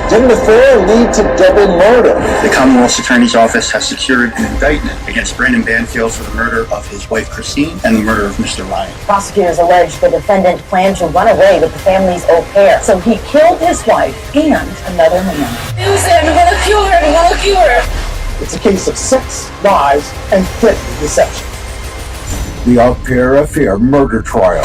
Didn't affair lead to double murder? The Commonwealth's Attorney's Office has secured an indictment against Brendan Banfield for the murder of his wife Christine and the murder of Mr. Ryan. Prosecutors allege the defendant planned to run away with the family's au pair, so he killed his wife and another man. Susan, I'm gonna kill her, I'm gonna kill her. It's a case of sex, lies, and deadly deception. The au pair affair murder trial.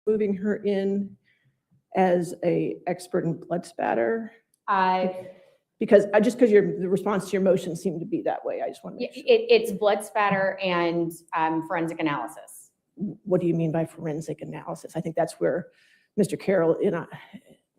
Moving her in as a expert in blood spatter? Because the response to your motion seemed to be that way. I just want to make sure. It's blood spatter and forensic analysis. What do you mean by forensic analysis? I think that's where Mr. Carroll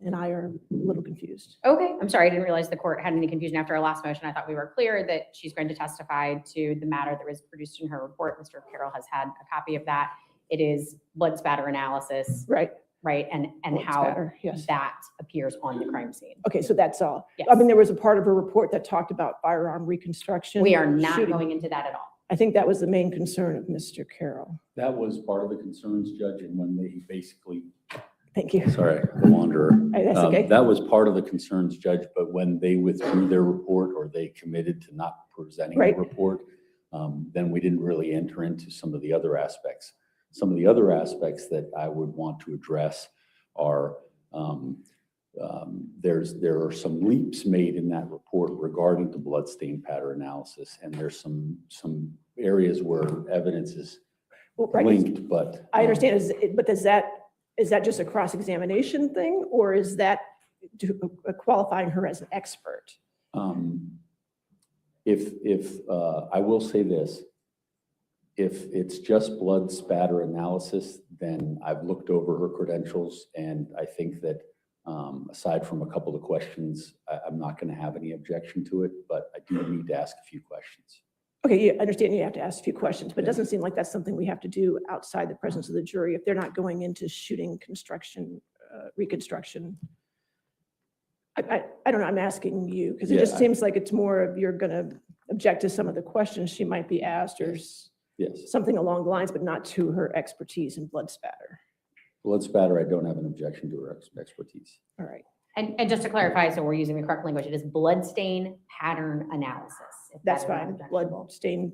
and I are a little confused. Okay, I'm sorry. I didn't realize the court had any confusion after our last motion. I thought we were clear that she's going to testify to the matter that was produced in her report. Mr. Carroll has had a copy of that. It is blood spatter analysis. Right. Right, and Blood how spatter, yes. that appears on the crime scene. Okay, so that's all. Yes. I mean, there was a part of her report that talked about firearm reconstruction. We are not shooting. going into that at all. I think that was the main concern of Mr. Carroll. That was part of the concerns, Judge, and when they basically, Thank you. sorry, the wanderer. That's okay. That was part of the concerns, Judge, but when they withdrew their report or they committed to not presenting Right. the report, then we didn't really enter into some of the other aspects. Some of the other aspects that I would want to address are there are some leaps made in that report regarding the bloodstain pattern analysis, and there's some areas where evidence is Well, right, linked, but I understand, but is that just a cross-examination thing, or is that qualifying her as an expert? If I will say this, if it's just blood spatter analysis, then I've looked over her credentials, and I think that aside from a couple of questions, I'm not going to have any objection to it, but I do need to ask a few questions. Okay, you understand you have to ask a few questions, but it doesn't seem like that's something we have to do outside the presence of the jury if they're not going into shooting construction, reconstruction. I don't know, I'm asking you, because it just seems like it's more of you're going to object to some of the questions she might be asked or Yes. something along the lines, but not to her expertise in blood spatter. Blood spatter, I don't have an objection to her expertise. All right. And just to clarify, so we're using the correct language, it is bloodstain pattern analysis. if that That's is not fine. objectionable. Blood stain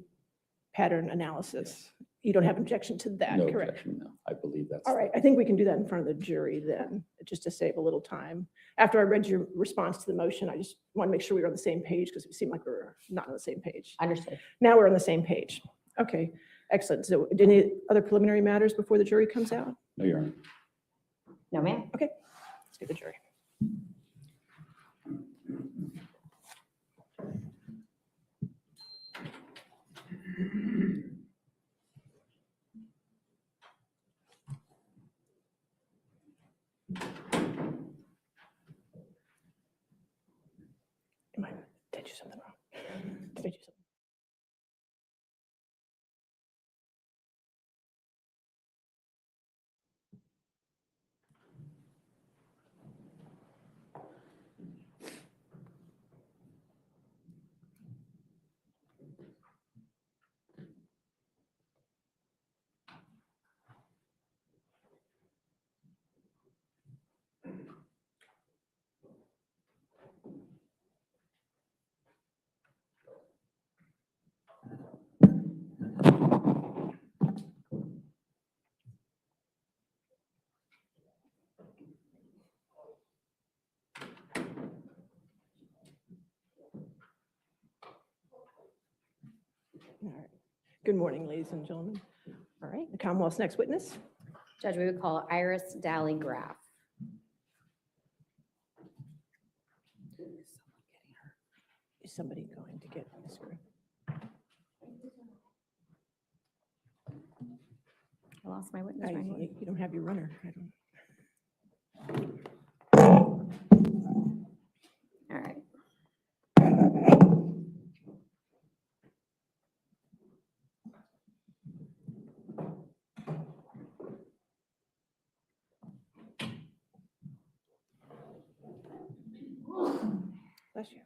pattern analysis. You don't have objection to that, No correct? objection, no. I believe that's. All right, I think we can do that in front of the jury then, just to save a little time. After I read your response to the motion, I just want to make sure we were on the same page because it seemed like we were not on the same page. Understood. Now we're on the same page. Okay, excellent. So any other preliminary matters before the jury comes out? No, Your Honor. No, ma'am. Okay, let's get the jury. Did I do something wrong? Did I do something? Good morning, ladies and gentlemen. All right, the Commonwealth's next witness. Judge, we would call Iris Dally Graff. Is somebody going to get this group? I lost my witness right here. You don't have your runner. I don't. All right. Bless you.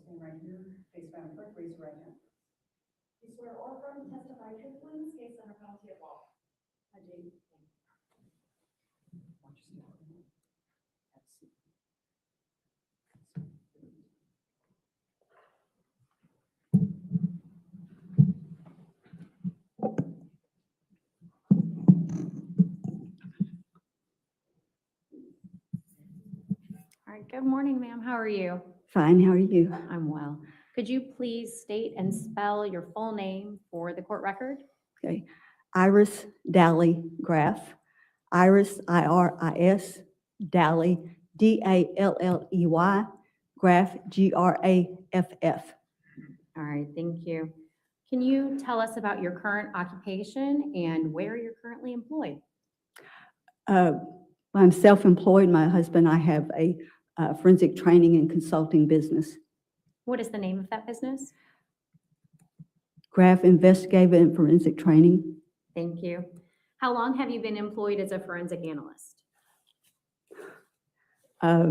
Stand right here, face down, quick, raise your right hand. You swear or affirm to testify truthfully in this case under penalty of law. I do. All right, good morning, ma'am. How are you? Fine, how are you? I'm well. Could you please state and spell your full name for the court record? Okay. Iris Dally Graff. Iris, I-R-I-S, Dally, D-A-L-L-E-Y, Graff, G-R-A-F-F. All right, thank you. Can you tell us about your current occupation and where you're currently employed? I'm self-employed. My husband and I have a forensic training and consulting business. What is the name of that business? Graff Investigative and Forensic Training. Thank you. How long have you been employed as a forensic analyst?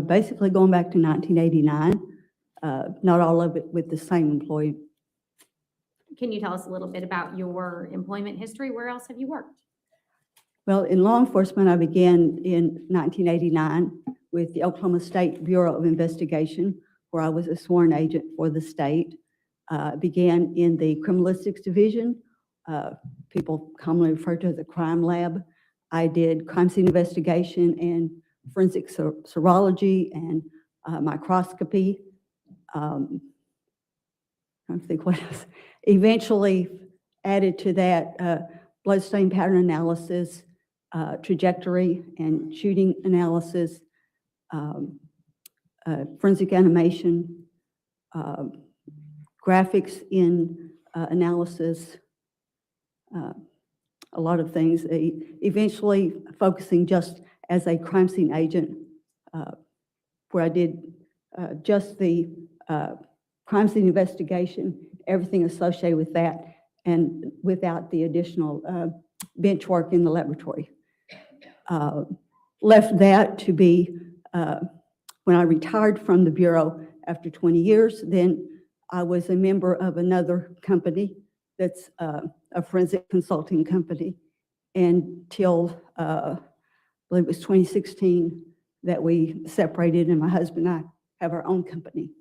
Basically going back to 1989, not all of it with the same employee. Can you tell us a little bit about your employment history? Where else have you worked? Well, in law enforcement, I began in 1989 with the Oklahoma State Bureau of Investigation, where I was a sworn agent for the state. Began in the criminalistics division, people commonly refer to as the crime lab. I did crime scene investigation and forensic serology and microscopy. I think what else. Eventually added to that bloodstain pattern analysis, trajectory and shooting analysis, forensic animation, graphics in analysis, a lot of things, eventually focusing just as a crime scene agent, where I did just the crime scene investigation, everything associated with that, and without the additional bench work in the laboratory. Left that to be, when I retired from the Bureau after 20 years, then I was a member of another company that's a forensic consulting company until, I believe it was 2016 that we separated, and my husband and I have our own company.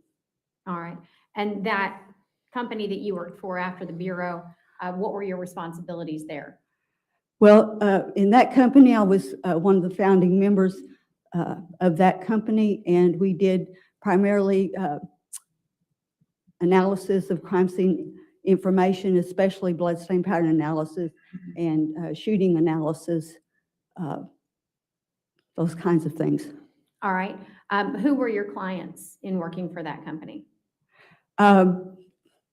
All right. And that company that you worked for after the Bureau, what were your responsibilities there? Well, in that company, I was one of the founding members of that company, and we did primarily analysis of crime scene information, especially bloodstain pattern analysis and shooting analysis, those kinds of things. All right. Who were your clients in working for that company?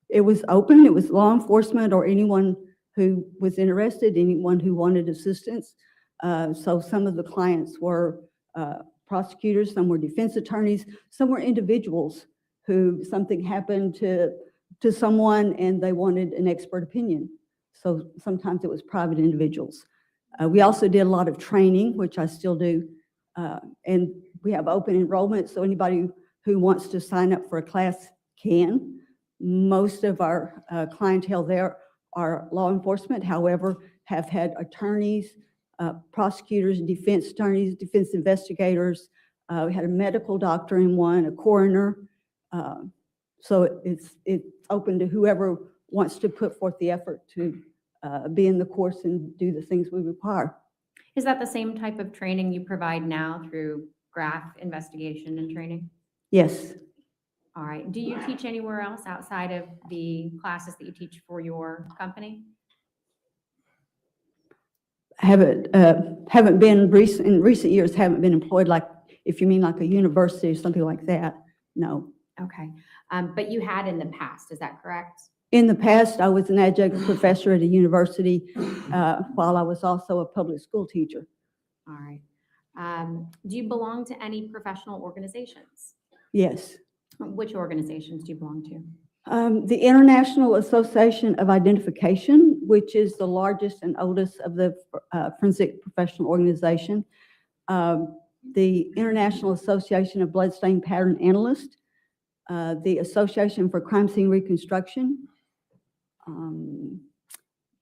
It was open. It was law enforcement or anyone who was interested, anyone who wanted assistance. So some of the clients were prosecutors, some were defense attorneys, some were individuals who something happened to someone and they wanted an expert opinion. So sometimes it was private individuals. We also did a lot of training, which I still do. And we have open enrollment, so anybody who wants to sign up for a class can. Most of our clientele there are law enforcement, however, have had attorneys, prosecutors, defense attorneys, defense investigators. We had a medical doctor in one, a coroner. So it's open to whoever wants to put forth the effort to be in the course and do the things we require. Is that the same type of training you provide now through graph investigation and training? Yes. All right. Do you teach anywhere else outside of the classes that you teach for your company? Haven't been in recent years, haven't been employed, like, if you mean like a university or something like that, no. Okay. But you had in the past, is that correct? In the past, I was an adjunct professor at a university while I was also a public school teacher. All right. Do you belong to any professional organizations? Yes. Which organizations do you belong to? The International Association of Identification, which is the largest and oldest of the forensic professional organization. The International Association of Bloodstain Pattern Analysts. The Association for Crime Scene Reconstruction.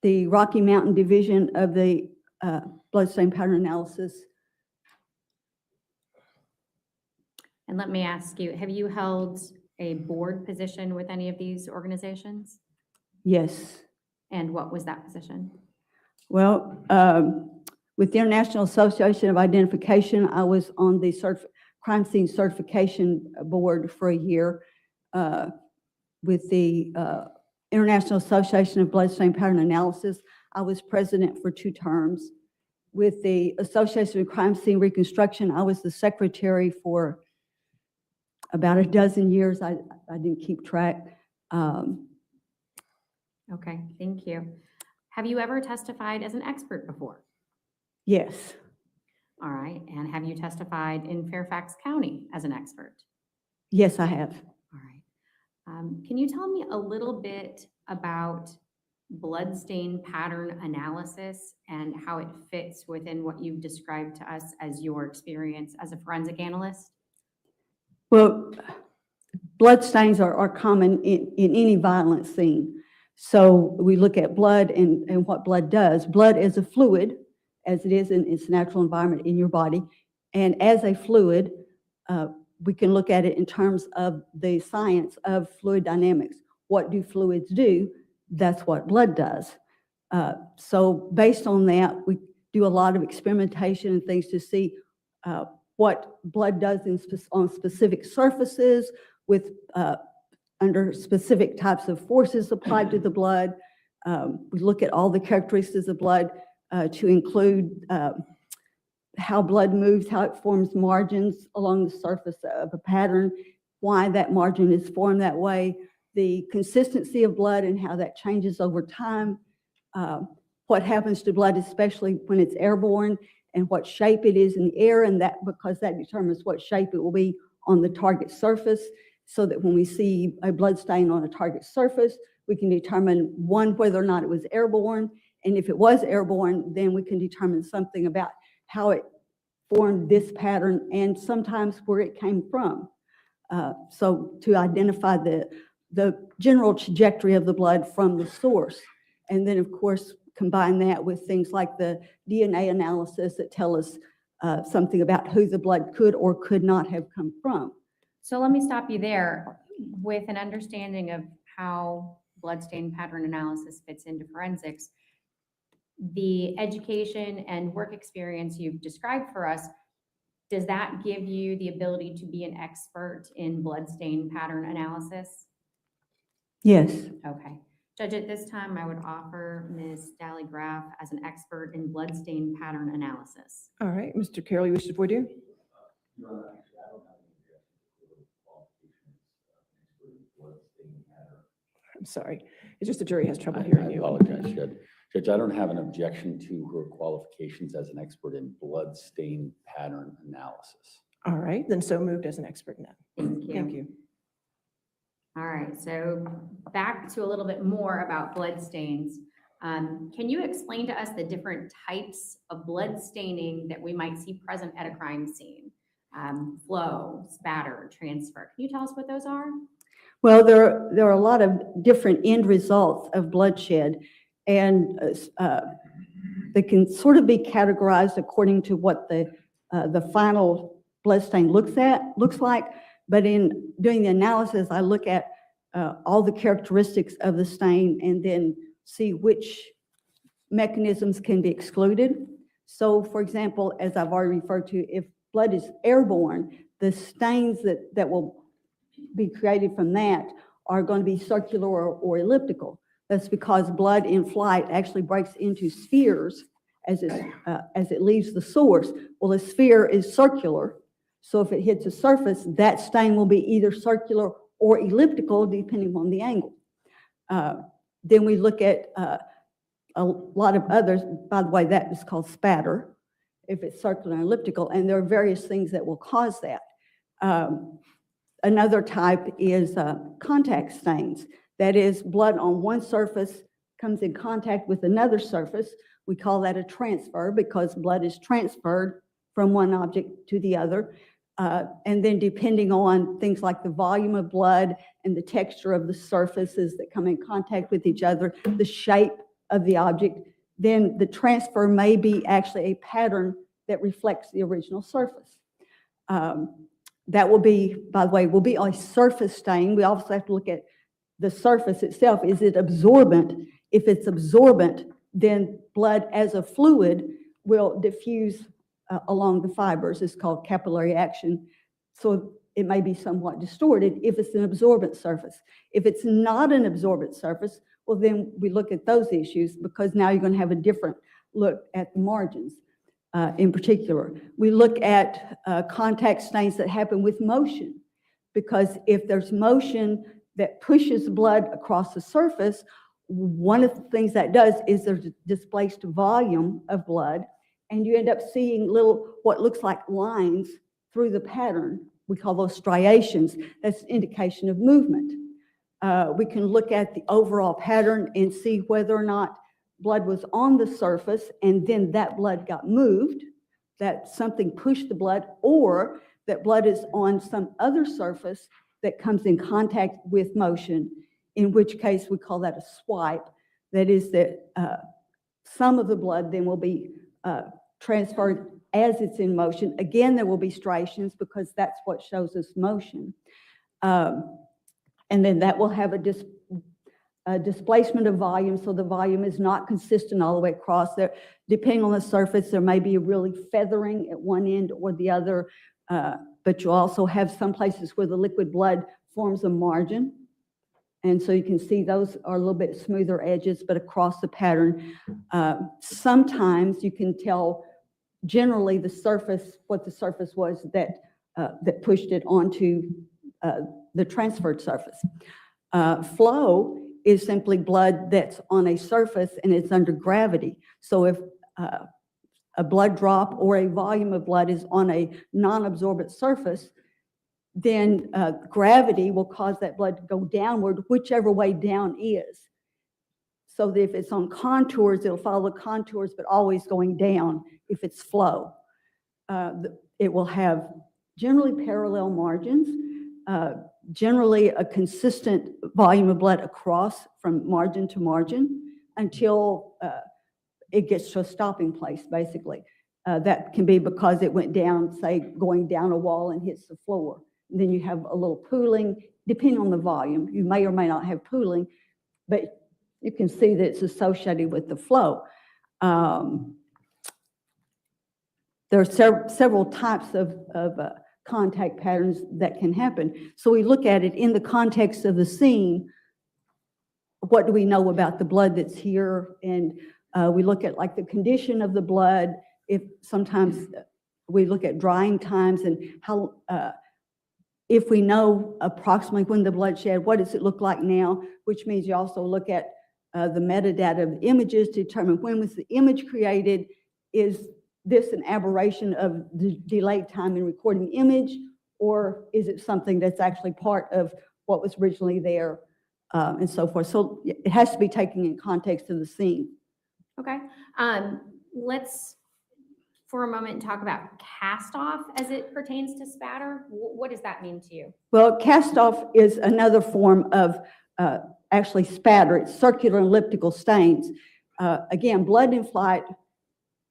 The Rocky Mountain Division of the Bloodstain Pattern Analysis. And let me ask you, have you held a board position with any of these organizations? Yes. And what was that position? Well, with the International Association of Identification, I was on the crime scene certification board for a year. With the International Association of Bloodstain Pattern Analysis, I was president for 2 terms. With the Association of Crime Scene Reconstruction, I was the secretary for about a dozen years. I didn't keep track. Okay, thank you. Have you ever testified as an expert before? Yes. All right, and have you testified in Fairfax County as an expert? Yes, I have. All right. Can you tell me a little bit about bloodstain pattern analysis and how it fits within what you've described to us as your experience as a forensic analyst? Well, blood stains are common in any violent scene. So we look at blood and what blood does. Blood is a fluid, as it is in its natural environment in your body. And as a fluid, we can look at it in terms of the science of fluid dynamics. What do fluids do? That's what blood does. So based on that, we do a lot of experimentation and things to see what blood does on specific surfaces with under specific types of forces applied to the blood. We look at all the characteristics of blood to include how blood moves, how it forms margins along the surface of a pattern, why that margin is formed that way, the consistency of blood and how that changes over time, what happens to blood, especially when it's airborne, and what shape it is in the air, and that because that determines what shape it will be on the target surface, so that when we see a blood stain on a target surface, we can determine, one, whether or not it was airborne, and if it was airborne, then we can determine something about how it formed this pattern and sometimes where it came from. So to identify the general trajectory of the blood from the source. And then, of course, combine that with things like the DNA analysis that tell us something about who the blood could or could not have come from. So let me stop you there. With an understanding of how bloodstain pattern analysis fits into forensics, the education and work experience you've described for us, does that give you the ability to be an expert in bloodstain pattern analysis? Yes. Okay. Judge, at this time, I would offer Ms. Daly-Graf as an expert in bloodstain pattern analysis. All right, Mr. Carroll, you wish to void you? I'm sorry. It's just the jury has trouble hearing I you. apologize, Judge. Judge, I don't have an objection to her qualifications as an expert in blood stain pattern analysis. All right, then so moved as an expert in that. Thank you. Thank you. All right, so back to a little bit more about blood stains. Can you explain to us the different types of blood staining that we might see present at a crime scene? Flow, spatter, transfer. Can you tell us what those are? Well, there are a lot of different end results of bloodshed, and they can sort of be categorized according to what the final blood stain looks like. But in doing the analysis, I look at all the characteristics of the stain and then see which mechanisms can be excluded. So, for example, as I've already referred to, if blood is airborne, the stains that will be created from that are going to be circular or elliptical. That's because blood in flight actually breaks into spheres as it leaves the source. Well, the sphere is circular, so if it hits a surface, that stain will be either circular or elliptical, depending on the angle. Then we look at a lot of others. By the way, that is called spatter, if it's circular and elliptical, and there are various things that will cause that. Another type is contact stains. That is, blood on one surface comes in contact with another surface. We call that a transfer because blood is transferred from one object to the other. And then depending on things like the volume of blood and the texture of the surfaces that come in contact with each other, the shape of the object, then the transfer may be actually a pattern that reflects the original surface. That will be, by the way, will be a surface stain. We also have to look at the surface itself. Is it absorbent? If it's absorbent, then blood as a fluid will diffuse along the fibers. It's called capillary action. So it may be somewhat distorted if it's an absorbent surface. If it's not an absorbent surface, well, then we look at those issues because now you're going to have a different look at the margins. In particular, we look at contact stains that happen with motion, because if there's motion that pushes blood across the surface, one of the things that does is there's a displaced volume of blood, and you end up seeing little, what looks like lines through the pattern. We call those striations. That's an indication of movement. We can look at the overall pattern and see whether or not blood was on the surface and then that blood got moved, that something pushed the blood, or that blood is on some other surface that comes in contact with motion, in which case we call that a swipe. That is that some of the blood then will be transferred as it's in motion. Again, there will be striations because that's what shows us motion. And then that will have a displacement of volume, so the volume is not consistent all the way across there. Depending on the surface, there may be a really feathering at one end or the other, but you also have some places where the liquid blood forms a margin. And so you can see those are a little bit smoother edges, but across the pattern, sometimes you can tell generally the surface, what the surface was that pushed it onto the transferred surface. Flow is simply blood that's on a surface and it's under gravity. So if a blood drop or a volume of blood is on a non-absorbent surface, then gravity will cause that blood to go downward, whichever way down is. So that if it's on contours, it'll follow the contours, but always going down if it's flow. It will have generally parallel margins, generally a consistent volume of blood across from margin to margin until it gets to a stopping place, basically. That can be because it went down, say, going down a wall and hits the floor. And then you have a little pooling, depending on the volume. You may or may not have pooling, but you can see that it's associated with the flow. There are several types of contact patterns that can happen. So we look at it in the context of the scene. What do we know about the blood that's here? And we look at like the condition of the blood. If sometimes we look at drying times and how, if we know approximately when the blood shed, what does it look like now? Which means you also look at the metadata of the images to determine when was the image created. Is this an aberration of the delayed time in recording the image, or is it something that's actually part of what was originally there, and so forth? So it has to be taken in context of the scene. Okay. Let's, for a moment, talk about cast off as it pertains to spatter. What does that mean to you? Well, cast off is another form of actually spatter. It's circular and elliptical stains. Again, blood in flight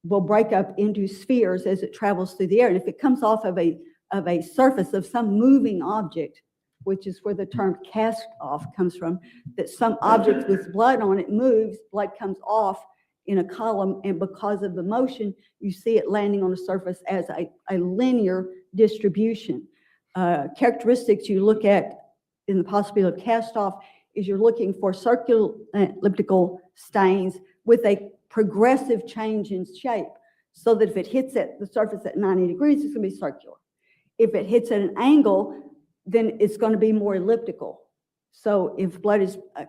will break up into spheres as it travels through the air. And if it comes off of a surface of some moving object, which is where the term cast off comes from, that some object with blood on it moves, blood comes off in a column, and because of the motion, you see it landing on the surface as a linear distribution. Characteristics you look at in the possibility of cast off is you're looking for circular elliptical stains with a progressive change in shape, so that if it hits at the surface at 90 degrees, it's going to be circular. If it hits at an angle, then it's going to be more elliptical. So if blood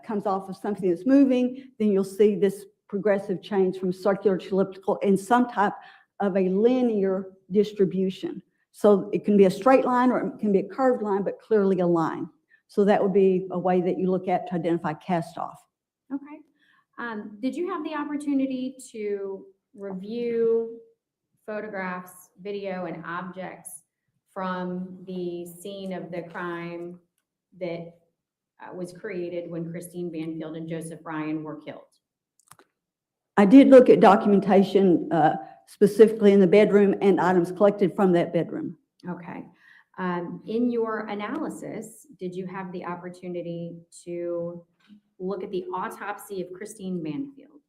comes off of something that's moving, then you'll see this progressive change from circular to elliptical in some type of a linear distribution. So it can be a straight line or it can be a curved line, but clearly a line. So that would be a way that you look at to identify cast off. Okay. Did you have the opportunity to review photographs, video, and objects from the scene of the crime that was created when Christine Banfield and Joseph Ryan were killed? I did look at documentation specifically in the bedroom and items collected from that bedroom. Okay. In your analysis, did you have the opportunity to look at the autopsy of Christine Banfield?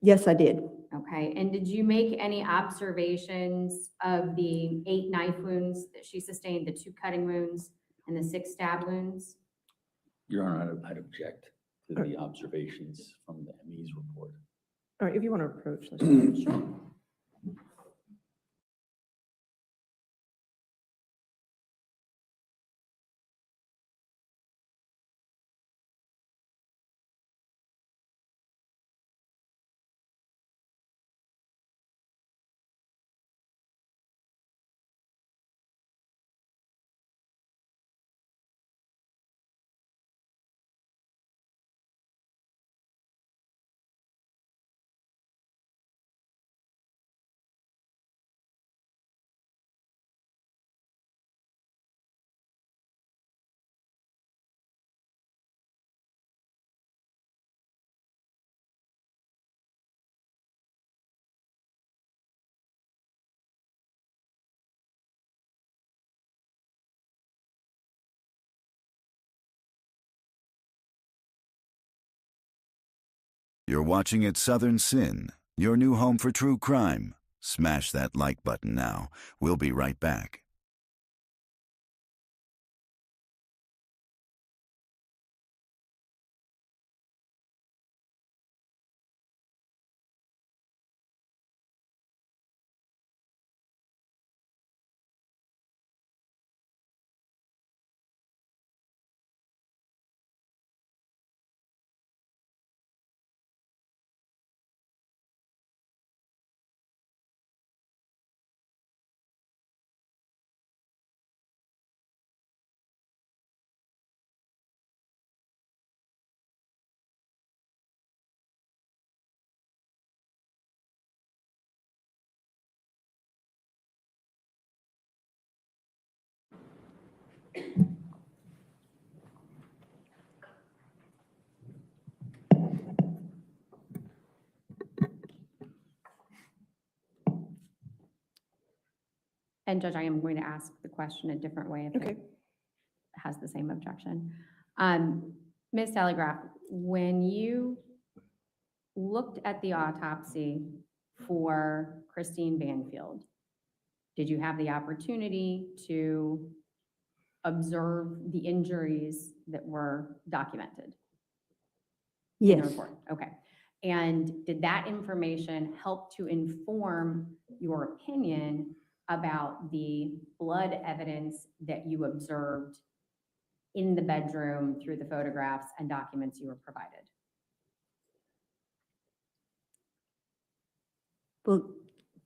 Yes, I did. Okay. And did you make any observations of the 8 knife wounds that she sustained, the 2 cutting wounds, and the 6 stab wounds? Your Honor, I'd object to the observations from the ME's report. All right, if you want to approach, let's sure. You're watching at Southern Sin, your new home for true crime. Smash that like button now. We'll be right back. And Judge, I am going to ask the question a different way if Okay. it has the same objection. Ms. Telegraph, when you looked at the autopsy for Christine Banfield, did you have the opportunity to observe the injuries that were documented? In the Yes, report? Okay. And did that information help to inform your opinion about the blood evidence that you observed in the bedroom through the photographs and documents you were provided? well,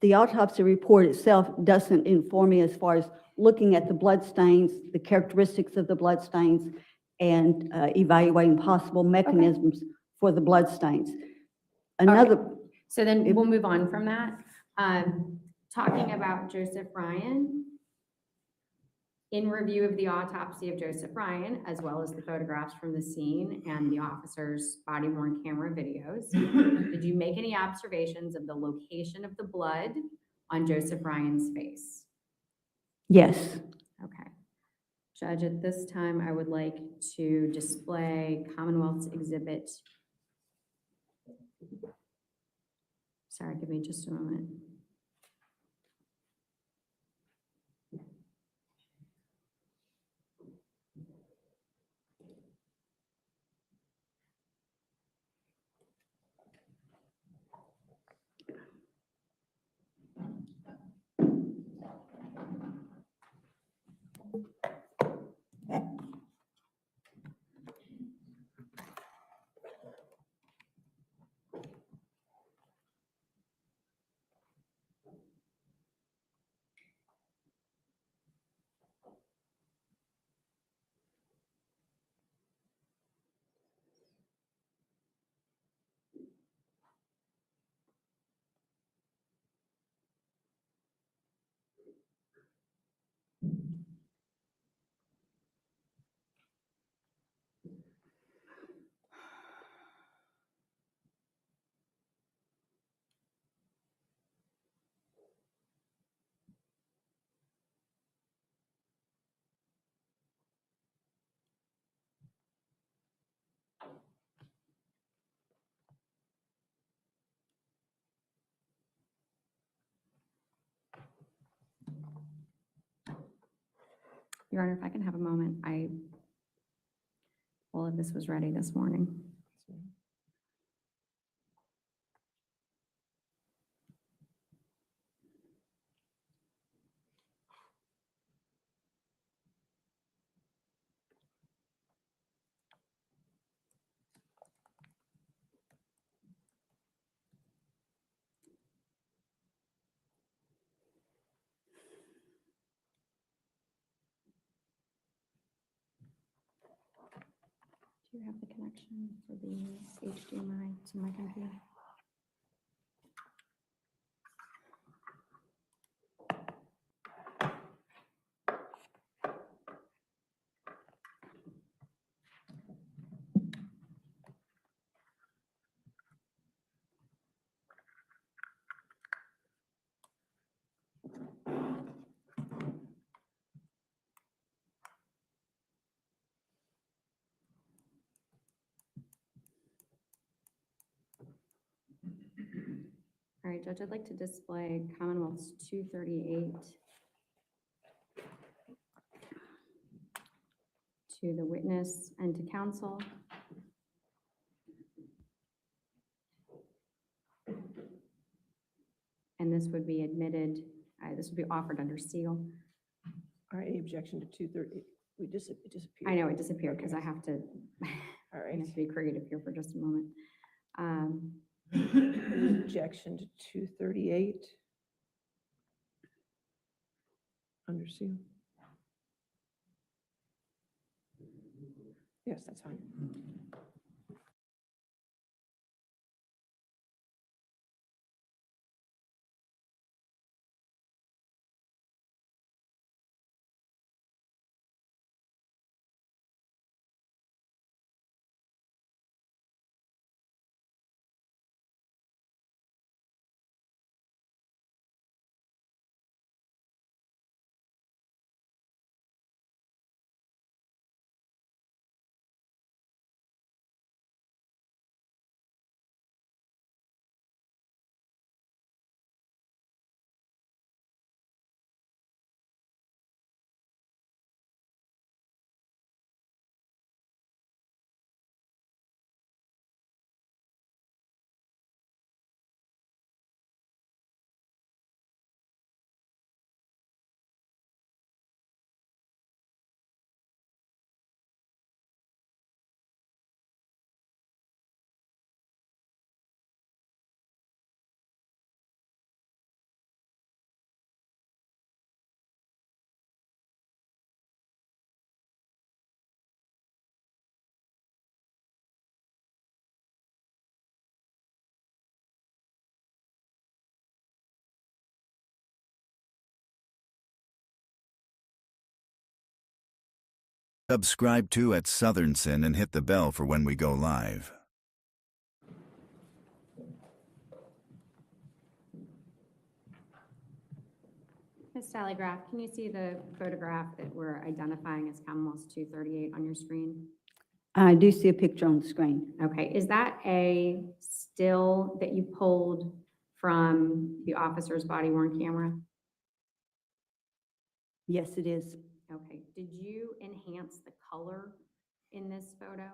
the autopsy report itself doesn't inform me as far as looking at the blood stains, the characteristics of the blood stains, and evaluating possible mechanisms for the blood stains. Another, So then we'll move on from that. Talking about Joseph Ryan, in review of the autopsy of Joseph Ryan, as well as the photographs from the scene and the officer's body-worn camera videos, did you make any observations of the location of the blood on Joseph Ryan's face? yes. Okay. Judge, at this time, I would like to display Commonwealth's exhibit. Sorry, give me just a moment. Your Honor, if I can have a moment, all of this was ready this morning. Do you have the connection for the HDMI to my computer? All right, Judge, I'd like to display Commonwealth's 238 to the witness and to counsel. And this would be admitted, this would be offered under seal. All right, any objection to 230? It disappeared. I know it disappeared because I have to, All I right. have to be creative here for just a moment. Any objection to 238? Under seal? Yes, that's fine. Subscribe to at Southern Sin and hit the bell for when we go live. Ms. Tallygraph, can you see the photograph that we're identifying as Commonwealth's 238 on your screen? I do see a picture on the screen. Okay, is that a still that you pulled from the officer's body-worn camera? Yes, it is. Okay, did you enhance the color in this photo?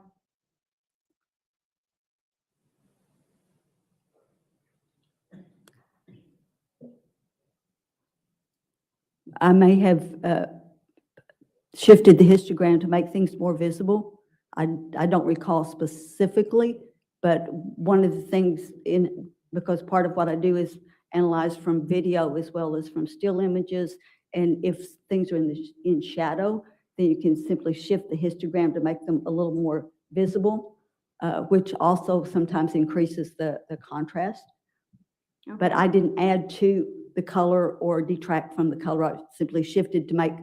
I may have shifted the histogram to make things more visible. I don't recall specifically, but one of the things because part of what I do is analyze from video as well as from still images. And if things are in shadow, then you can simply shift the histogram to make them a little more visible, which also sometimes increases the contrast. Okay. But I didn't add to the color or detract from the color. I simply shifted to make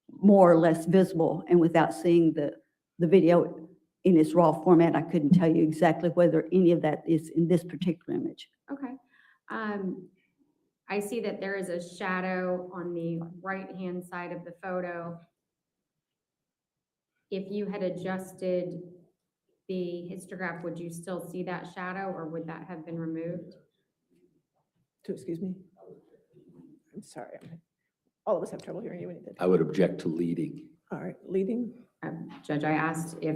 more or less visible, and without seeing the video in its raw format, I couldn't tell you exactly whether any of that is in this particular image. Okay. I see that there is a shadow on the right-hand side of the photo. If you had adjusted the histograph, would you still see that shadow, or would that have been removed? Excuse me? I'm sorry. All of us have trouble hearing you. I would object to leading. All right, leading? Judge, I asked if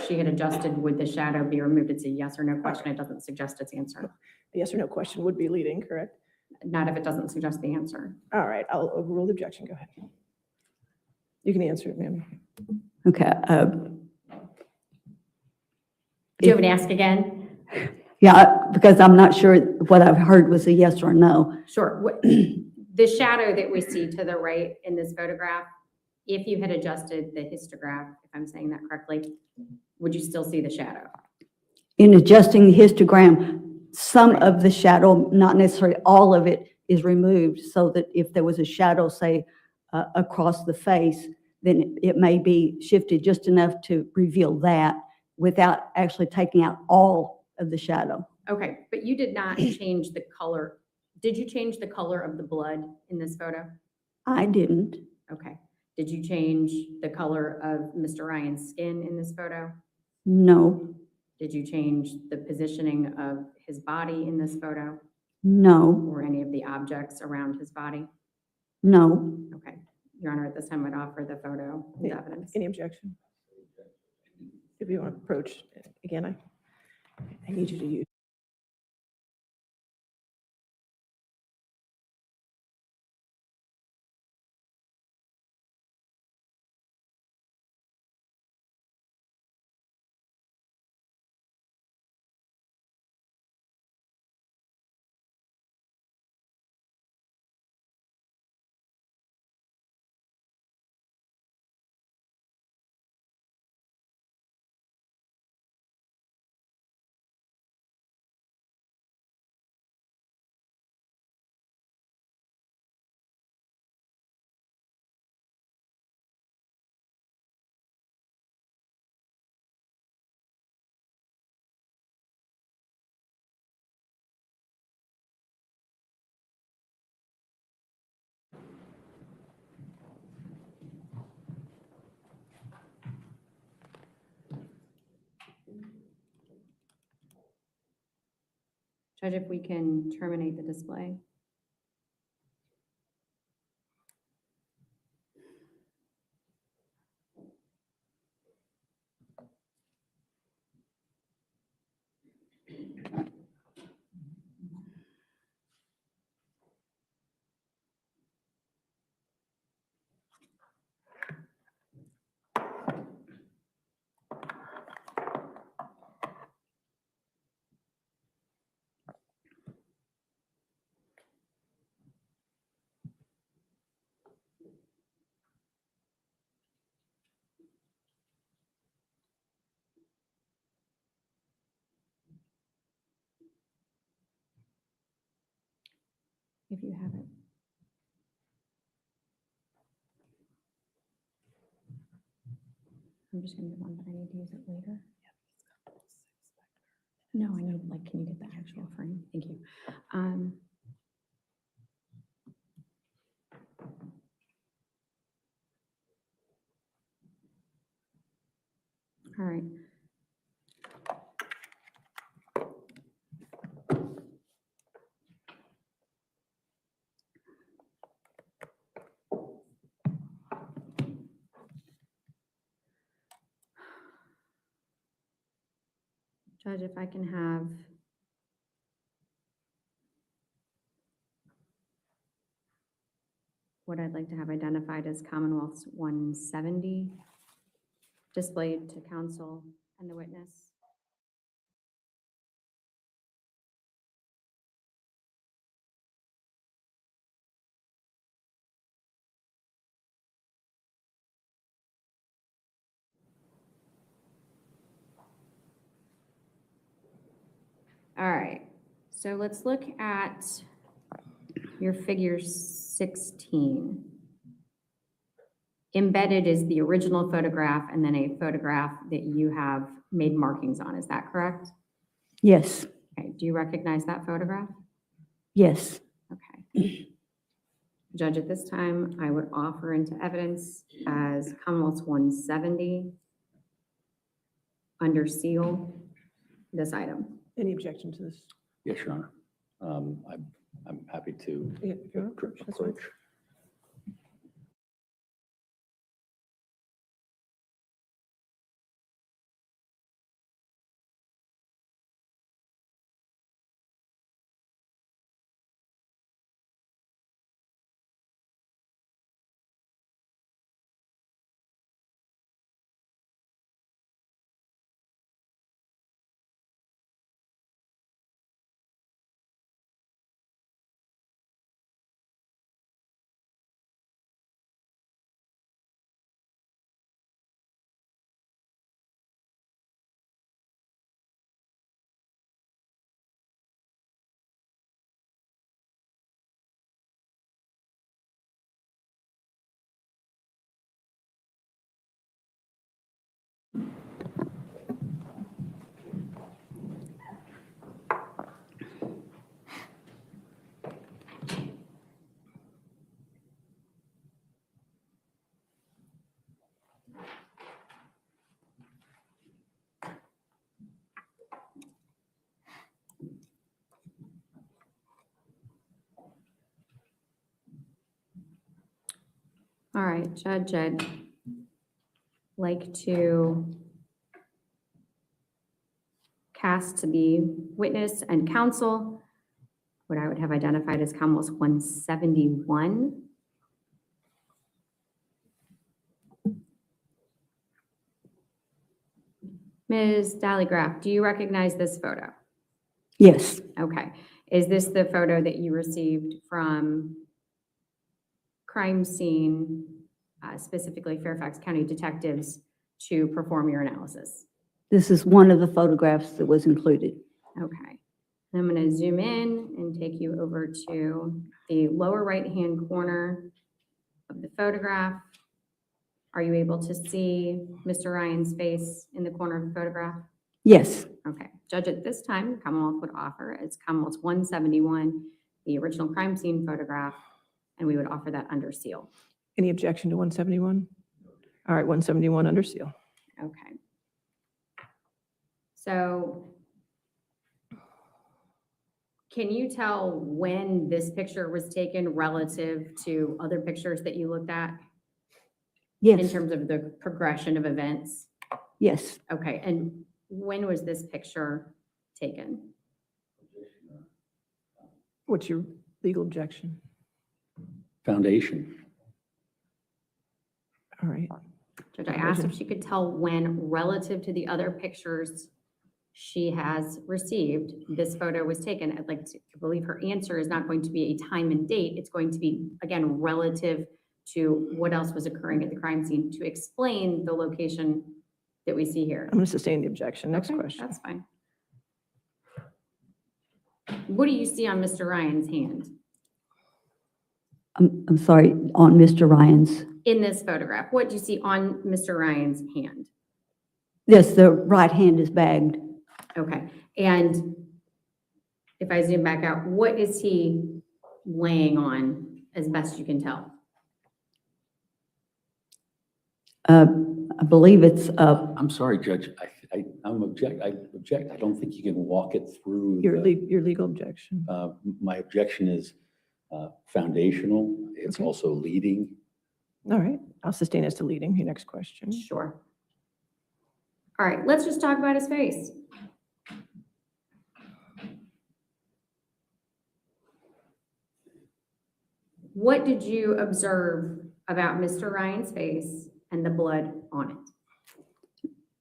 she had adjusted, would the shadow be removed? It's a yes or no question. It doesn't suggest its answer. A yes or no question would be leading, correct? Not if it doesn't suggest the answer. All right, I'll overrule the objection. Go ahead. You can answer it, ma'am. Okay. Do you have an ask again? Yeah, because I'm not sure what I've heard was a yes or no. Sure. The shadow that we see to the right in this photograph, if you had adjusted the histograph, if I'm saying that correctly, would you still see the shadow? In adjusting the histogram, some of the shadow, not necessarily all of it, is removed, so that if there was a shadow, say, across the face, then it may be shifted just enough to reveal that without actually taking out all of the shadow. Okay, but you did not change the color. Did you change the color of the blood in this photo? I didn't. Okay. Did you change the color of Mr. Ryan's skin in this photo? No. Did you change the positioning of his body in this photo? No. Or any of the objects around his body? No. Okay. Your Honor, at this time, I'd offer the photo as evidence. Any objection? If you want to approach, again, I need you to use. Judge, if we can terminate the display. If you have it. I'm just gonna move on, but I need to use it later. No, I know, like, can you get the actual frame? Thank you. All right. Judge, if I can have what I'd like to have identified as Commonwealth's 170 displayed to counsel and the witness. All right, so let's look at your figure 16. Embedded is the original photograph and then a photograph that you have made markings on. Is that correct? Yes. Okay, do you recognize that photograph? Yes. Okay. Judge, at this time, I would offer into evidence as Commonwealth's 170 under seal this item. Any objection to this? Yes, Your Honor. I'm happy to Yeah, if you want, that's fine. approach. All right, Judge, I'd like to cast to the witness and counsel what I would have identified as Commonwealth's 171. Ms. Dallygraph, do you recognize this photo? Yes. Okay. Is this the photo that you received from crime scene, specifically Fairfax County detectives, to perform your analysis? This is one of the photographs that was included. Okay. I'm going to zoom in and take you over to the lower right-hand corner of the photograph. Are you able to see Mr. Ryan's face in the corner of the photograph? Yes. Okay. Judge, at this time, the Commonwealth would offer as Commonwealth's 171, the original crime scene photograph, and we would offer that under seal. Any objection to 171? All right, 171 under seal. Okay. So can you tell when this picture was taken relative to other pictures that you looked at? Yes. In terms of the progression of events? Yes. Okay, and when was this picture taken? What's your legal objection? Foundation. All right. Judge, I asked if she could tell when, relative to the other pictures she has received, this photo was taken. I'd like to believe her answer is not going to be a time and date. It's going to be, again, relative to what else was occurring at the crime scene to explain the location that we see here. I'm going to sustain the objection. Next Okay, question. that's fine. What do you see on Mr. Ryan's hand? I'm sorry, on Mr. Ryan's. In this photograph, what do you see on Mr. Ryan's hand? Yes, the right hand is bagged. Okay, and if I zoom back out, what is he laying on, as best you can tell? I believe it's I'm sorry, Judge, I object. I don't think you can walk it through. Your legal objection. My objection is foundational. It's Okay. also leading. All right, I'll sustain as to leading. Your next question. Sure. All right, let's just talk about his face. What did you observe about Mr. Ryan's face and the blood on it?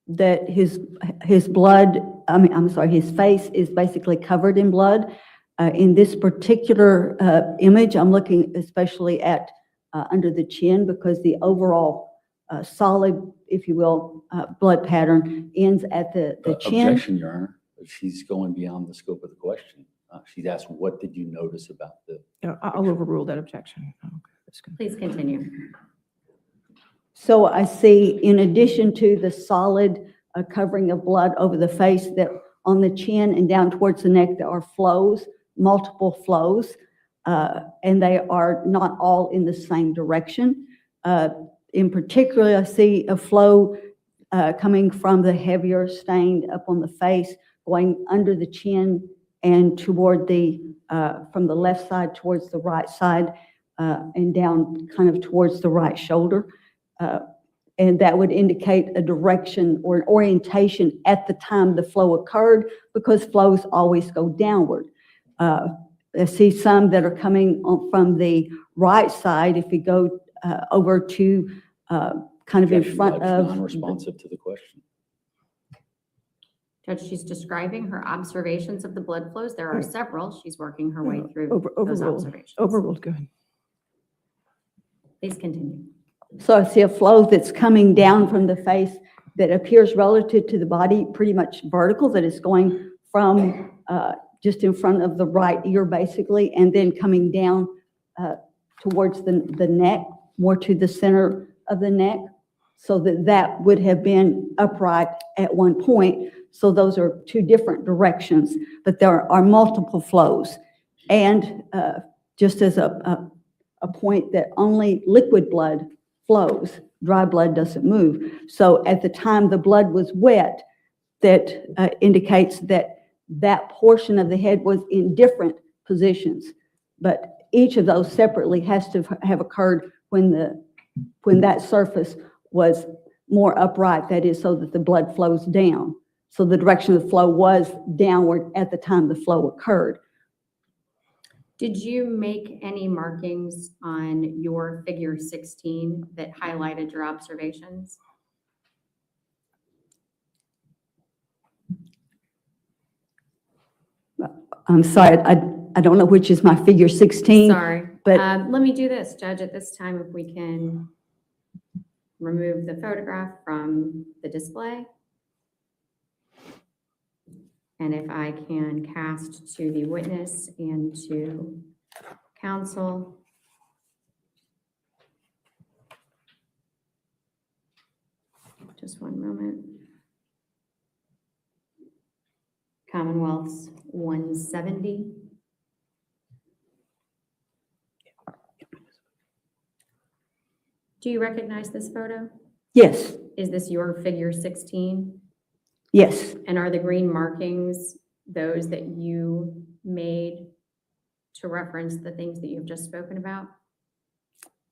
that his blood, I'm sorry, his face is basically covered in blood. In this particular image, I'm looking especially at under the chin because the overall solid, if you will, blood pattern ends at the chin. Objection, Your Honor. She's going beyond the scope of the question. She's asked, what did you notice about the? I'll overrule that objection. Okay, that's good. Please continue. So I see, in addition to the solid covering of blood over the face, that on the chin and down towards the neck, there are flows, multiple flows, and they are not all in the same direction. In particular, I see a flow coming from the heavier stained up on the face, going under the chin and toward the, from the left side towards the right side, and down kind of towards the right shoulder. And that would indicate a direction or an orientation at the time the flow occurred, because flows always go downward. I see some that are coming from the right side. If you go over to kind of in front of. Non-responsive to the question. Judge, she's describing her observations of the blood flows. There are several. She's working her way through those Overruled. observations. Overruled, good. Please continue. So I see a flow that's coming down from the face that appears relative to the body, pretty much vertical, that is going from just in front of the right ear, basically, and then coming down towards the neck, more to the center of the neck, so that would have been upright at one point. So those are two different directions, but there are multiple flows. And just as a point that only liquid blood flows, dry blood doesn't move. So at the time the blood was wet, that indicates that that portion of the head was in different positions. But each of those separately has to have occurred when that surface was more upright, that is, so that the blood flows down. So the direction of the flow was downward at the time the flow occurred. Did you make any markings on your figure 16 that highlighted your observations? I'm sorry, I don't know which is my figure 16. Sorry, but let me do this, Judge, at this time, if we can remove the photograph from the display. And if I can cast to the witness and to counsel. Just one moment. Commonwealth's 170. Do you recognize this photo? Yes. Is this your figure 16? Yes. And are the green markings those that you made to reference the things that you've just spoken about?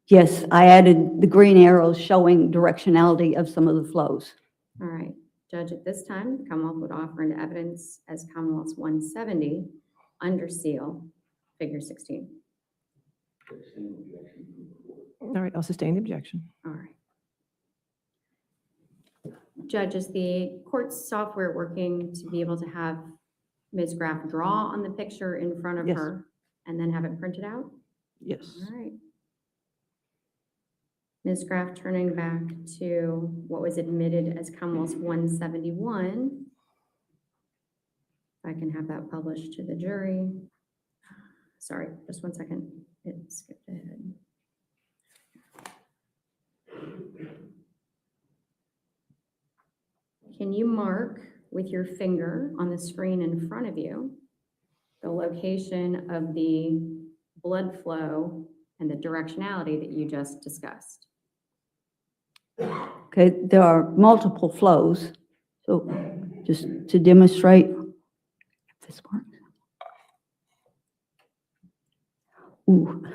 Yes, I added the green arrows showing directionality of some of the flows. All right, Judge, at this time, the Commonwealth would offer into evidence as Commonwealth's 170 under seal, figure 16. All right, I'll sustain the objection. All right. Judge, is the court's software working to be able to have Ms. Graff draw on the picture in front of Yes. her and then have it printed out? Yes. All right. Ms. Graff, turning back to what was admitted as Commonwealth's 171. If I can have that published to the jury. Sorry, just one second. It skipped ahead. can you mark with your finger on the screen in front of you the location of the blood flow and the directionality that you just discussed? Okay, there are multiple flows. So just to demonstrate, if this works. Ooh,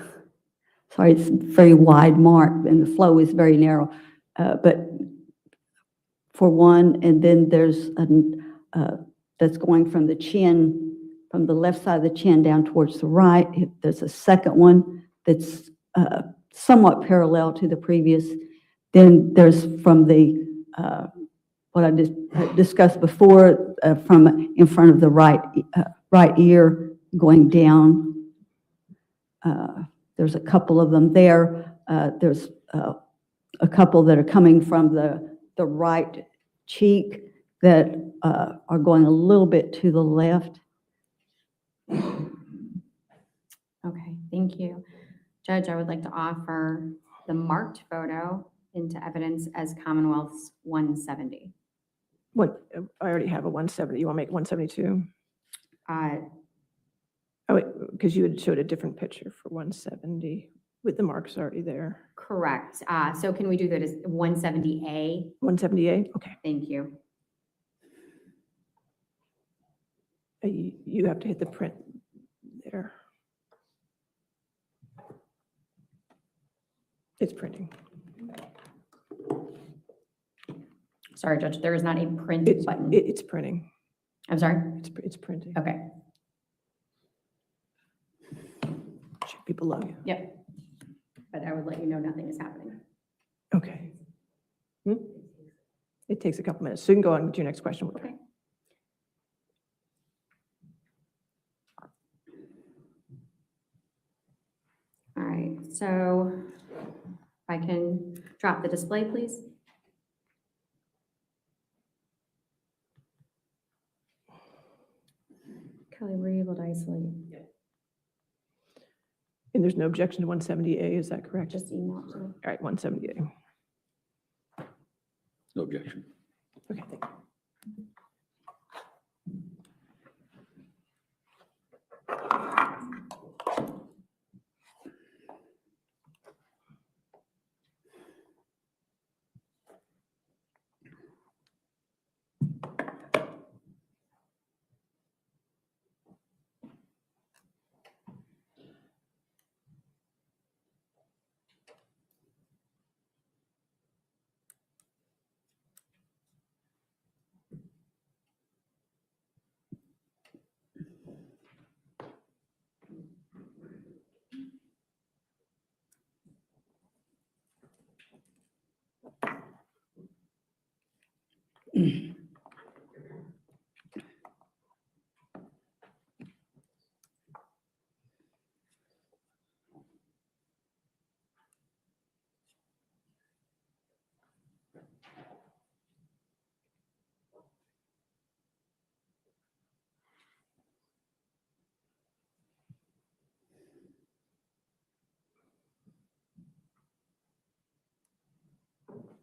sorry, it's a very wide mark and the flow is very narrow. But for one, and then there's that's going from the chin, from the left side of the chin down towards the right. There's a second one that's somewhat parallel to the previous. Then there's from the, what I discussed before, from in front of the right ear going down. There's a couple of them there. There's a couple that are coming from the right cheek that are going a little bit to the left. Okay, thank you. Judge, I would like to offer the marked photo into evidence as Commonwealth's 170. What, I already have a 170. You want to make 172? Oh, because you had showed a different picture for 170 with the marks already there. Correct. So can we do that as 170A? 178? Okay. Thank you. You have to hit the print there. It's printing. Sorry, Judge, there is not a print button. It's printing. I'm sorry? It's printing. Okay. Should be below you. Yep. But I would let you know nothing is happening. Okay. It takes a couple minutes. So you can go on to your next question. Okay. All right, so if I can drop the display, please. Kelly, were you able to isolate? Yeah. And there's no objection to 170A, is that correct? Just email it to me. All right, 170A. No objection. Okay, thank you.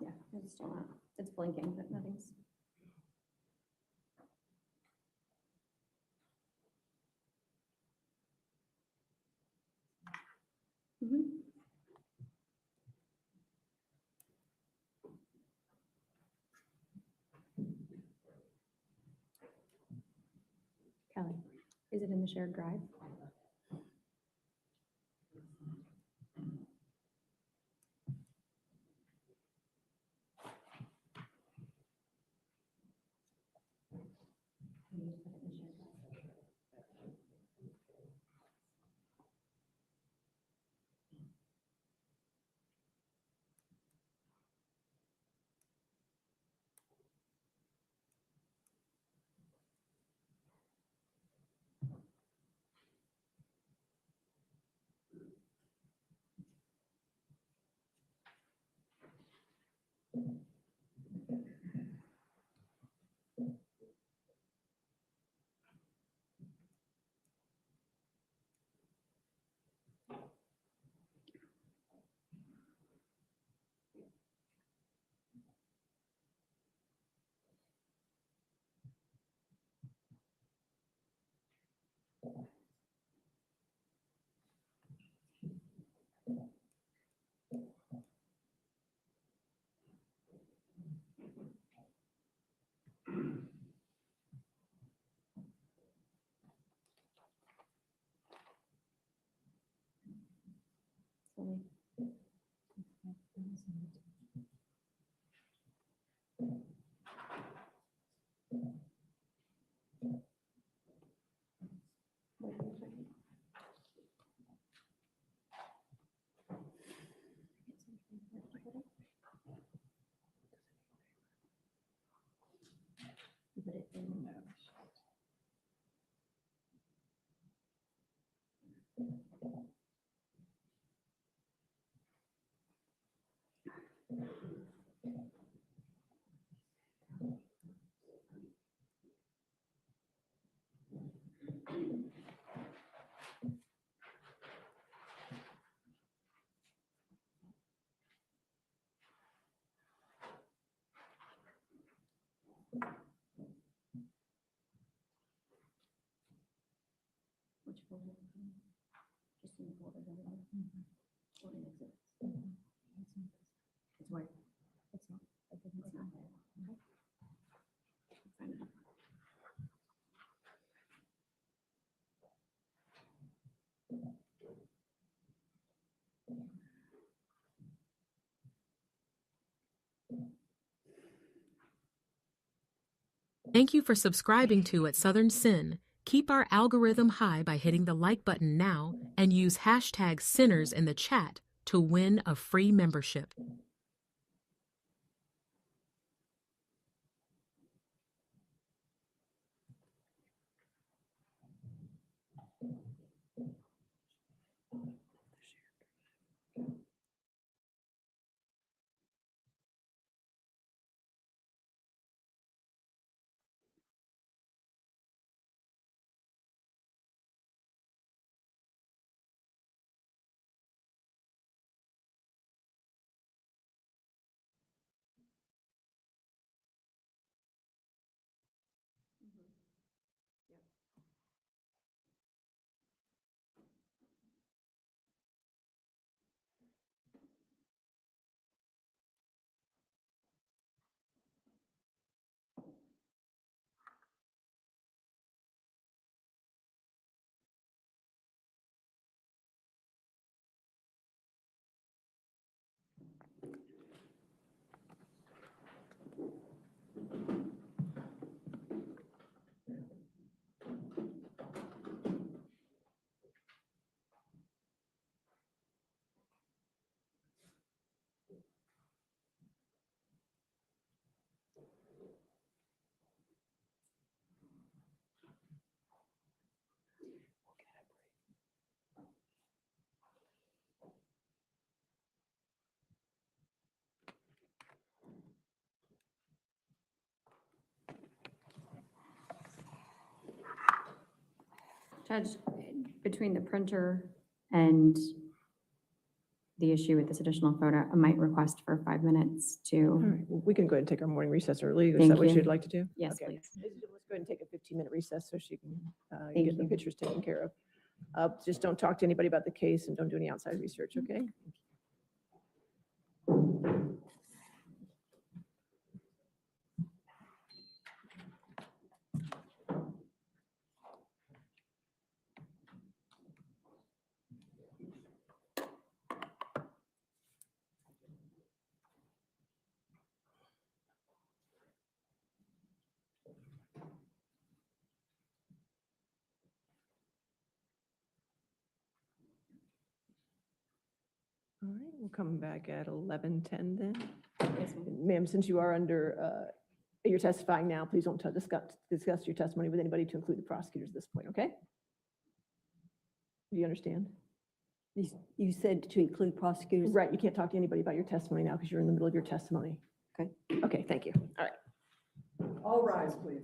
Yeah, it's still not. It's blinking, but nothing's. Kelly, is it in the shared drive? Which folder? Just in the folder. It's where? It's not. It's not there. Okay. Find it. Thank you for subscribing to At Southern Sin. Keep our algorithm high by hitting the like button now and use hashtag Sinners in the chat to win a free membership. Judge, between the printer and the issue with this additional photo, I might request for 5 minutes All to, right, well, we can go ahead and take our morning recess early. Is Thank that what you. you'd like to do? yes, Okay. please. Let's go ahead and take a 15-minute recess so she can Thank get the you. pictures taken care of. Just don't talk to anybody about the case and don't do any outside research, okay? All right, we'll come back at 11:10 then. Ma'am, since you are under, you're testifying now, please don't discuss your testimony with anybody to include the prosecutors at this point, okay? Do you understand? You said to include prosecutors? Right, you can't talk to anybody about your testimony now because you're in the middle of your testimony. Okay. Okay, thank you. All right. All rise, please.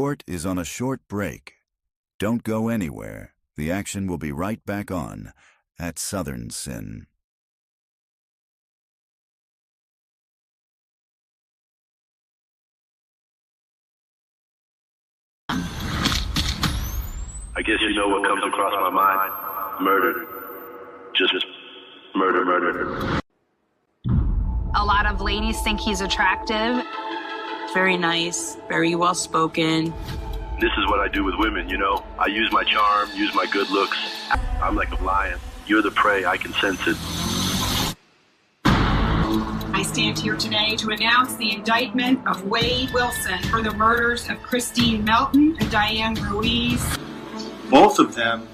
court is on a short break. Don't go anywhere. The action will be right back on at Southern Sin. I guess you know what comes across my mind. Murder. Just murder, murder. A lot of ladies think he's attractive. Very nice, very well spoken. This is what I do with women, you know? I use my charm, use my good looks. I'm like a lion. You're the prey, I can sense it. I stand here today to announce the indictment of Wade Wilson for the murders of Christine Melton and Diane Ruiz. Both of them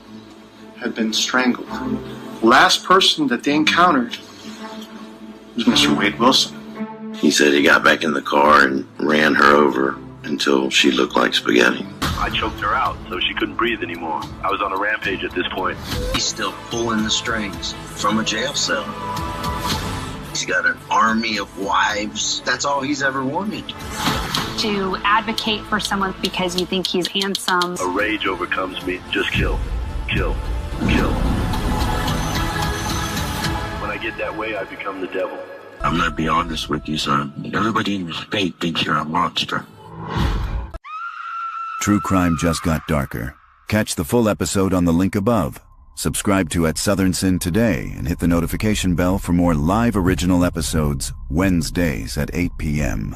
had been strangled. The last person that they encountered was Mr. Wade Wilson. He said he got back in the car and ran her over until she looked like spaghetti. I choked her out so she couldn't breathe anymore. I was on a rampage at this point. He's still pulling the strings from a jail cell. He's got an army of wives. That's all he's ever wanted. To advocate for someone because you think he's handsome. A rage overcomes me. Just kill, kill, kill. When I get that way, I become the devil. I'm gonna be honest with you, son. Everybody in the state thinks you're a monster. True crime just got darker. Catch the full episode on the link above. Subscribe to At Southern Sin today and hit the notification bell for more live original episodes Wednesdays at 8 p.m.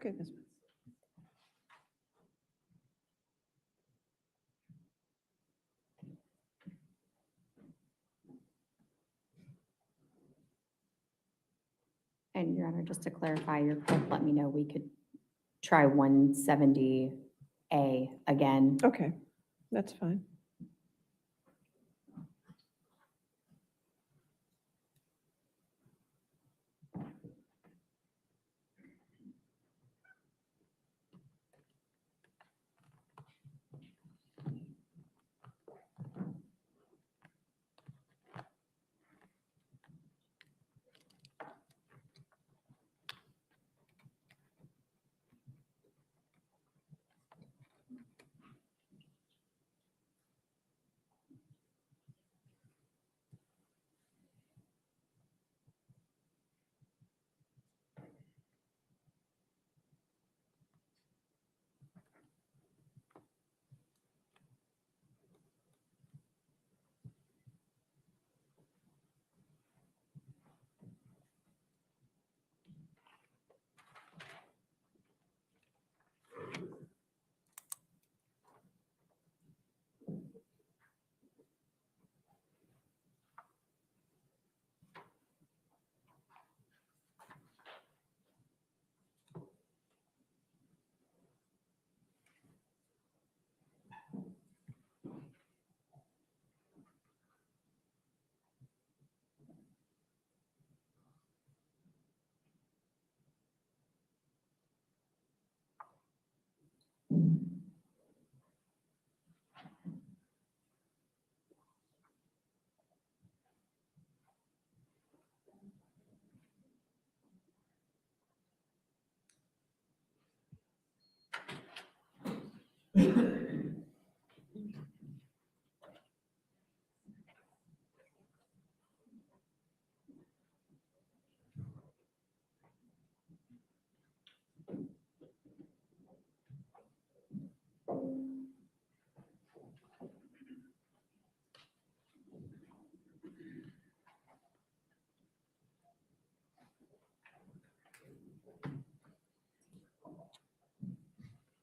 Okay. That's fine. And Your Honor, just to clarify, your clerk let me know we could try 170A again. Okay, that's fine.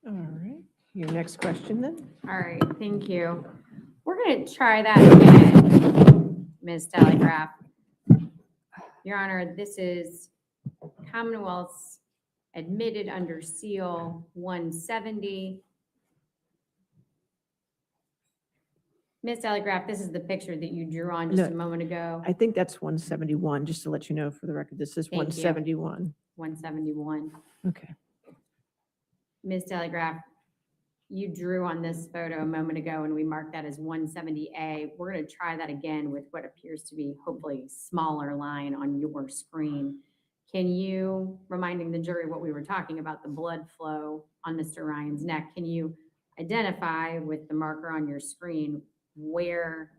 All right, your next question then? All right, thank you. We're going to try that again, Ms. Telegraph. Your Honor, this is Commonwealth's admitted under seal 170. Ms. Telegraph, this is the picture that you drew on just a moment ago. I think that's 171, just to let you know for the record. This is Thank you. 171. 171. Okay. Ms. Telegraph, you drew on this photo a moment ago and we marked that as 170A. We're going to try that again with what appears to be hopefully smaller line on your screen. Can you, reminding the jury what we were talking about, the blood flow on Mr. Ryan's neck, can you identify with the marker on your screen where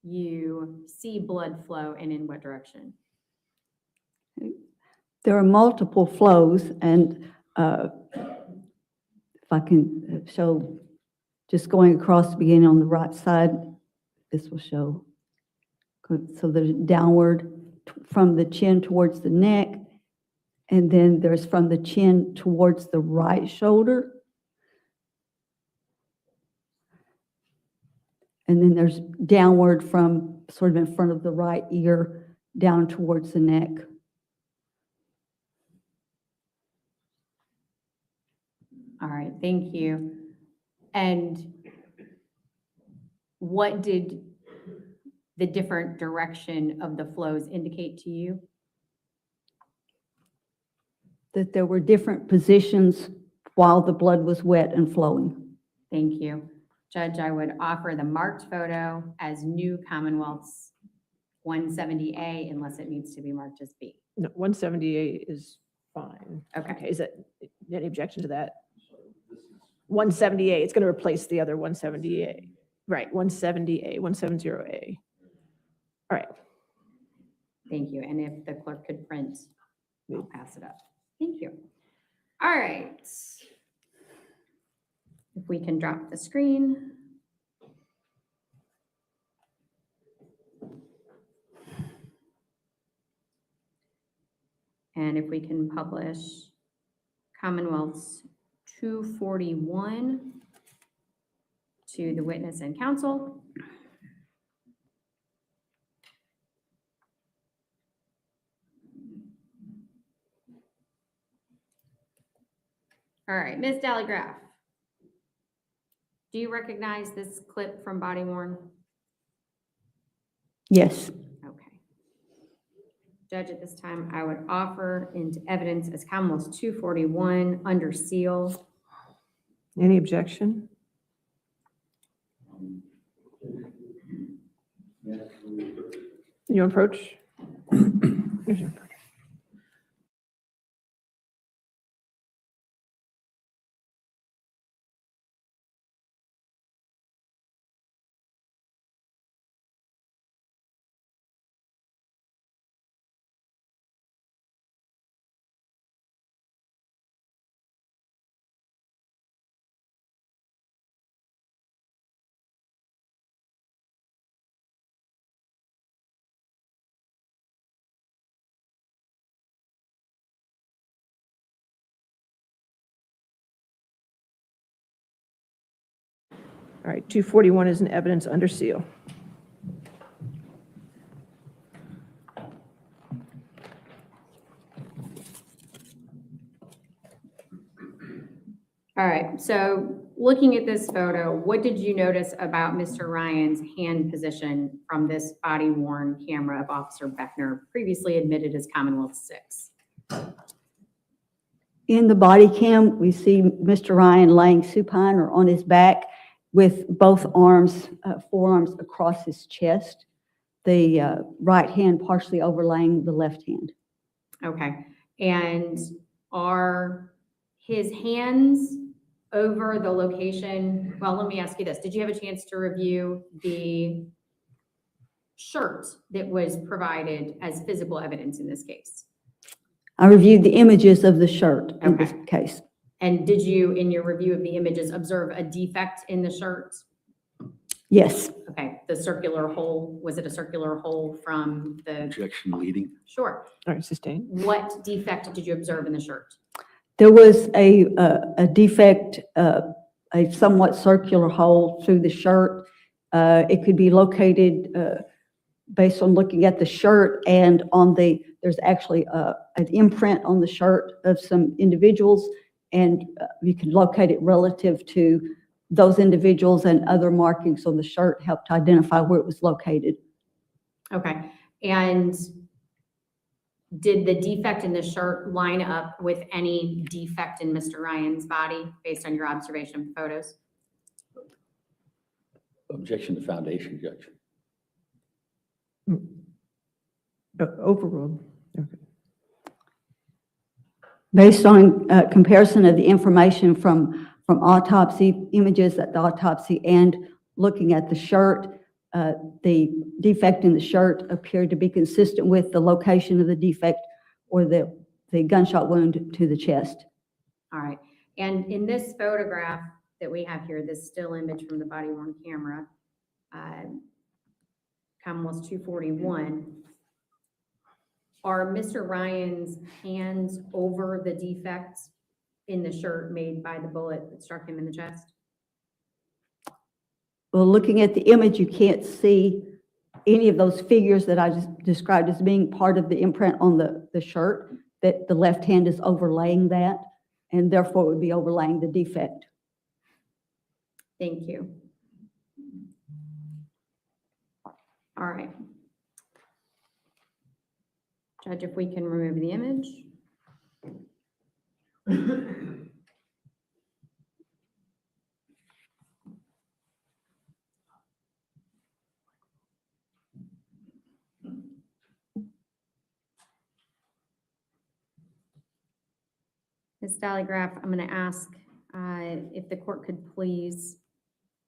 you see blood flow and in what direction? There are multiple flows, and if I can show, just going across, beginning on the right side, this will show. Good. So there's downward from the chin towards the neck, and then there's from the chin towards the right shoulder. And then there's downward from sort of in front of the right ear down towards the neck. All right, thank you. And what did the different direction of the flows indicate to you? That there were different positions while the blood was wet and flowing. Thank you. Judge, I would offer the marked photo as new Commonwealth's 170A unless it needs to be marked as B. No, 178 is fine. Okay. Is that any objection to that? 178, it's going to replace the other 170A. Right, 170A, 170A. All right. Thank you. And if the clerk could print, we'll pass it up. Thank you. All right. If we can drop the screen. And if we can publish Commonwealth's 241 to the witness and counsel. All right, Ms. Dallygraph, do you recognize this clip from Body Worn? Yes. Okay. Judge, at this time, I would offer into evidence as Commonwealth's 241 under seal. Any objection? You approach? Here's your approach. All right, 241 is in evidence under seal. All right, so looking at this photo, what did you notice about Mr. Ryan's hand position from this body worn camera of Officer Beckner, previously admitted as Commonwealth 6? In the body cam, we see Mr. Ryan laying supine or on his back with both arms, forearms across his chest, the right hand partially overlaying the left hand. Okay, and are his hands over the location? Well, let me ask you this. Did you have a chance to review the shirt that was provided as physical evidence in this case? I reviewed the images of the shirt in this case. And did you, in your review of the images, observe a defect in the shirt? Yes. Okay, the circular hole, was it a circular hole from the? Objection leading. Sure. All right, sustained. What defect did you observe in the shirt? There was a defect, a somewhat circular hole through the shirt. It could be located based on looking at the shirt and on there's actually an imprint on the shirt of some individuals, and you can locate it relative to those individuals, and other markings on the shirt helped to identify where it was located. Okay, and did the defect in the shirt line up with any defect in Mr. Ryan's body based on your observation of the photos? Objection to foundation, Judge. Overruled. Okay. Based on comparison of the information from autopsy images at the autopsy and looking at the shirt, the defect in the shirt appeared to be consistent with the location of the defect or the gunshot wound to the chest. All right, and in this photograph that we have here, this still image from the body worn camera, Commonwealth 241, are Mr. Ryan's hands over the defects in the shirt made by the bullet that struck him in the chest? Well, looking at the image, you can't see any of those figures that I just described as being part of the imprint on the shirt, that the left hand is overlaying that, and therefore it would be overlaying the defect. Thank you. All right. Judge, if we can remove the image. Ms. Dallygraph, I'm going to ask if the court could please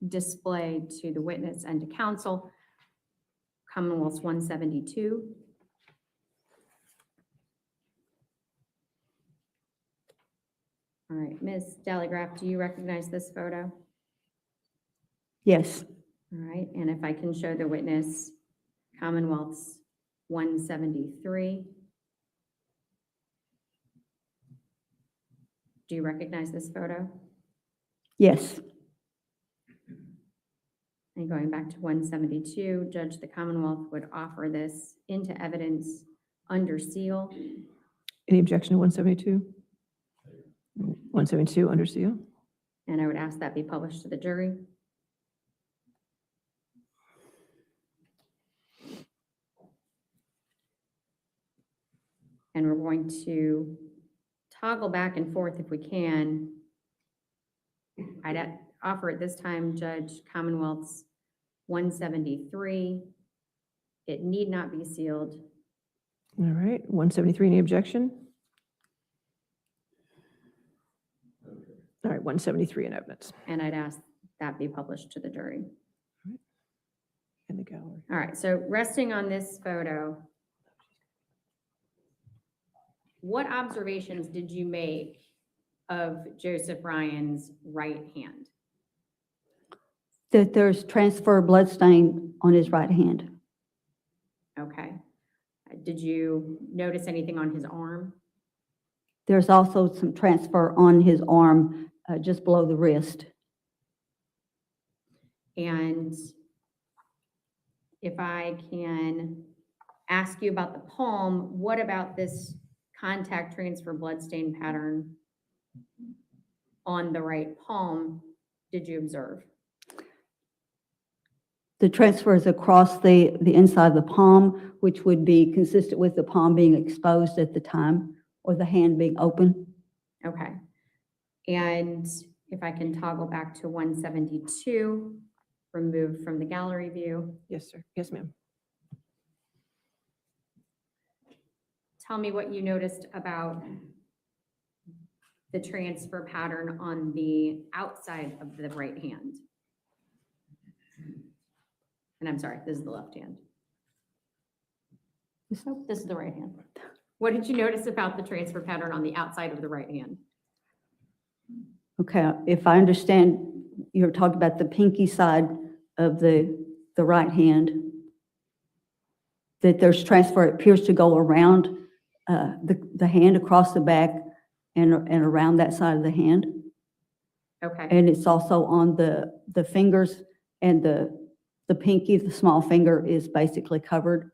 display to the witness and to counsel Commonwealth's 172. All right, Ms. Dallygraph, do you recognize this photo? Yes. All right, and if I can show the witness Commonwealth's 173. Do you recognize this photo? Yes. And going back to 172, Judge, the Commonwealth would offer this into evidence under seal. Any objection to 172? 172 under seal. And I would ask that be published to the jury. And we're going to toggle back and forth if we can. I'd offer at this time, Judge, Commonwealth's 173. It need not be sealed. All right, 173, any objection? All right, 173 in evidence. And I'd ask that be published to the jury. In the gallery. All right, so resting on this photo, what observations did you make of Joseph Ryan's right hand? That there's transfer blood stain on his right hand. Okay. Did you notice anything on his arm? There's also some transfer on his arm, just below the wrist. And if I can ask you about the palm, what about this contact transfer bloodstain pattern on the right palm did you observe? The transfer is across the inside of the palm, which would be consistent with the palm being exposed at the time or the hand being open. Okay. And if I can toggle back to 172, removed from the gallery view. Yes, sir. Yes, ma'am. Tell me what you noticed about the transfer pattern on the outside of the right hand. And I'm sorry, this is the left hand. This is the right hand. What did you notice about the transfer pattern on the outside of the right hand? Okay, if I understand, you're talking about the pinky side of the right hand, that there's transfer, it appears to go around the hand across the back and around that side of the hand. Okay. And it's also on the fingers, and the pinky, the small finger, is basically covered.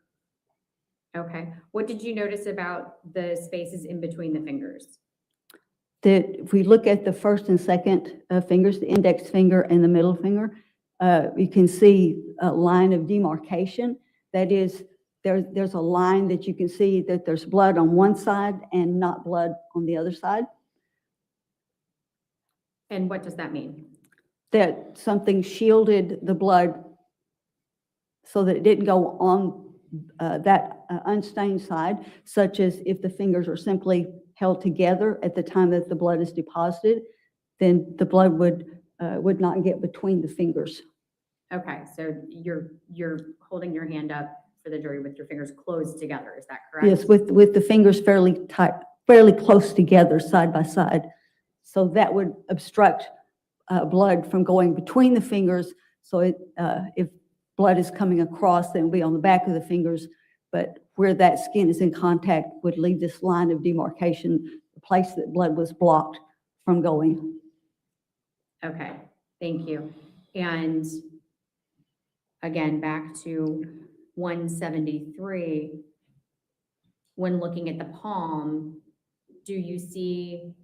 Okay. What did you notice about the spaces in between the fingers? That if we look at the first and second fingers, the index finger and the middle finger, you can see a line of demarcation. That is, there's a line that you can see that there's blood on one side and not blood on the other side. And what does that mean? That something shielded the blood so that it didn't go on that unstained side, such as if the fingers are simply held together at the time that the blood is deposited, then the blood would not get between the fingers. Okay, so you're holding your hand up for the jury with your fingers closed together, is that correct? Yes, with the fingers fairly tight, fairly close together, side by side. So that would obstruct blood from going between the fingers. So if blood is coming across, then it will be on the back of the fingers, but where that skin is in contact would leave this line of demarcation, the place that blood was blocked from going. Okay, thank you. And again, back to 173, when looking at the palm, do you see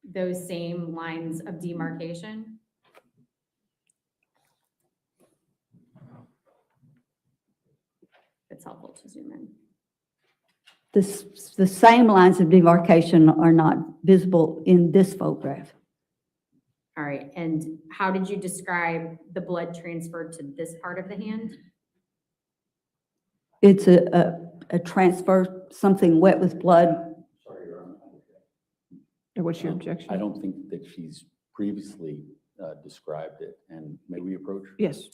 those same lines of demarcation? It's helpful to zoom in. The same lines of demarcation are not visible in this photograph. All right, and how did you describe the blood transfer to this part of the hand? It's a transfer, something wet with blood. Sorry, Your Honor. Or what's your objection? I don't think that she's previously described it, and may we approach? Yes.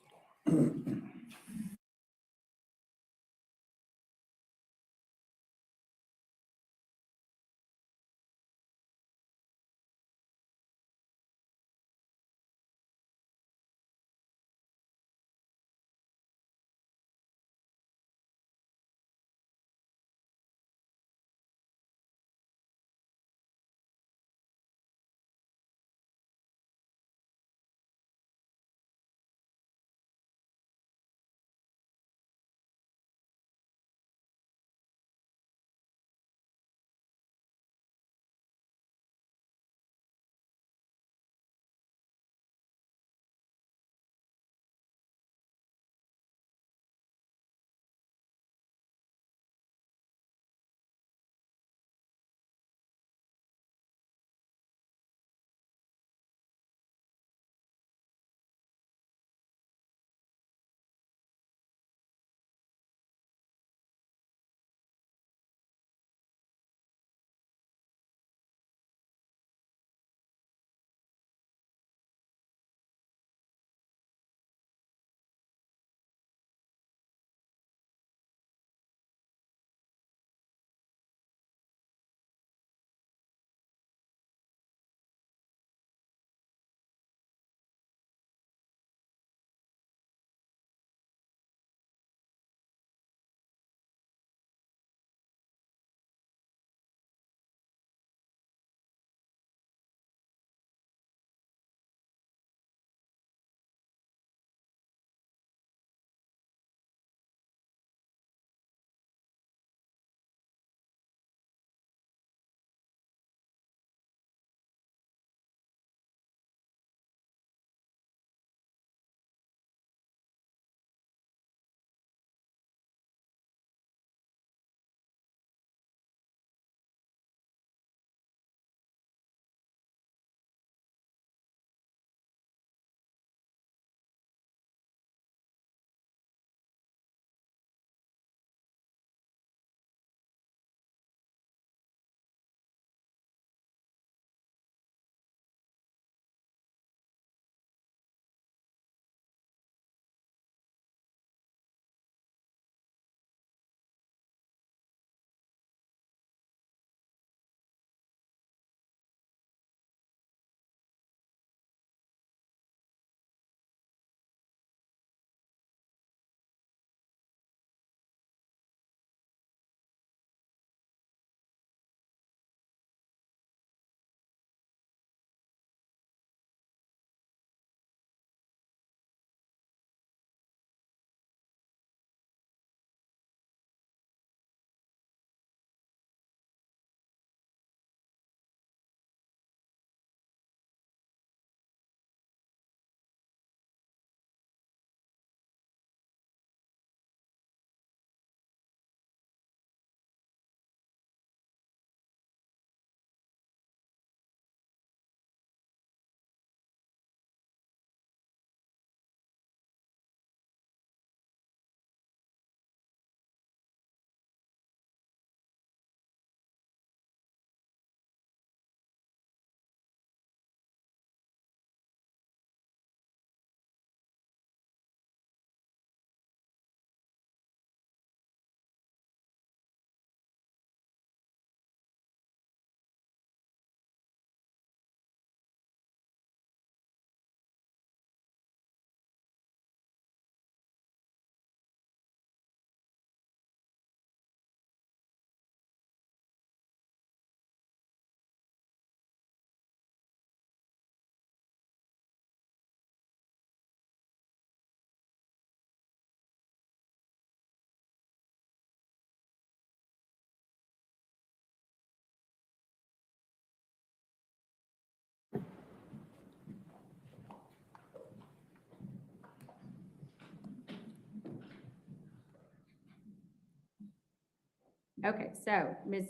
Okay, so Ms.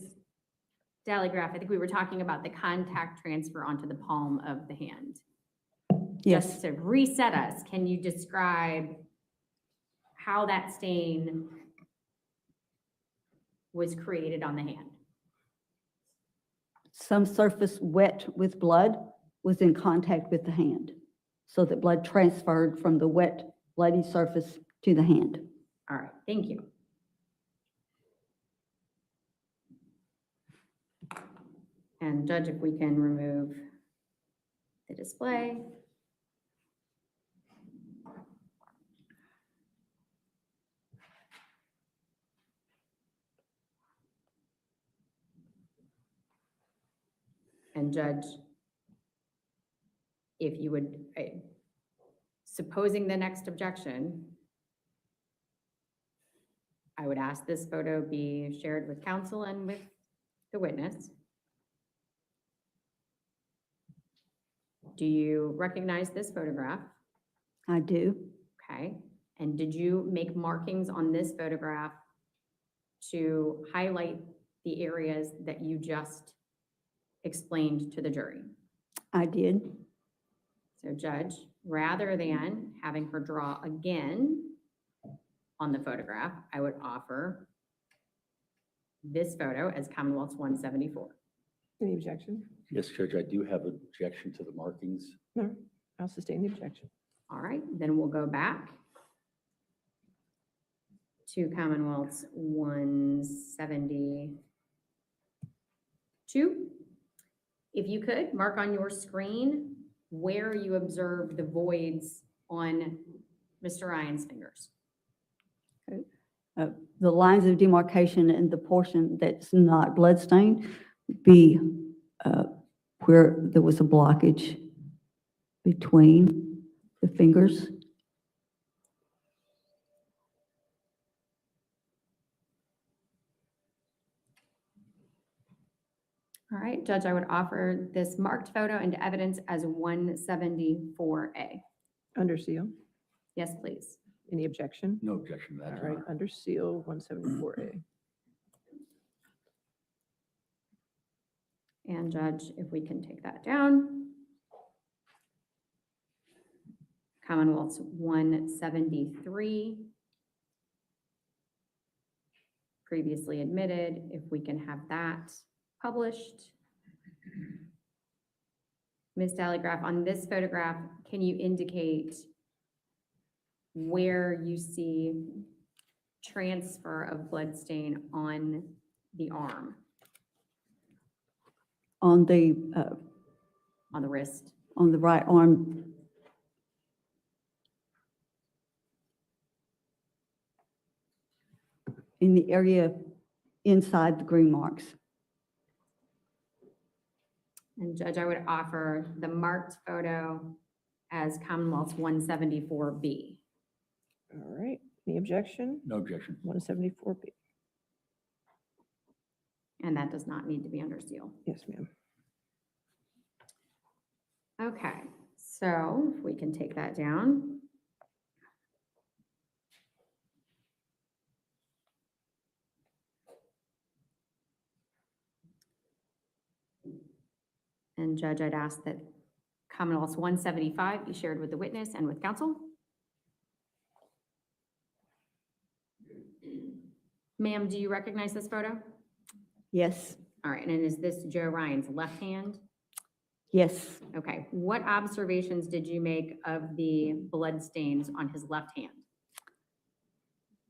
Dallygraph, I think we were talking about the contact transfer onto the palm of the hand. Yes. Just to reset us, can you describe how that stain was created on the hand? Some surface wet with blood was in contact with the hand, so that blood transferred from the wet, bloody surface to the hand. All right, thank you. And Judge, if we can remove the display. And Judge, if you would, supposing the next objection, I would ask this photo be shared with counsel and with the witness. Do you recognize this photograph? I do. Okay. And did you make markings on this photograph to highlight the areas that you just explained to the jury? I did. So Judge, rather than having her draw again on the photograph, I would offer this photo as Commonwealth's 174. Any objection? Yes, Judge, I do have an objection to the markings. No, I'll sustain the objection. All right, then we'll go back to Commonwealth's 172. If you could, mark on your screen where you observed the voids on Mr. Ryan's fingers. The lines of demarcation and the portion that's not bloodstained be where there was a blockage between the fingers. All right, Judge, I would offer this marked photo into evidence as 174A. Under seal. Yes, please. Any objection? No objection to that, All Your right, Honor. under seal, 174A. And Judge, if we can take that down. Commonwealth's 173. Previously admitted, if we can have that published. Ms. Dallygraph, on this photograph, can you indicate where you see transfer of blood stain on the arm? On the wrist? On the right arm. In the area inside the green marks. And Judge, I would offer the marked photo as Commonwealth's 174B. All right, any objection? No objection. 174B. And that does not need to be under seal. Yes, ma'am. Okay, so if we can take that down. And Judge, I'd ask that Commonwealth's 175 be shared with the witness and with counsel. Ma'am, do you recognize this photo? Yes. All right, and is this Joe Ryan's left hand? Yes. Okay, what observations did you make of the blood stains on his left hand?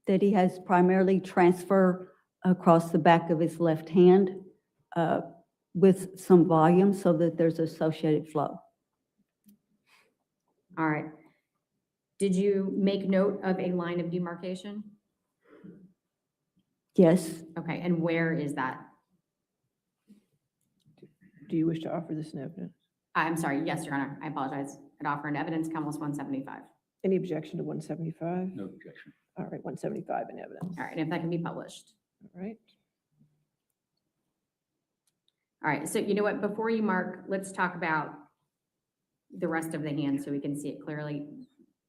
That he has primarily transfer across the back of his left hand with some volume so that there's associated flow. All right. Did you make note of a line of demarcation? Yes. Okay, and where is that? Do you wish to offer this in evidence? I'm sorry, yes, Your Honor, I apologize. I'd offer an evidence, Commonwealth's 175. Any objection to 175? No objection. All right, 175 in evidence. All right, and if that can be published. All right. All right, so you know what, before you mark, let's talk about the rest of the hand so we can see it clearly.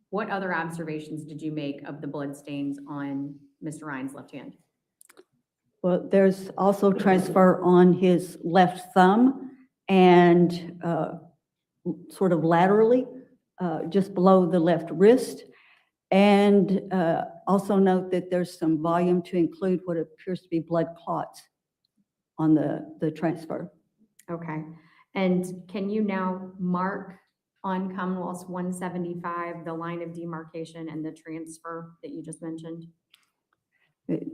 What other observations did you make of the blood stains on Mr. Ryan's left hand? Well, there's also transfer on his left thumb and sort of laterally, just below the left wrist. And also note that there's some volume to include what appears to be blood clots on the transfer. Okay. And can you now mark on Commonwealth's 175 the line of demarcation and the transfer that you just mentioned?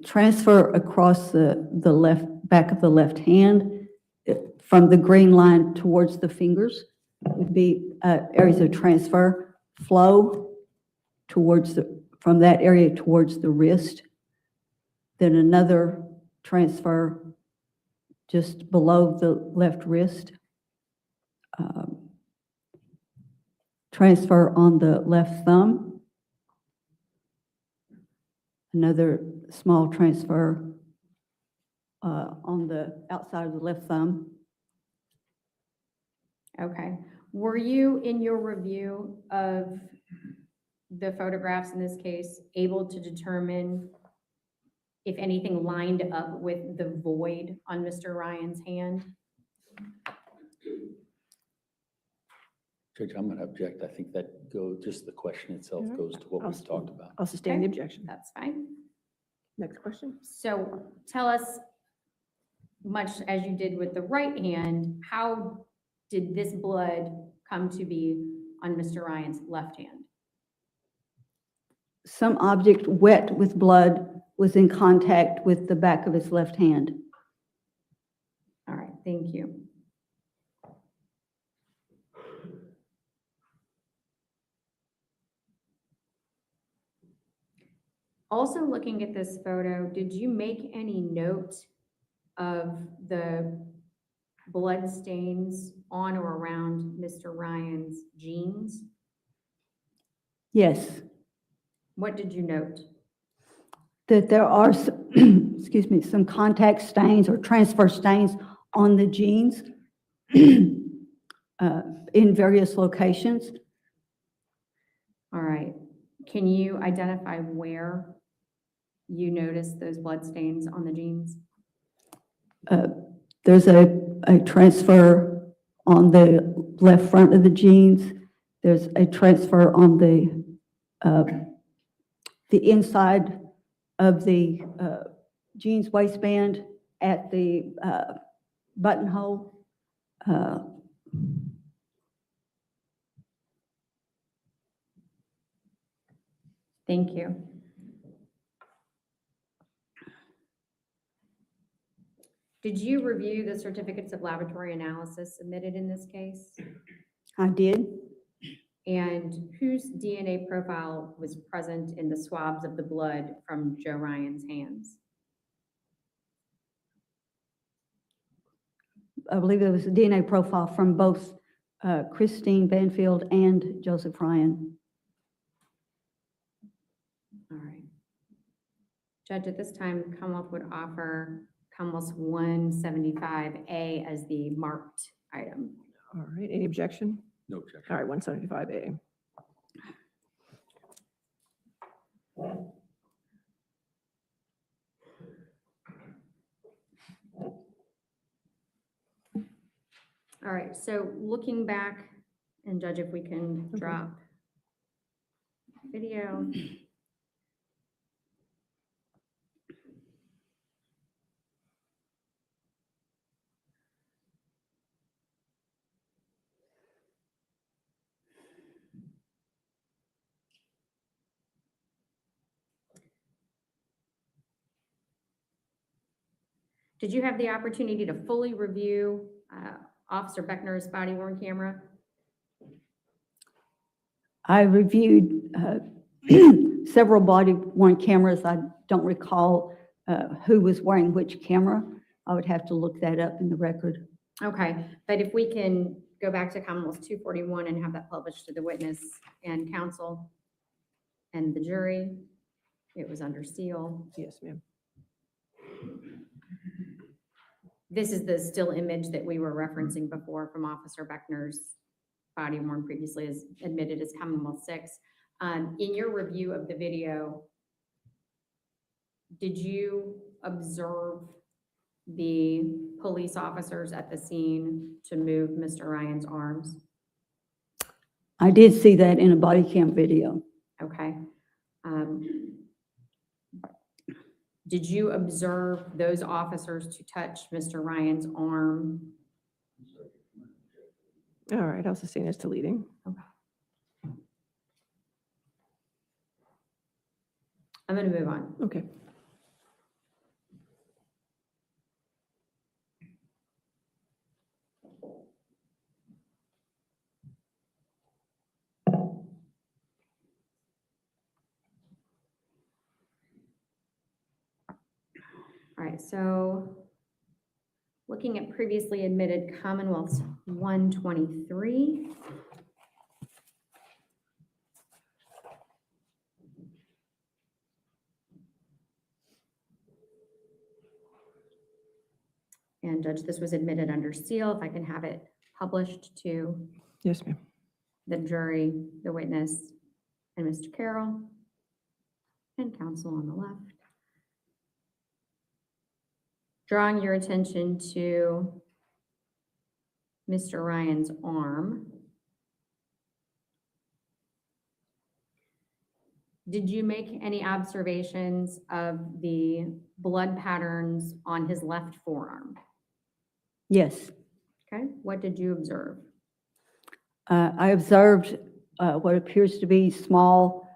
Transfer across the left back of the left hand from the green line towards the fingers would be areas of transfer. Flow towards from that area towards the wrist. Then another transfer just below the left wrist. Transfer on the left thumb. Another small transfer on the outside of the left thumb. Okay. Were you, in your review of the photographs in this case, able to determine if anything lined up with the void on Mr. Ryan's hand? Judge, I'm going to object. I think that just the question itself goes to what we've talked about. I'll sustain the objection. That's fine. Next question. So tell us, much as you did with the right hand, how did this blood come to be on Mr. Ryan's left hand? Some object wet with blood was in contact with the back of his left hand. All right, thank you. Also looking at this photo, did you make any note of the blood stains on or around Mr. Ryan's jeans? Yes. What did you note? That there are, excuse me, some contact stains or transfer stains on the jeans in various locations. All right. Can you identify where you noticed those blood stains on the jeans? There's a transfer on the left front of the jeans. There's a transfer on the inside of the jeans waistband at the buttonhole. Thank you. Did you review the certificates of laboratory analysis submitted in this case? I did. And whose DNA profile was present in the swabs of the blood from Joe Ryan's hands? I believe there was a DNA profile from both Christine Banfield and Joseph Ryan. All right. Judge, at this time, Commonwealth would offer Commonwealth's 175A as the marked item. All right, any objection? No objection. All right, 175A. All right, so looking back, and Judge, if we can drop video. Did you have the opportunity to fully review Officer Beckner's body-worn camera? I reviewed several body-worn cameras. I don't recall who was wearing which camera. I would have to look that up in the record. Okay, but if we can go back to Commonwealth 241 and have that published to the witness and counsel and the jury, it was under seal. Yes, ma'am. This is the still image that we were referencing before from Officer Beckner's body worn previously as admitted as Commonwealth 6. In your review of the video, did you observe the police officers at the scene to move Mr. Ryan's arms? I did see that in a body cam video. Okay. Did you observe those officers to touch Mr. Ryan's arm? All right, I'll sustain as to leading. Okay. I'm going to move on. Okay. All right, so looking at previously admitted Commonwealth's 123. And Judge, this was admitted under seal. If I can have it published to Yes, ma'am. the jury, the witness, and Mr. Carroll, and counsel on the left. Drawing your attention to Mr. Ryan's arm. Did you make any observations of the blood patterns on his left forearm? Yes. Okay, what did you observe? I observed what appears to be small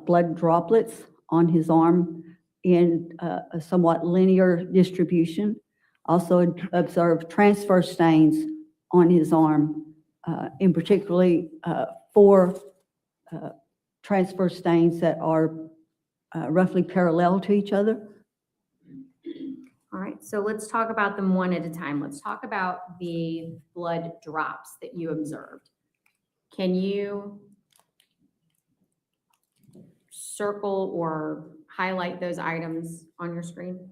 blood droplets on his arm in a somewhat linear distribution. Also observed transfer stains on his arm, in particularly 4 transfer stains that are roughly parallel to each other. All right, so let's talk about them one at a time. Let's talk about the blood drops that you observed. Can you circle or highlight those items on your screen?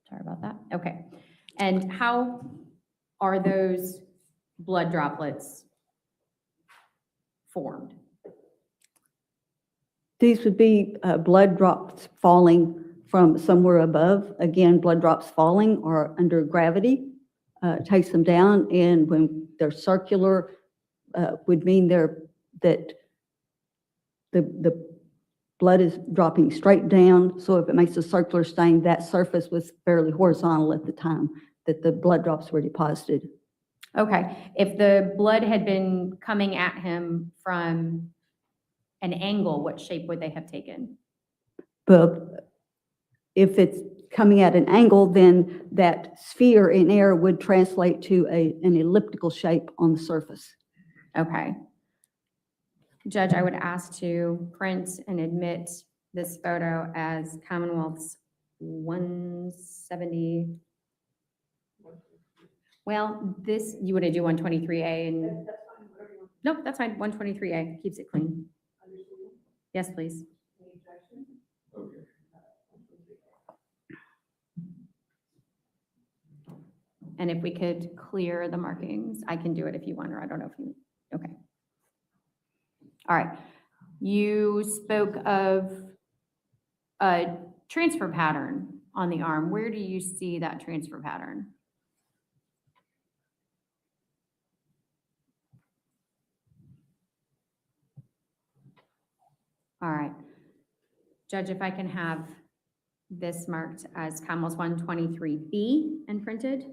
Sorry about that. Okay. And how are those blood droplets formed? These would be blood drops falling from somewhere above. Again, blood drops falling or under gravity takes them down, and when they're circular, would mean that the blood is dropping straight down. So if it makes a circular stain, that surface was fairly horizontal at the time that the blood drops were deposited. Okay. If the blood had been coming at him from an angle, what shape would they have taken? But if it's coming at an angle, then that sphere in air would translate to an elliptical shape on the surface. Okay. Judge, I would ask to print and admit this photo as Commonwealth's 170. Well, this, you want to do 123A and, nope, that's fine, 123A, keeps it clean. Yes, please. And if we could clear the markings, I can do it if you want, or I don't know if you, okay. All right. You spoke of a transfer pattern on the arm. Where do you see that transfer pattern? All right. Judge, if I can have this marked as Commonwealth 123B and printed.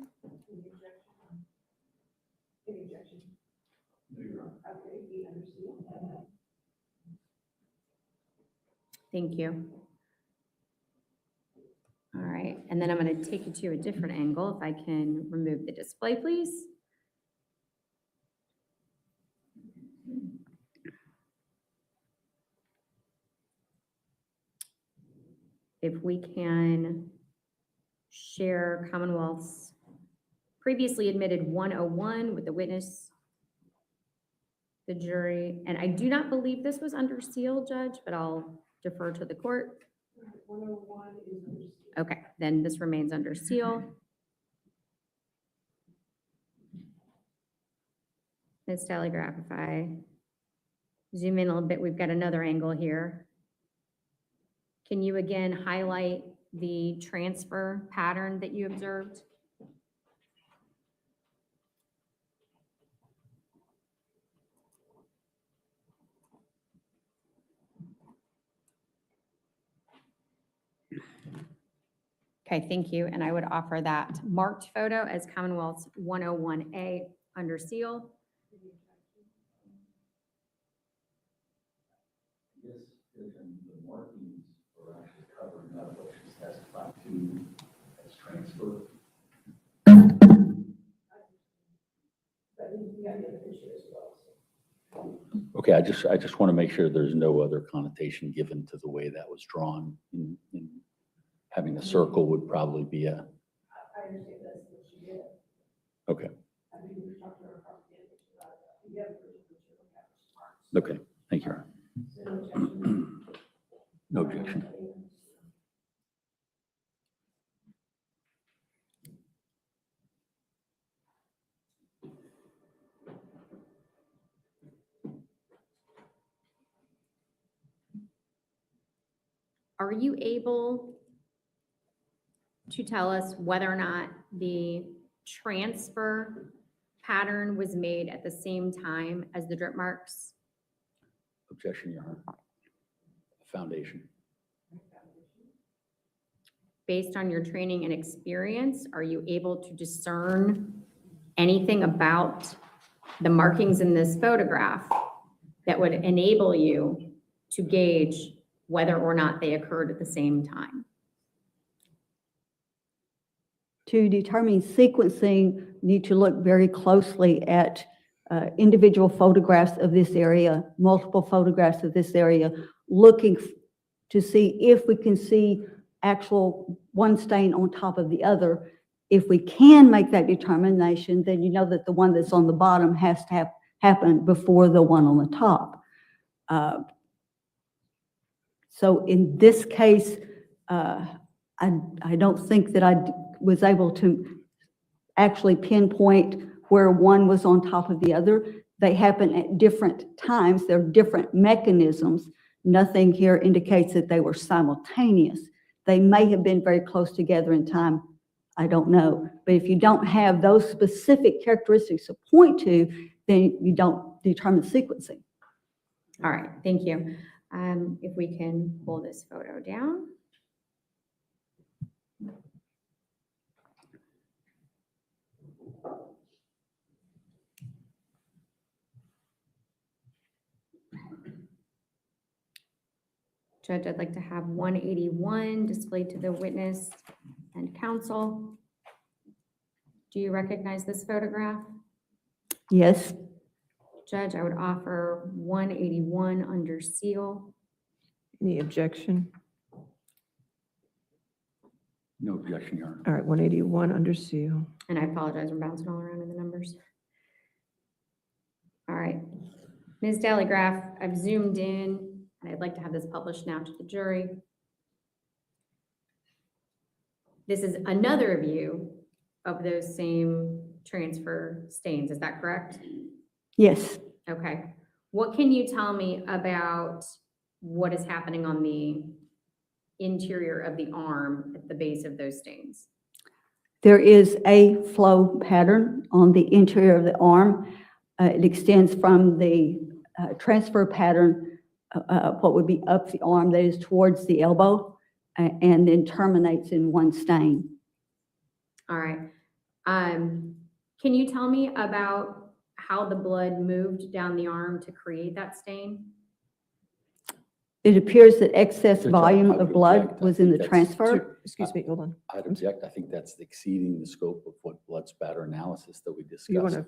Thank you. All right, and then I'm going to take you to a different angle. If I can remove the display, please. If we can share Commonwealth's previously admitted 101 with the witness, the jury, and I do not believe this was under seal, Judge, but I'll defer to the court. 101 is under seal. Okay, then this remains under seal. Ms. Telegraph, if I zoom in a little bit, we've got another angle here. Can you again highlight the transfer pattern that you observed? Okay, thank you. And I would offer that marked photo as Commonwealth's 101A under seal. Yes, and the markings are actually covering up what she's testified to as transfer. Okay, I just want to make sure there's no other connotation given to the way that was drawn. In having a circle would probably be a. I understand that's what she did. Okay. I mean, we talked to her about Okay, thank you. No objection. Are you able to tell us whether or not the transfer pattern was made at the same time as the drip marks? Objection, Your Honor. Foundation. Based on your training and experience, are you able to discern anything about the markings in this photograph that would enable you to gauge whether or not they occurred at the same time? To determine sequencing, need to look very closely at individual photographs of this area, multiple photographs of this area, looking to see if we can see actual one stain on top of the other. If we can make that determination, then you know that the one that's on the bottom has to have happened before the one on the top. So in this case, I don't think that I was able to actually pinpoint where one was on top of the other. They happen at different times. They're different mechanisms. Nothing here indicates that they were simultaneous. They may have been very close together in time. I don't know. But if you don't have those specific characteristics to point to, then you don't determine sequencing. All right, thank you. If we can pull this photo down. Judge, I'd like to have 181 displayed to the witness and counsel. Do you recognize this photograph? Yes. Judge, I would offer 181 under seal. Any objection? No objection, Your Honor. All right, 181 under seal. And I apologize, I'm bouncing all around in the numbers. All right. Ms. Telegraph, I've zoomed in, and I'd like to have this published now to the jury. This is another view of those same transfer stains, is that correct? Yes. Okay. What can you tell me about what is happening on the interior of the arm at the base of those stains? There is a flow pattern on the interior of the arm. It extends from the transfer pattern, what would be up the arm, that is towards the elbow, and then terminates in one stain. All right. Can you tell me about how the blood moved down the arm to create that stain? It appears that excess volume of blood was in the transfer. Excuse me, hold on. I'd object. I think that's exceeding the scope of what blood spatter analysis that we discussed. You want to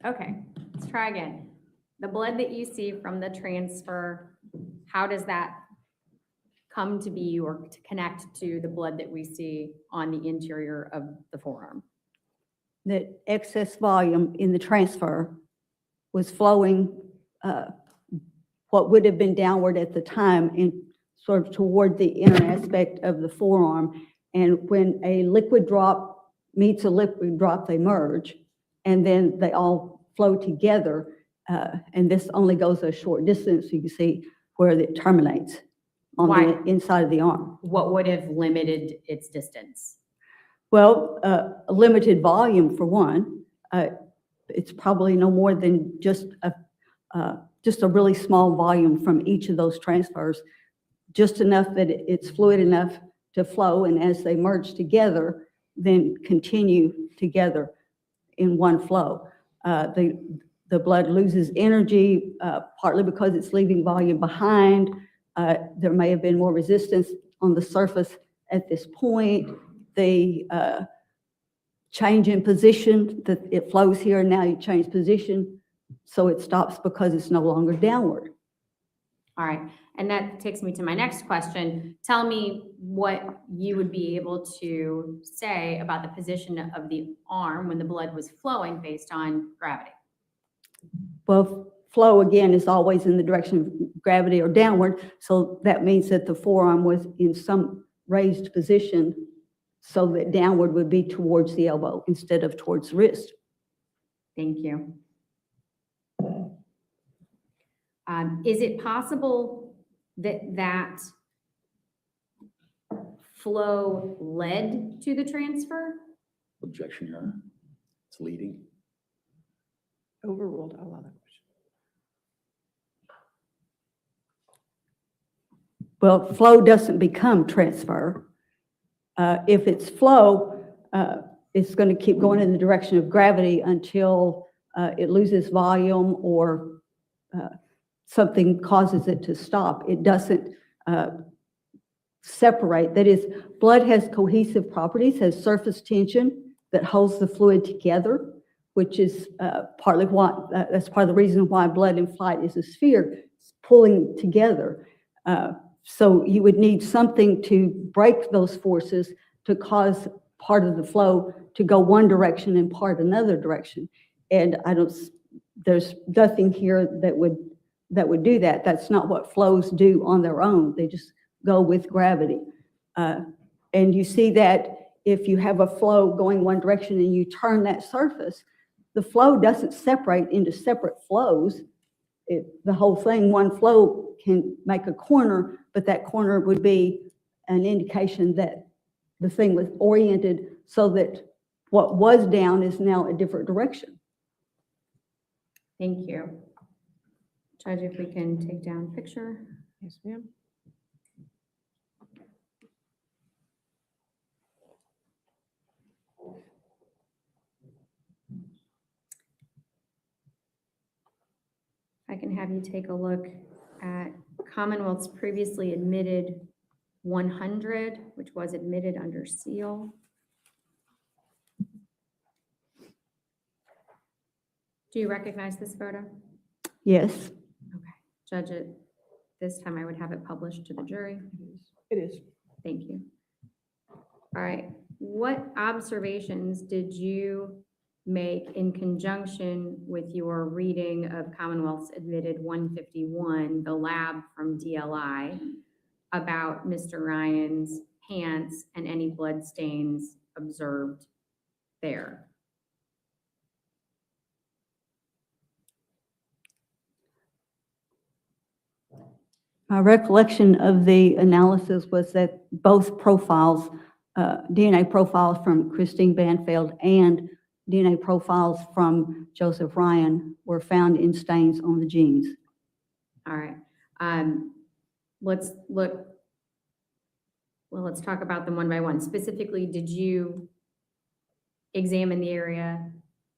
Okay, let's try again. The blood that you see from the transfer, how does that come to be or to connect to the blood that we see on the interior of the forearm? That excess volume in the transfer was flowing what would have been downward at the time in sort of toward the inner aspect of the forearm. And when a liquid drop meets a liquid drop, they merge, and then they all flow together. And this only goes a short distance, so you can see where it terminates on the inside of the arm. What would have limited its distance? Well, a limited volume for one. It's probably no more than just a really small volume from each of those transfers, just enough that it's fluid enough to flow, and as they merge together, then continue together in one flow. The blood loses energy, partly because it's leaving volume behind. There may have been more resistance on the surface at this point. The change in position, that it flows here and now you change position, so it stops because it's no longer downward. All right, and that takes me to my next question. Tell me what you would be able to say about the position of the arm when the blood was flowing based on gravity. Well, flow again is always in the direction of gravity or downward, so that means that the forearm was in some raised position so that downward would be towards the elbow instead of towards the wrist. Thank you. Is it possible that that flow led to the transfer? Objection, Your Honor. It's leading. Overruled. I'll allow that question. Well, flow doesn't become transfer. If it's flow, it's going to keep going in the direction of gravity until it loses volume or something causes it to stop. It doesn't separate. That is, blood has cohesive properties, has surface tension that holds the fluid together, which is partly why, that's part of the reason why blood in flight is a sphere. It's pulling together. So you would need something to break those forces to cause part of the flow to go one direction and part another direction. And there's nothing here that would do that. That's not what flows do on their own. They just go with gravity. And you see that if you have a flow going one direction and you turn that surface, the flow doesn't separate into separate flows. The whole thing, one flow can make a corner, but that corner would be an indication that the thing was oriented so that what was down is now a different direction. Thank you. Judge, if we can take down picture. Yes, ma'am. I can have you take a look at Commonwealth's previously admitted 100, which was admitted under seal. Do you recognize this photo? Yes. Okay. Judge, it this time I would have it published to the jury. It is. Thank you. All right. What observations did you make in conjunction with your reading of Commonwealth's admitted 151, the lab from DLI, about Mr. Ryan's pants and any blood stains observed there? My recollection of the analysis was that both profiles, DNA profiles from Christine Banfield and DNA profiles from Joseph Ryan, were found in stains on the jeans. All right. Let's talk about them one by one. Specifically, did you examine the area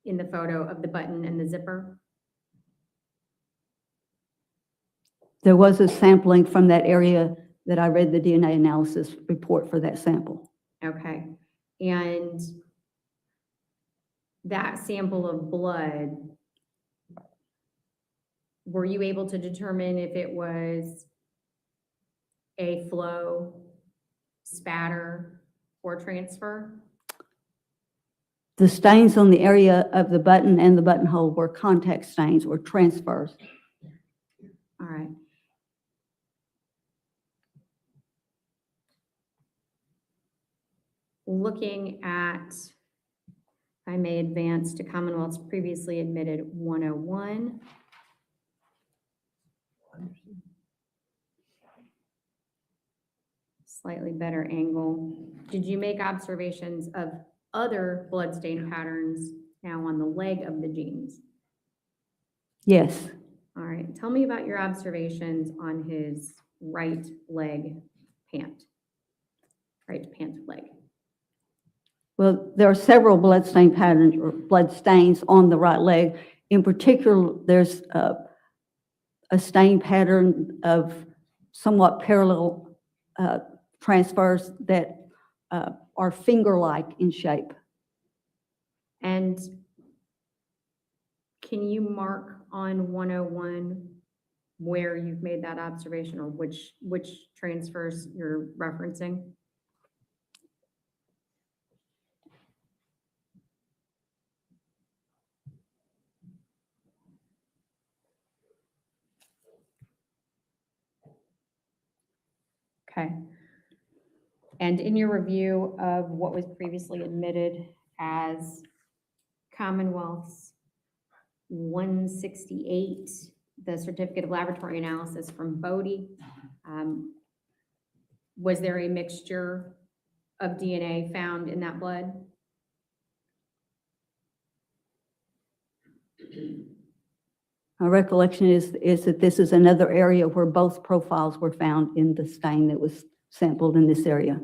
in the photo of the button and the zipper? There was a sampling from that area that I read the DNA analysis report for that sample. Okay. And that sample of blood, were you able to determine if it was a flow, spatter, or transfer? The stains on the area of the button and the buttonhole were contact stains or transfers. All right. Looking at, if I may advance to Commonwealth's previously admitted 101. Slightly better angle. Did you make observations of other bloodstain patterns now on the leg of the jeans? Yes. All right, tell me about your observations on his right leg pant, right pant leg. Well, there are several bloodstain patterns or blood stains on the right leg. In particular, there's a stain pattern of somewhat parallel transfers that are finger-like in shape. And can you mark on 101 where you've made that observation, or which transfers you're referencing? Okay. And in your review of what was previously admitted as Commonwealth's 168, the certificate of laboratory analysis from Bodie, was there a mixture of DNA found in that blood? My recollection is that this is another area where both profiles were found in the stain that was sampled in this area.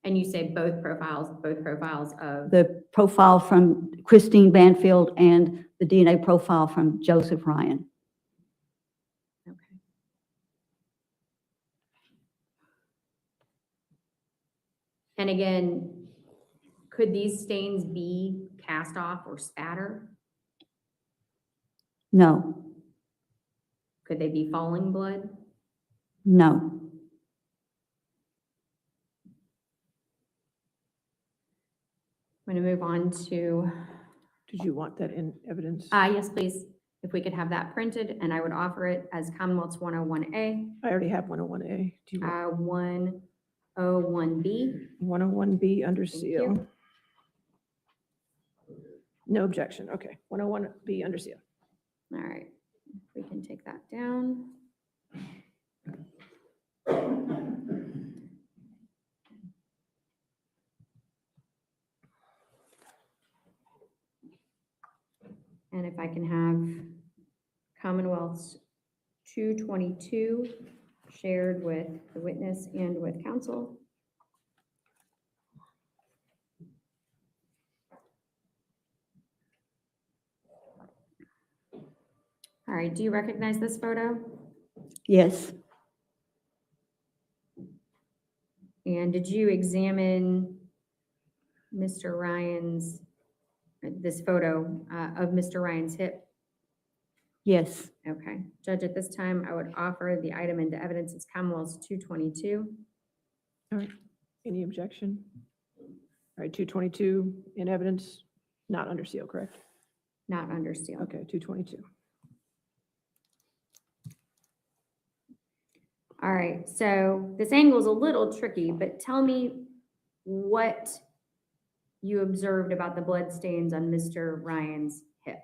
And you say both profiles of? The profile from Christine Banfield and the DNA profile from Joseph Ryan. Okay. And again, could these stains be cast off or spatter? No. Could they be falling blood? No. I'm going to move on to. Did you want that in evidence? Yes, please. If we could have that printed, and I would offer it as Commonwealth's 101A. I already have 101A. Do you want 101B? 101B under seal. you. No objection. Okay. 101B under seal. All right. We can take that down. And if I can have Commonwealth's 222 shared with the witness and with counsel. All right, do you recognize this photo? Yes. And did you examine Mr. Ryan's, this photo of Mr. Ryan's hip? Yes. Okay. Judge, at this time, I would offer the item into evidence as Commonwealth's 222. All right. Any objection? All right, 222 in evidence, not under seal, correct? Not under seal. Okay, 222. All right, so this angle is a little tricky, but tell me what you observed about the blood stains on Mr. Ryan's hip.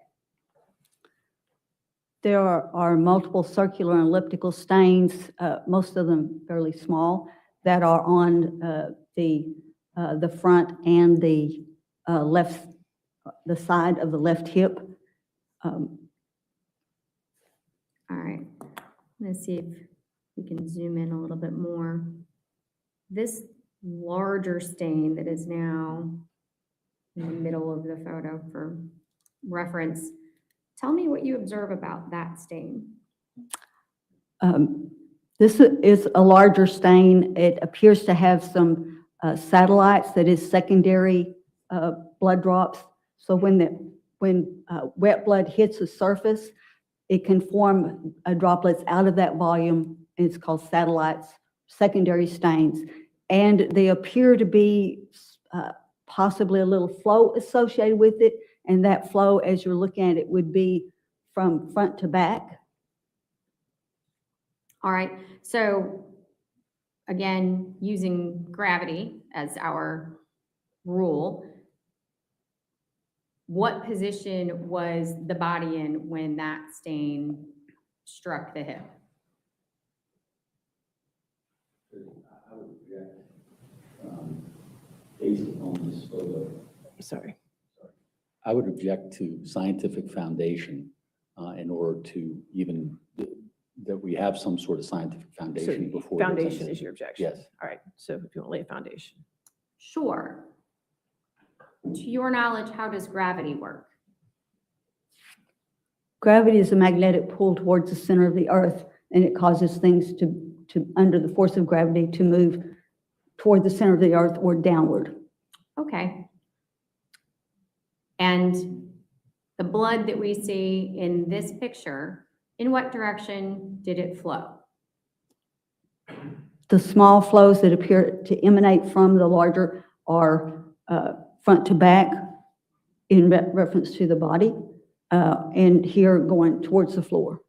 There are multiple circular and elliptical stains, most of them fairly small, that are on the front and the the side of the left hip. All right, let's see if we can zoom in a little bit more. This larger stain that is now in the middle of the photo for reference, tell me what you observe about that stain. This is a larger stain. It appears to have some satellites, that is secondary blood drops. So when wet blood hits the surface, it can form droplets out of that volume, and it's called satellites, secondary stains. And they appear to be possibly a little flow associated with it, and that flow, as you're looking at it, would be from front to back. All right, so again, using gravity as our rule, what position was the body in when that stain struck the hip? I would object, based on this photo. Sorry. I would object to scientific foundation in order to even that we have some sort of scientific foundation before. Foundation is your objection? Yes. All right, so if you want to lay a foundation. Sure. To your knowledge, how does gravity work? Gravity is a magnetic pull towards the center of the earth, and it causes things to under the force of gravity, to move toward the center of the earth or downward. Okay. And the blood that we see in this picture, in what direction did it flow? The small flows that appear to emanate from the larger are front to back in reference to the body, and here going towards the floor.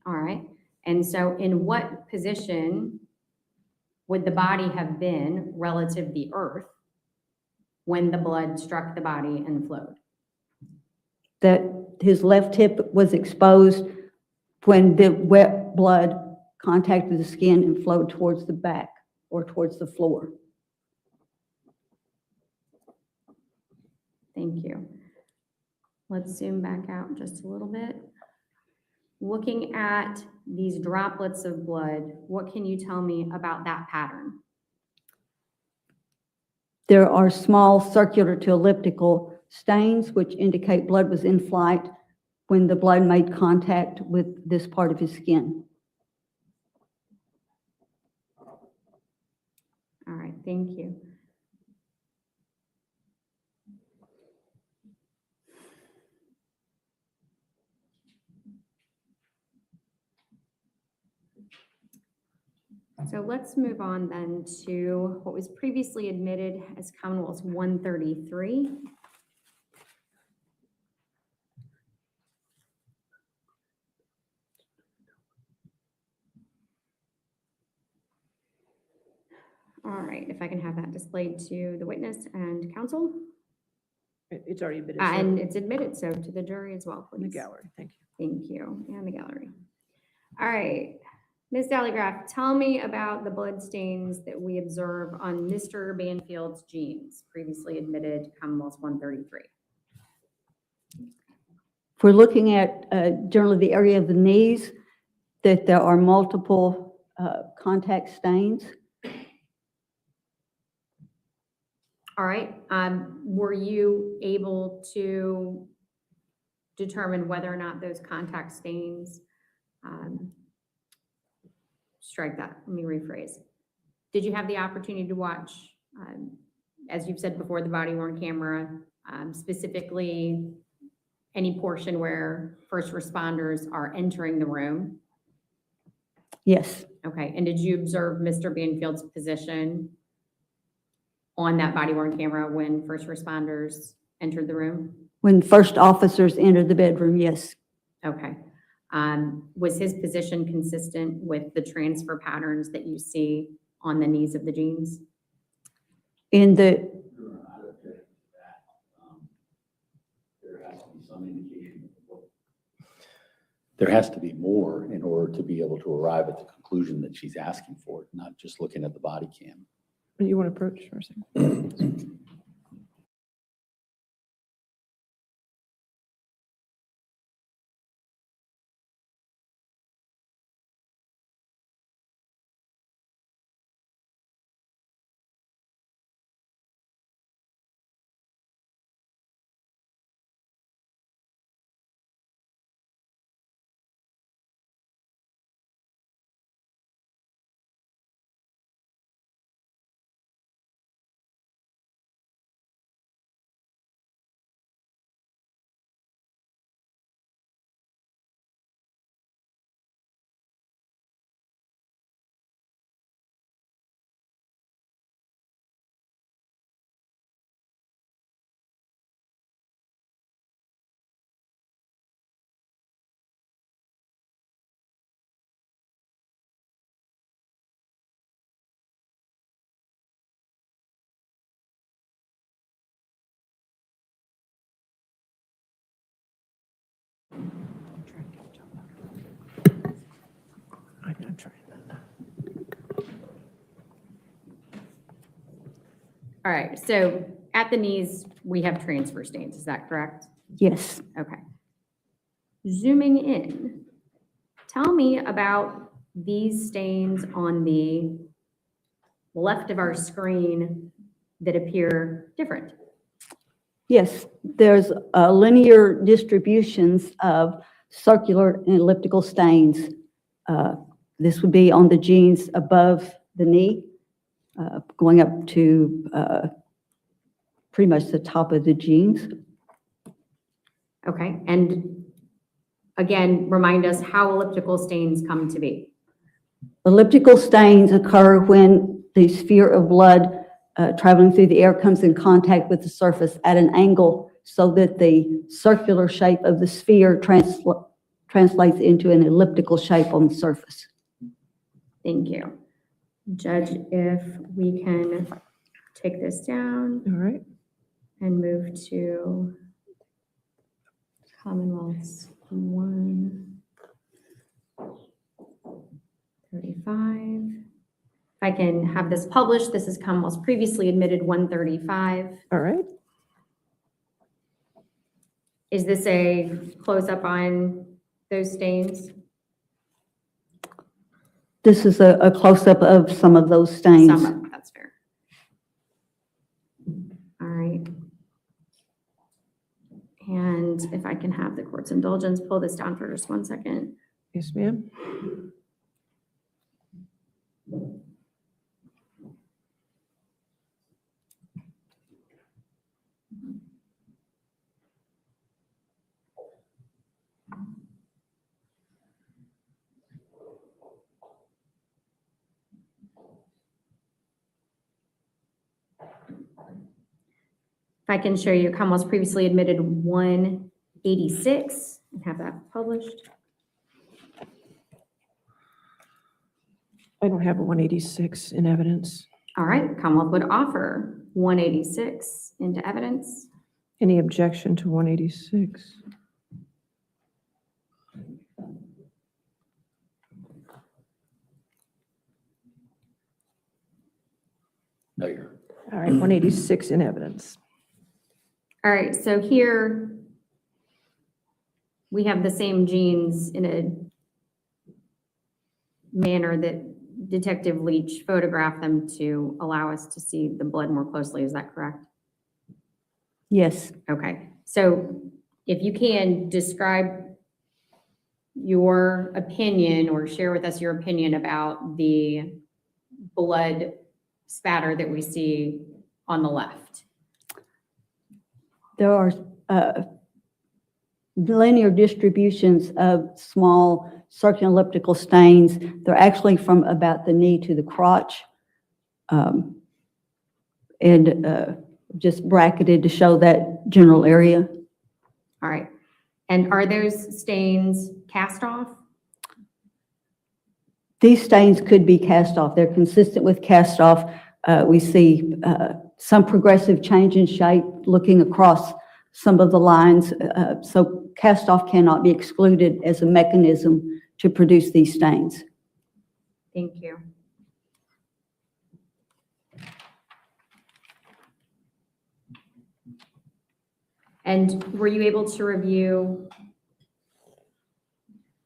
All right. And so in what position would the body have been relative to the earth when the blood struck the body and flowed? That his left hip was exposed when the wet blood contacted the skin and flowed towards the back or towards the floor. Thank you. Let's zoom back out just a little bit. Looking at these droplets of blood, what can you tell me about that pattern? There are small circular to elliptical stains which indicate blood was in flight when the blood made contact with this part of his skin. All right, thank you. So let's move on then to what was previously admitted as Commonwealth's 133. All right, if I can have that displayed to the witness and counsel. It's already admitted. And it's admitted, so to the jury as well, please. In the gallery, thank you. Thank you, and the gallery. All right, Ms. Dallygraph, tell me about the blood stains that we observe on Mr. Banfield's jeans, previously admitted Commonwealth's 133. If we're looking at generally the area of the knees, that there are multiple contact stains. All right, were you able to determine whether or not those contact stains, strike that, let me rephrase. Did you have the opportunity to watch, as you've said before, the body worn camera, specifically any portion where first responders are entering the room? Yes. Okay, and did you observe Mr. Banfield's position on that body worn camera when first responders entered the room? When first officers entered the bedroom, yes. Okay. Was his position consistent with the transfer patterns that you see on the knees of the jeans? In the There has to be more in order to be able to arrive at the conclusion that she's asking for, not just looking at the body cam. You want to approach for a second? I'm trying. All right, so at the knees, we have transfer stains, is that correct? Yes. Okay. Zooming in, tell me about these stains on the left of our screen that appear different. Yes, there's linear distributions of circular and elliptical stains. This would be on the jeans above the knee, going up to pretty much the top of the jeans. Okay, and again, remind us how elliptical stains come to be. Elliptical stains occur when the sphere of blood traveling through the air comes in contact with the surface at an angle so that the circular shape of the sphere translates into an elliptical shape on the surface. Thank you. Judge, if we can take this down. All right. And move to Commonwealth's 135. If I can have this published, this is Commonwealth's previously admitted 135. All right. Is this a close-up on those stains? This is a close-up of some of those stains. Some, that's fair. All right. And if I can have the court's indulgence, pull this down for just 1 second. Yes, ma'am. If I can show you Commonwealth's previously admitted 186 and have that published. I don't have a 186 in evidence. All right, Commonwealth would offer 186 into evidence. Any objection to 186? No, you're. All right, 186 in evidence. All right, so here we have the same genes in a manner that Detective Leach photographed them to allow us to see the blood more closely. Is that correct? Yes. Okay, so if you can describe your opinion or share with us your opinion about the blood spatter that we see on the left. There are linear distributions of small circular elliptical stains. They're actually from about the knee to the crotch, and just bracketed to show that general area. All right. And are those stains cast off? These stains could be cast off. They're consistent with cast off. We see some progressive change in shape looking across some of the lines. So cast off cannot be excluded as a mechanism to produce these stains. Thank you. And were you able to review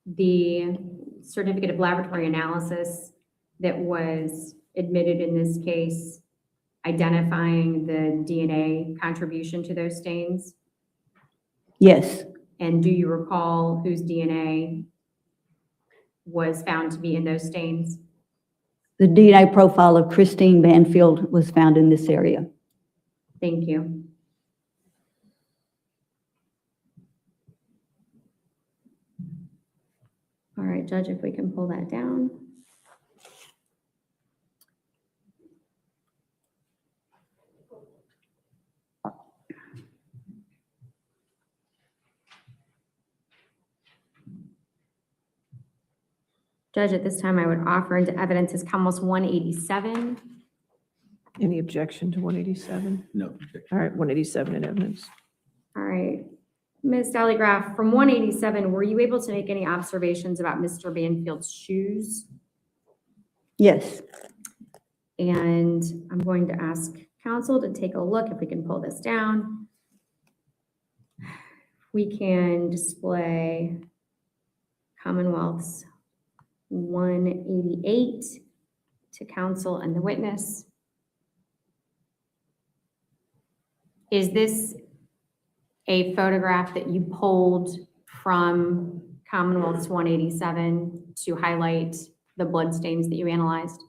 the certificate of laboratory analysis that was admitted in this case, identifying the DNA contribution to those stains? Yes. And do you recall whose DNA was found to be in those stains? The DNA profile of Christine Banfield was found in this area. Thank you. All right, Judge, if we can pull that down. Judge, at this time, I would offer into evidence as Commonwealth's 187. Any objection to 187? No objection. All right, 187 in evidence. All right. Ms. Dallygraph, from 187, were you able to make any observations about Mr. Banfield's shoes? Yes. And I'm going to ask counsel to take a look if we can pull this down. We can display Commonwealth's 188 to counsel and the witness. Is this a photograph that you pulled from Commonwealth's 187 to highlight the blood stains that you analyzed?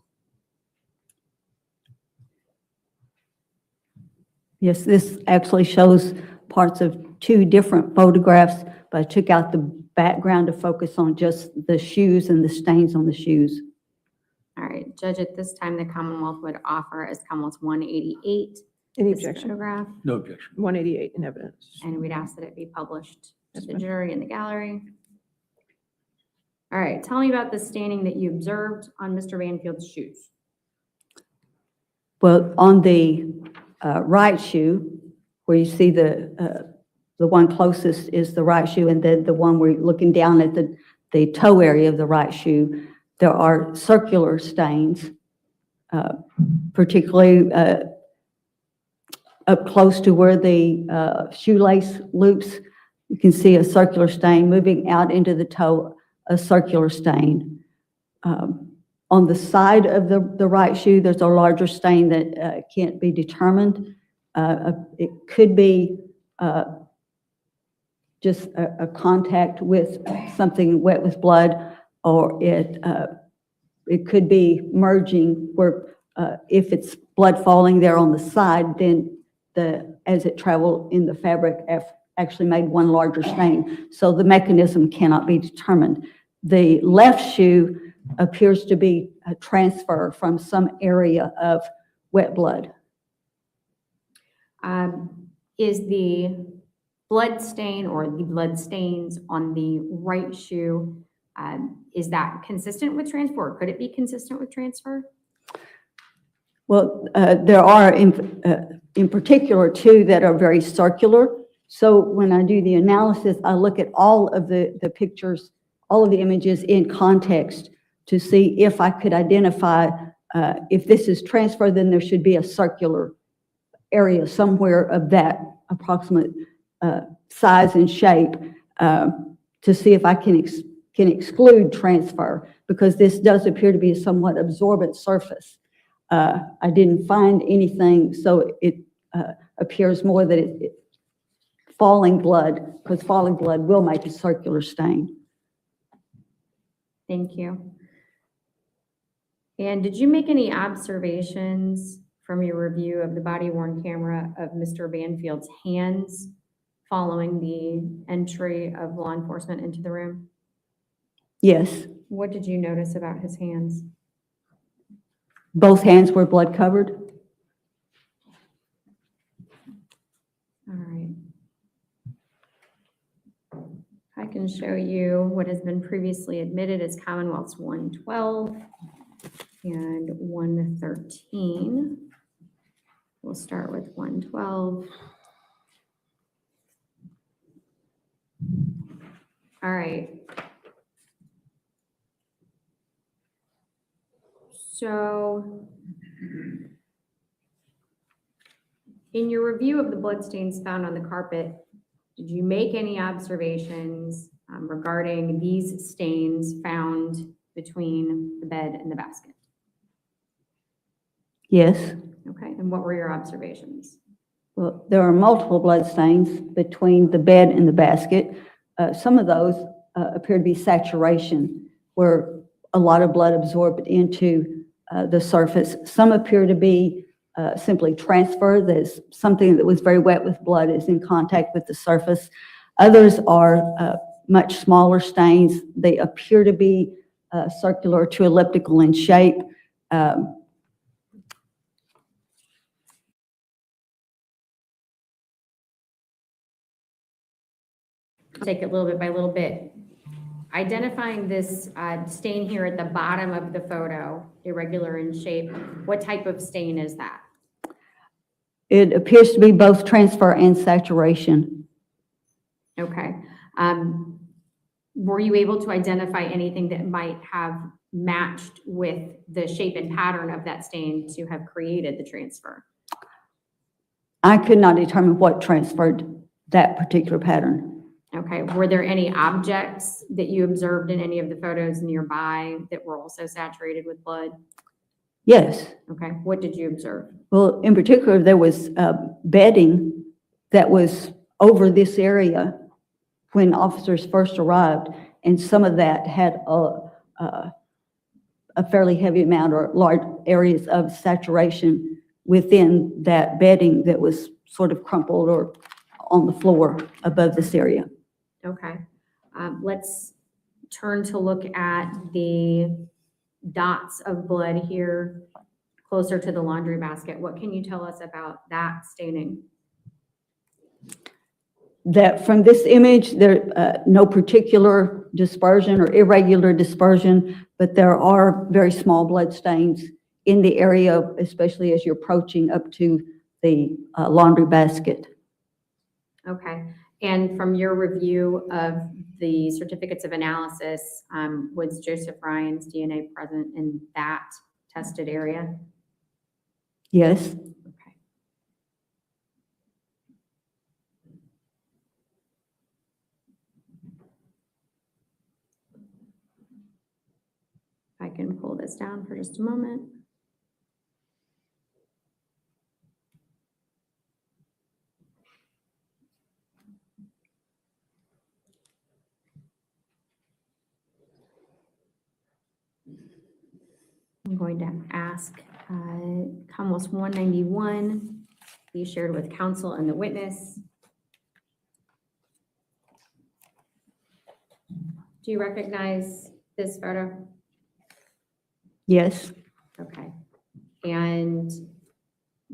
Yes, this actually shows parts of two different photographs, but I took out the background to focus on just the shoes and the stains on the shoes. All right, Judge, at this time, the Commonwealth would offer as Commonwealth's 188. Any this objection? Photograph, No objection. 188 in evidence. and we'd ask that it be published to That's the fine. jury in the gallery. All right, tell me about the staining that you observed on Mr. Banfield's shoes. Well, on the right shoe, where you see the one closest is the right shoe, and then the one where you're looking down at the toe area of the right shoe, there are circular stains, particularly up close to where the shoelace loops. You can see a circular stain moving out into the toe, a circular stain. On the side of the right shoe, there's a larger stain that can't be determined. It could be just a contact with something wet with blood, or it could be merging where if it's blood falling there on the side, then as it traveled in the fabric actually made one larger stain. So the mechanism cannot be determined. The left shoe appears to be a transfer from some area of wet blood. Is the blood stain or the blood stains on the right shoe, is that consistent with transfer? Or could it be consistent with transfer? Well, there are in particular two that are very circular. So when I do the analysis, I look at all of the pictures, all of the images in context to see if I could identify if this is transfer, then there should be a circular area somewhere of that approximate size and shape to see if I can exclude transfer, because this does appear to be a somewhat absorbent surface. I didn't find anything, so it appears more that it's falling blood, because falling blood will make a circular stain. Thank you. And did you make any observations from your review of the body-worn camera of Mr. Banfield's hands following the entry of law enforcement into the room? Yes. What did you notice about his hands? Both hands were blood covered. All right. I can show you what has been previously admitted as Commonwealth's 112 and 113. We'll start with 112. All right. So in your review of the bloodstains found on the carpet, did you make any observations regarding these stains found between the bed and the basket? Yes. Okay, and what were your observations? Well, there are multiple blood stains between the bed and the basket. Some of those appear to be saturation, where a lot of blood absorbed into the surface. Some appear to be simply transfer. There's something that was very wet with blood is in contact with the surface. Others are much smaller stains. They appear to be circular to elliptical in shape. Take it little bit by little bit. Identifying this stain here at the bottom of the photo, irregular in shape, what type of stain is that? It appears to be both transfer and saturation. Okay. Were you able to identify anything that might have matched with the shape and pattern of that stain to have created the transfer? I could not determine what transferred that particular pattern. Okay. Were there any objects that you observed in any of the photos nearby that were also saturated with blood? Yes. Okay. What did you observe? Well, in particular, there was bedding that was over this area when officers first arrived, and some of that had a fairly heavy amount or large areas of saturation within that bedding that was sort of crumpled or on the floor above this area. Okay. Let's turn to look at the dots of blood here closer to the laundry basket. What can you tell us about that staining? That from this image, there no particular dispersion or irregular dispersion, but there are very small blood stains in the area, especially as you're approaching up to the laundry basket. Okay. And from your review of the certificates of analysis, was Joseph Ryan's DNA present in that tested area? Yes. Okay. I can pull this down for just a moment. I'm going to ask Commonwealth 191 be shared with counsel and the witness. Do you recognize this photo? Yes. Okay. And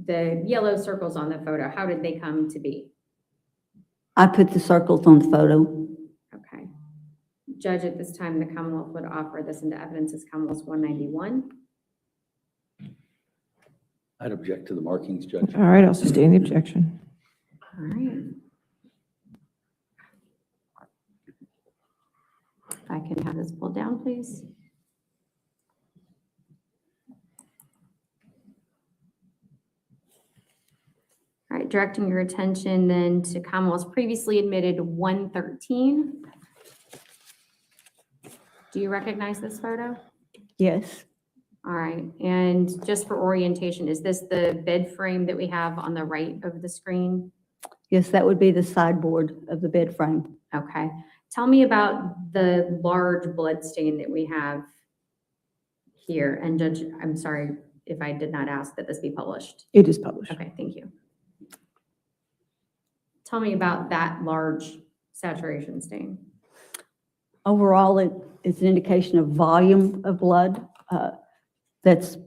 the yellow circles on the photo, how did they come to be? I put the circles on the photo. Okay. Judge, at this time, the Commonwealth would offer this into evidence as Commonwealth 191. I'd object to the markings, Judge. All right, I'll sustain the objection. All right. If I can have this pulled down, please. All right, directing your attention then to Commonwealth's previously admitted 113. Do you recognize this photo? Yes. All right, and just for orientation, is this the bed frame that we have on the right of the screen? Yes, that would be the sideboard of the bed frame. Okay. Tell me about the large blood stain that we have here. And Judge, I'm sorry if I did not ask that this be published. It is published. Okay, thank you. Tell me about that large saturation stain. Overall, it's an indication of volume of blood that's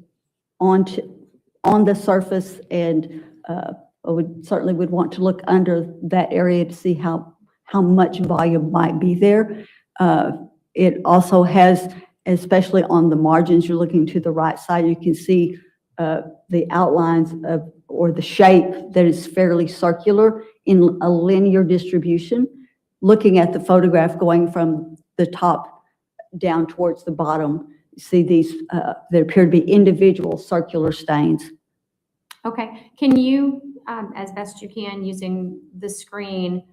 on the surface, and I certainly would want to look under that area to see how much volume might be there. It also has, especially on the margins, you're looking to the right side, you can see the outlines of, or the shape that is fairly circular in a linear distribution. Looking at the photograph going from the top down towards the bottom, you see these, there appear to be individual circular stains. Okay, can you, as best you can, using the screen,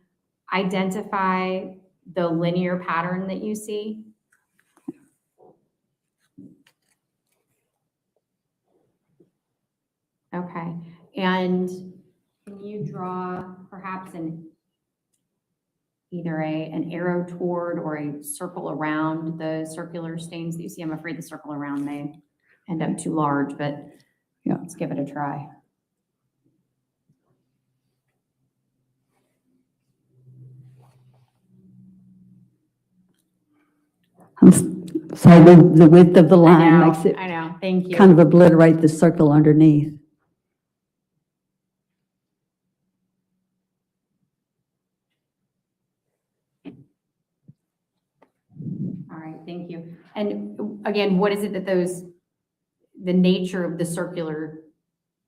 identify the linear pattern that you see? Okay, and can you draw perhaps either an arrow toward or a circle around the circular stains that you see? I'm afraid the circle around may end up too large, but yeah, let's give it a try. So the width of the line makes it I know, thank you. kind of obliterate the circle underneath. All right, thank you. And again, what is it that the nature of the circular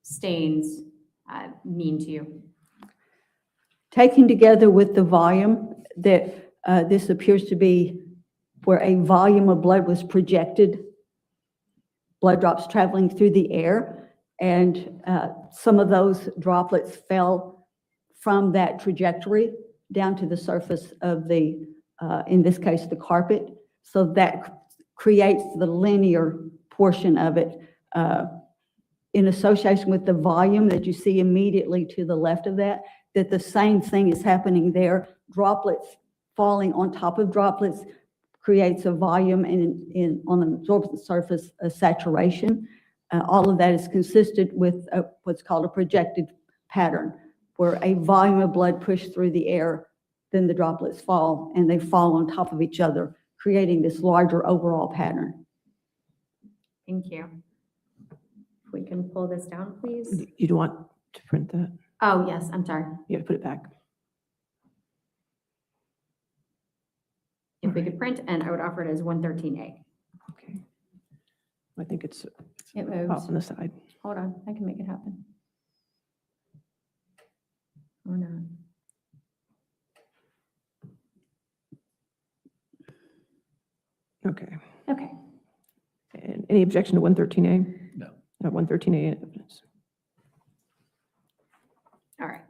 stains mean to you? Taken together with the volume that this appears to be where a volume of blood was projected, blood drops traveling through the air, and some of those droplets fell from that trajectory down to the surface of the, in this case, the carpet. So that creates the linear portion of it in association with the volume that you see immediately to the left of that, that the same thing is happening there. Droplets falling on top of droplets creates a volume and on an absorbent surface, a saturation. All of that is consistent with what's called a projected pattern, where a volume of blood pushed through the air, then the droplets fall, and they fall on top of each other, creating this larger overall pattern. Thank you. If we can pull this down, please. You don't want to print that? Oh, yes, I'm sorry. You have to put it back. If we could print, and I would offer it as 113A. Okay. I think it's It moves. off on the side. Hold on, I can make it happen. Or not. Okay. Okay. And any objection to 113A? No. 113A evidence. All right.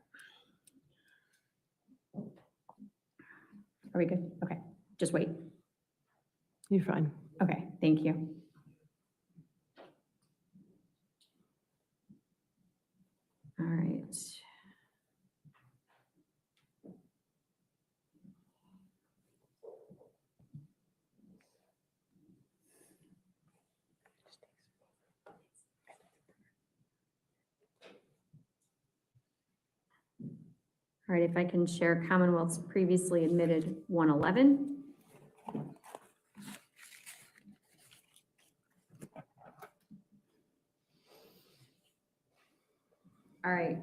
Are we good? Okay, just wait. You're fine. Okay, thank you. All right. All right, if I can share Commonwealth's previously admitted 111. All right.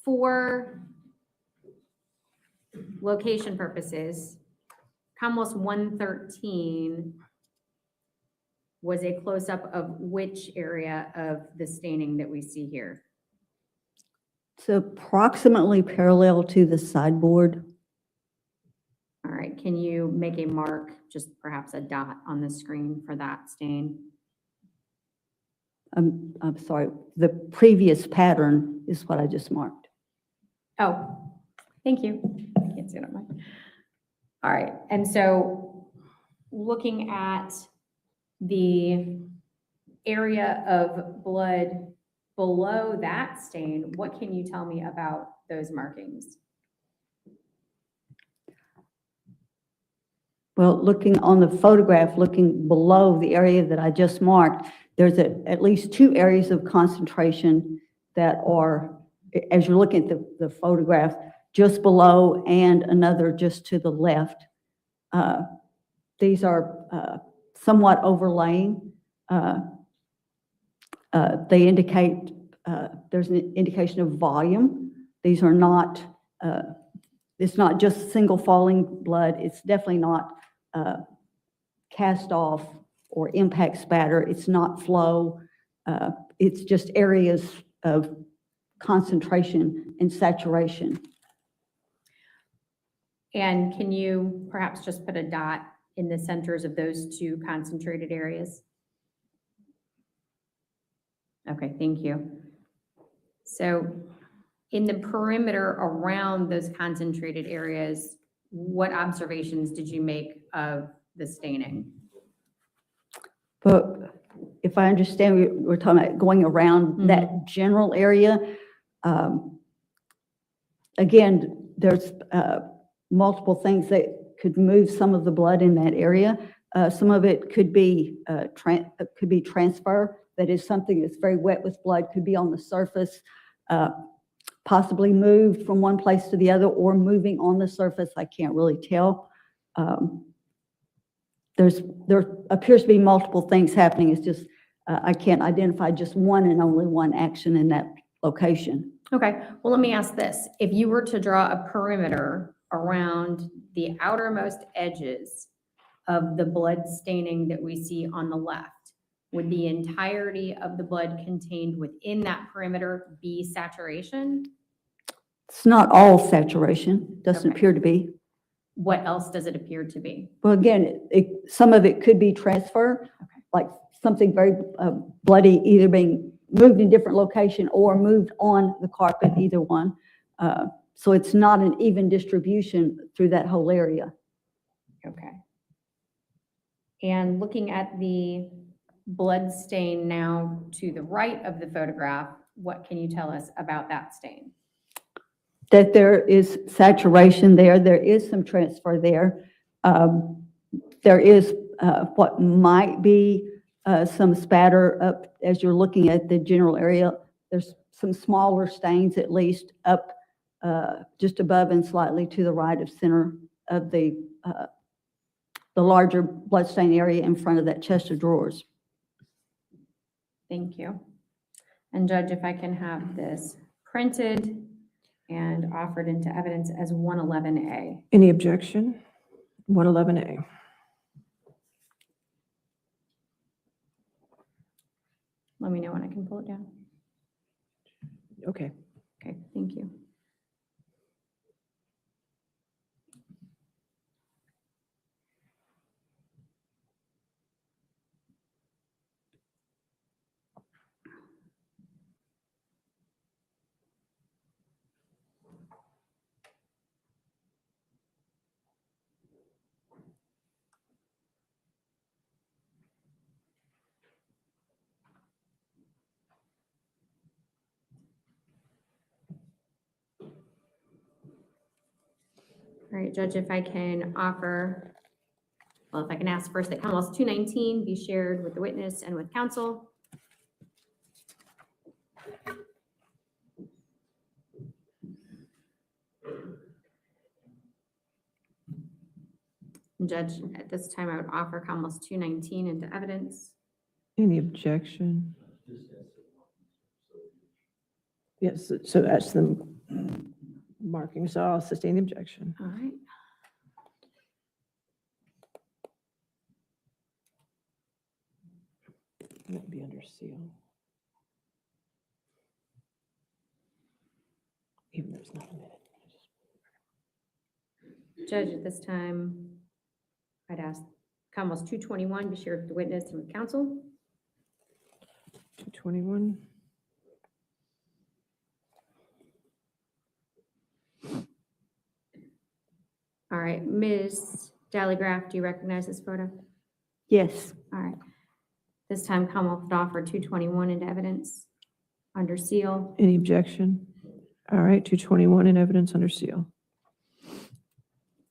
For location purposes, Commonwealth's 113 was a close-up of which area of the staining that we see here? It's approximately parallel to the sideboard. All right, can you make a mark, just perhaps a dot on the screen for that stain? I'm sorry, the previous pattern is what I just marked. Oh, thank you. I can't see it on mine. All right, and so looking at the area of blood below that stain, what can you tell me about those markings? Well, looking on the photograph, looking below the area that I just marked, there's at least two areas of concentration that are, as you're looking at the photograph, just below and another just to the left. These are somewhat overlaying. They indicate, there's an indication of volume. These are not, it's not just single falling blood. It's definitely not cast off or impact spatter. It's not flow. It's just areas of concentration and saturation. And can you perhaps just put a dot in the centers of those two concentrated areas? Okay, thank you. So in the perimeter around those concentrated areas, what observations did you make of the staining? But if I understand, we're talking about going around that general area. Again, there's multiple things that could move some of the blood in that area. Some of it could be transfer. That is something that's very wet with blood, could be on the surface, possibly moved from one place to the other or moving on the surface. I can't really tell. There appears to be multiple things happening. It's just, I can't identify just one and only one action in that location. Okay, well, let me ask this. If you were to draw a perimeter around the outermost edges of the blood staining that we see on the left, would the entirety of the blood contained within that perimeter be saturation? It's not all saturation, doesn't appear to be. What else does it appear to be? Well, again, some of it could be transfer, like something very bloody, either being moved in different location or moved on the carpet, either one. So it's not an even distribution through that whole area. Okay. And looking at the blood stain now to the right of the photograph, what can you tell us about that stain? That there is saturation there. There is some transfer there. There is what might be some spatter up as you're looking at the general area. There's some smaller stains, at least up just above and slightly to the right of center of the larger bloodstain area in front of that chest of drawers. Thank you. And Judge, if I can have this printed and offered into evidence as 111A. Any objection? 111A. Let me know when I can pull it down. Okay. Okay, thank you. All right, Judge, if I can offer, well, if I can ask first that Commonwealth 219 be shared with the witness and with counsel. And Judge, at this time, I would offer Commonwealth 219 into evidence. Any objection? Yes, so that's the marking, so I'll sustain the objection. All right. That would be under seal. Even though it's not a minute. Judge, at this time, I'd ask Commonwealth 221 be shared with the witness and with counsel. 221. All right, Ms. Dallygraph, do you recognize this photo? Yes. All right. This time, Commonwealth would offer 221 into evidence under seal. Any objection? All right, 221 in evidence under seal.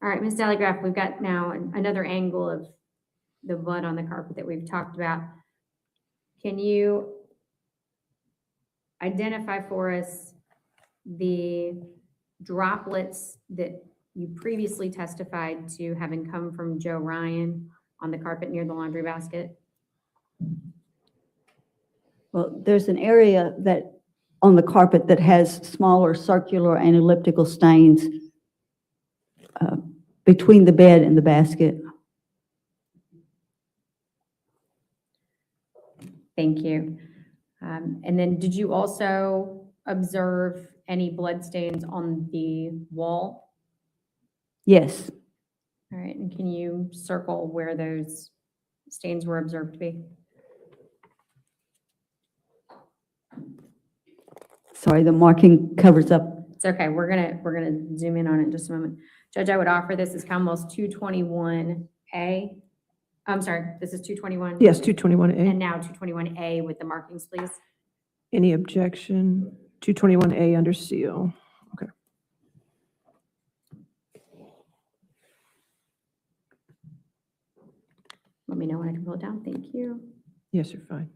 All right, Ms. Dallygraph, we've got now another angle of the blood on the carpet that we've talked about. Can you identify for us the droplets that you previously testified to having come from Joe Ryan on the carpet near the laundry basket? Well, there's an area that on the carpet that has smaller circular and elliptical stains between the bed and the basket. Thank you. And then did you also observe any blood stains on the wall? Yes. All right, and can you circle where those stains were observed to be? Sorry, the marking covers up. It's okay. We're gonna zoom in on it in just a moment. Judge, I would offer this as Commonwealth's 221A. I'm sorry, this is 221. Yes, 221A. And now 221A with the markings, please. Any objection? 221A under seal. Okay. Let me know when I can pull it down. Thank you. Yes, you're fine.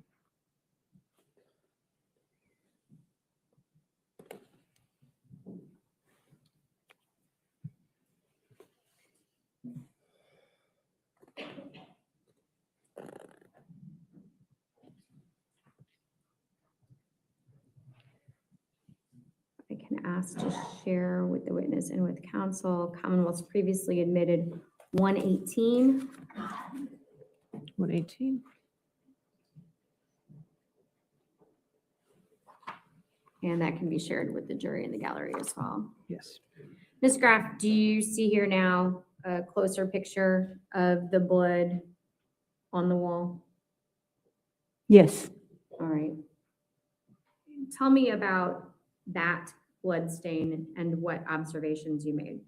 I can ask to share with the witness and with counsel. Commonwealth's previously admitted 118. 118. And that can be shared with the jury in the gallery as well. Yes. Ms. Graff, do you see here now a closer picture of the blood on the wall? Yes. All right. Tell me about that blood stain and what observations you made.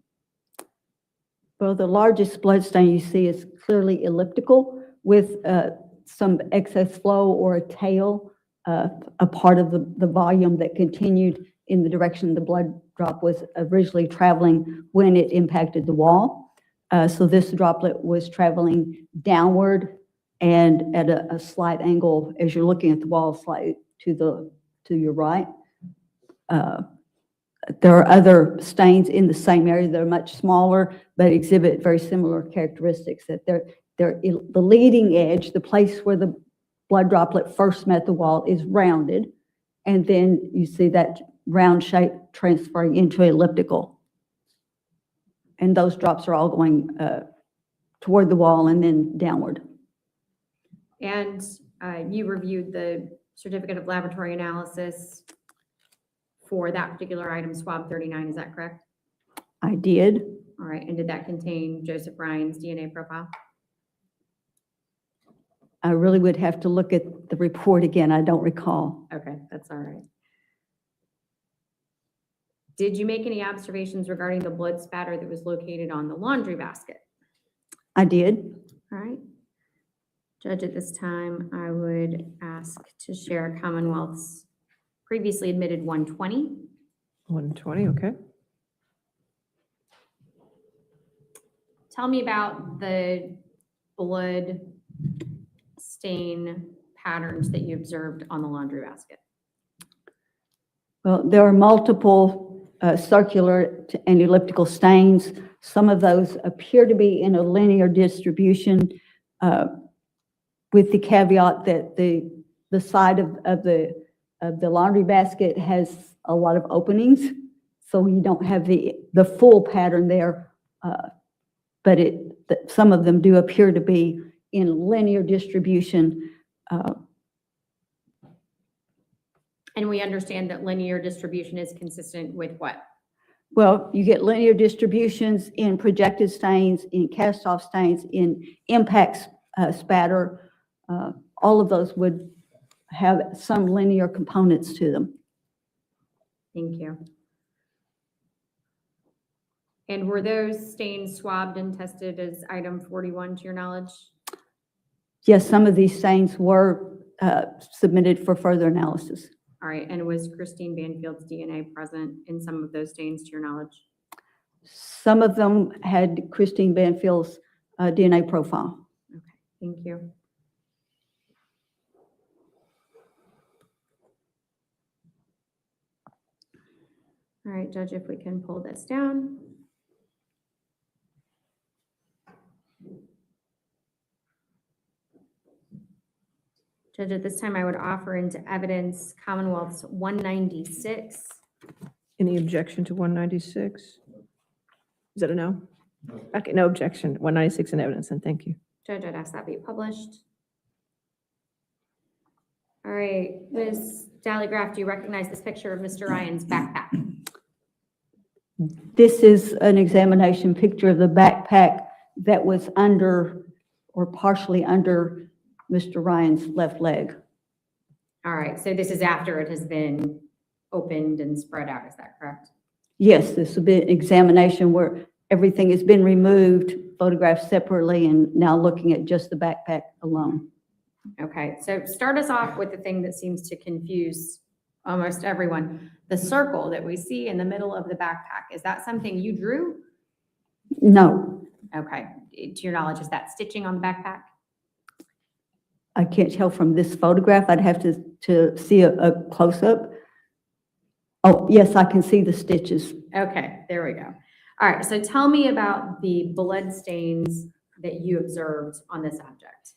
Well, the largest blood stain you see is clearly elliptical with some excess flow or a tail, a part of the volume that continued in the direction the blood drop was originally traveling when it impacted the wall. So this droplet was traveling downward and at a slight angle as you're looking at the wall, slightly to your right. There are other stains in the same area that are much smaller, but exhibit very similar characteristics, that they're the leading edge, the place where the blood droplet first met the wall, is rounded, and then you see that round shape transferring into elliptical. And those drops are all going toward the wall and then downward. And you reviewed the certificate of laboratory analysis for that particular item, swab 39, is that correct? I did. All right, and did that contain Joseph Ryan's DNA profile? I really would have to look at the report again. I don't recall. Okay, that's all right. Did you make any observations regarding the blood spatter that was located on the laundry basket? I did. All right. Judge, at this time, I would ask to share Commonwealth's previously admitted 120. 120, okay. Tell me about the blood stain patterns that you observed on the laundry basket. Well, there are multiple circular and elliptical stains. Some of those appear to be in a linear distribution, with the caveat that the side of the laundry basket has a lot of openings, so you don't have the full pattern there, but some of them do appear to be in linear distribution. And we understand that linear distribution is consistent with what? Well, you get linear distributions in projected stains, in cast-off stains, in impact spatter. All of those would have some linear components to them. Thank you. And were those stains swabbed and tested as item 41 to your knowledge? Yes, some of these stains were submitted for further analysis. All right, and was Christine Banfield's DNA present in some of those stains to your knowledge? Some of them had Christine Banfield's DNA profile. Okay, thank you. All right, Judge, if we can pull this down. Judge, at this time, I would offer into evidence Commonwealth's 196. Any objection to 196? Is that a no? Okay, no objection. 196 in evidence, and thank you. Judge, I'd ask that be published. All right, Ms. Dallygraf, do you recognize this picture of Mr. Ryan's backpack? This is an examination picture of the backpack that was under or partially under Mr. Ryan's left leg. All right, so this is after it has been opened and spread out, is that correct? Yes, this would be an examination where everything has been removed, photographed separately, and now looking at just the backpack alone. Okay, so start us off with the thing that seems to confuse almost everyone. The circle that we see in the middle of the backpack, is that something you drew? No. Okay, to your knowledge, is that stitching on the backpack? I can't tell from this photograph. I'd have to see a close-up. Oh, yes, I can see the stitches. Okay, there we go. All right, so tell me about the blood stains that you observed on this object.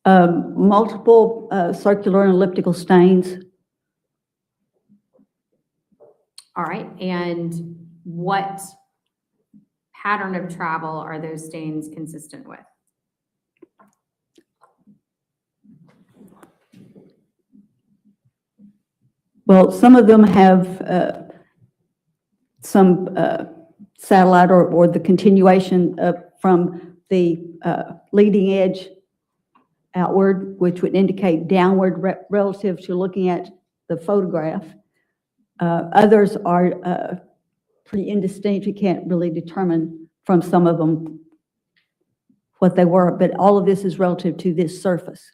Multiple circular and elliptical stains. All right, and what pattern of travel are those stains consistent with? Well, some of them have some satellite or the continuation from the leading edge outward, which would indicate downward relative to looking at the photograph. Others are pretty indistinct. You can't really determine from some of them what they were, but all of this is relative to this surface.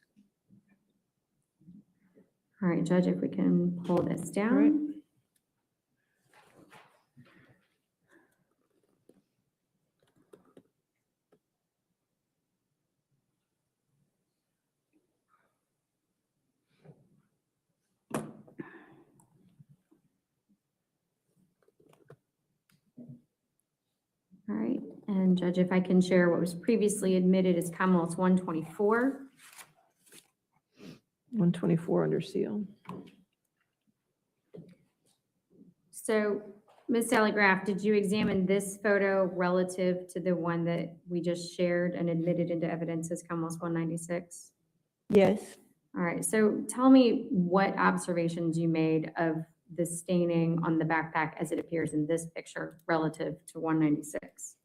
All right, Judge, if we can pull this down. All right, and Judge, if I can share what was previously admitted as Commonwealth's 124. 124 under seal. So, Ms. Sallygraf, did you examine this photo relative to the one that we just shared and admitted into evidence as Commonwealth's 196? Yes. All right, so tell me what observations you made of the staining on the backpack as it appears in this picture relative to 196.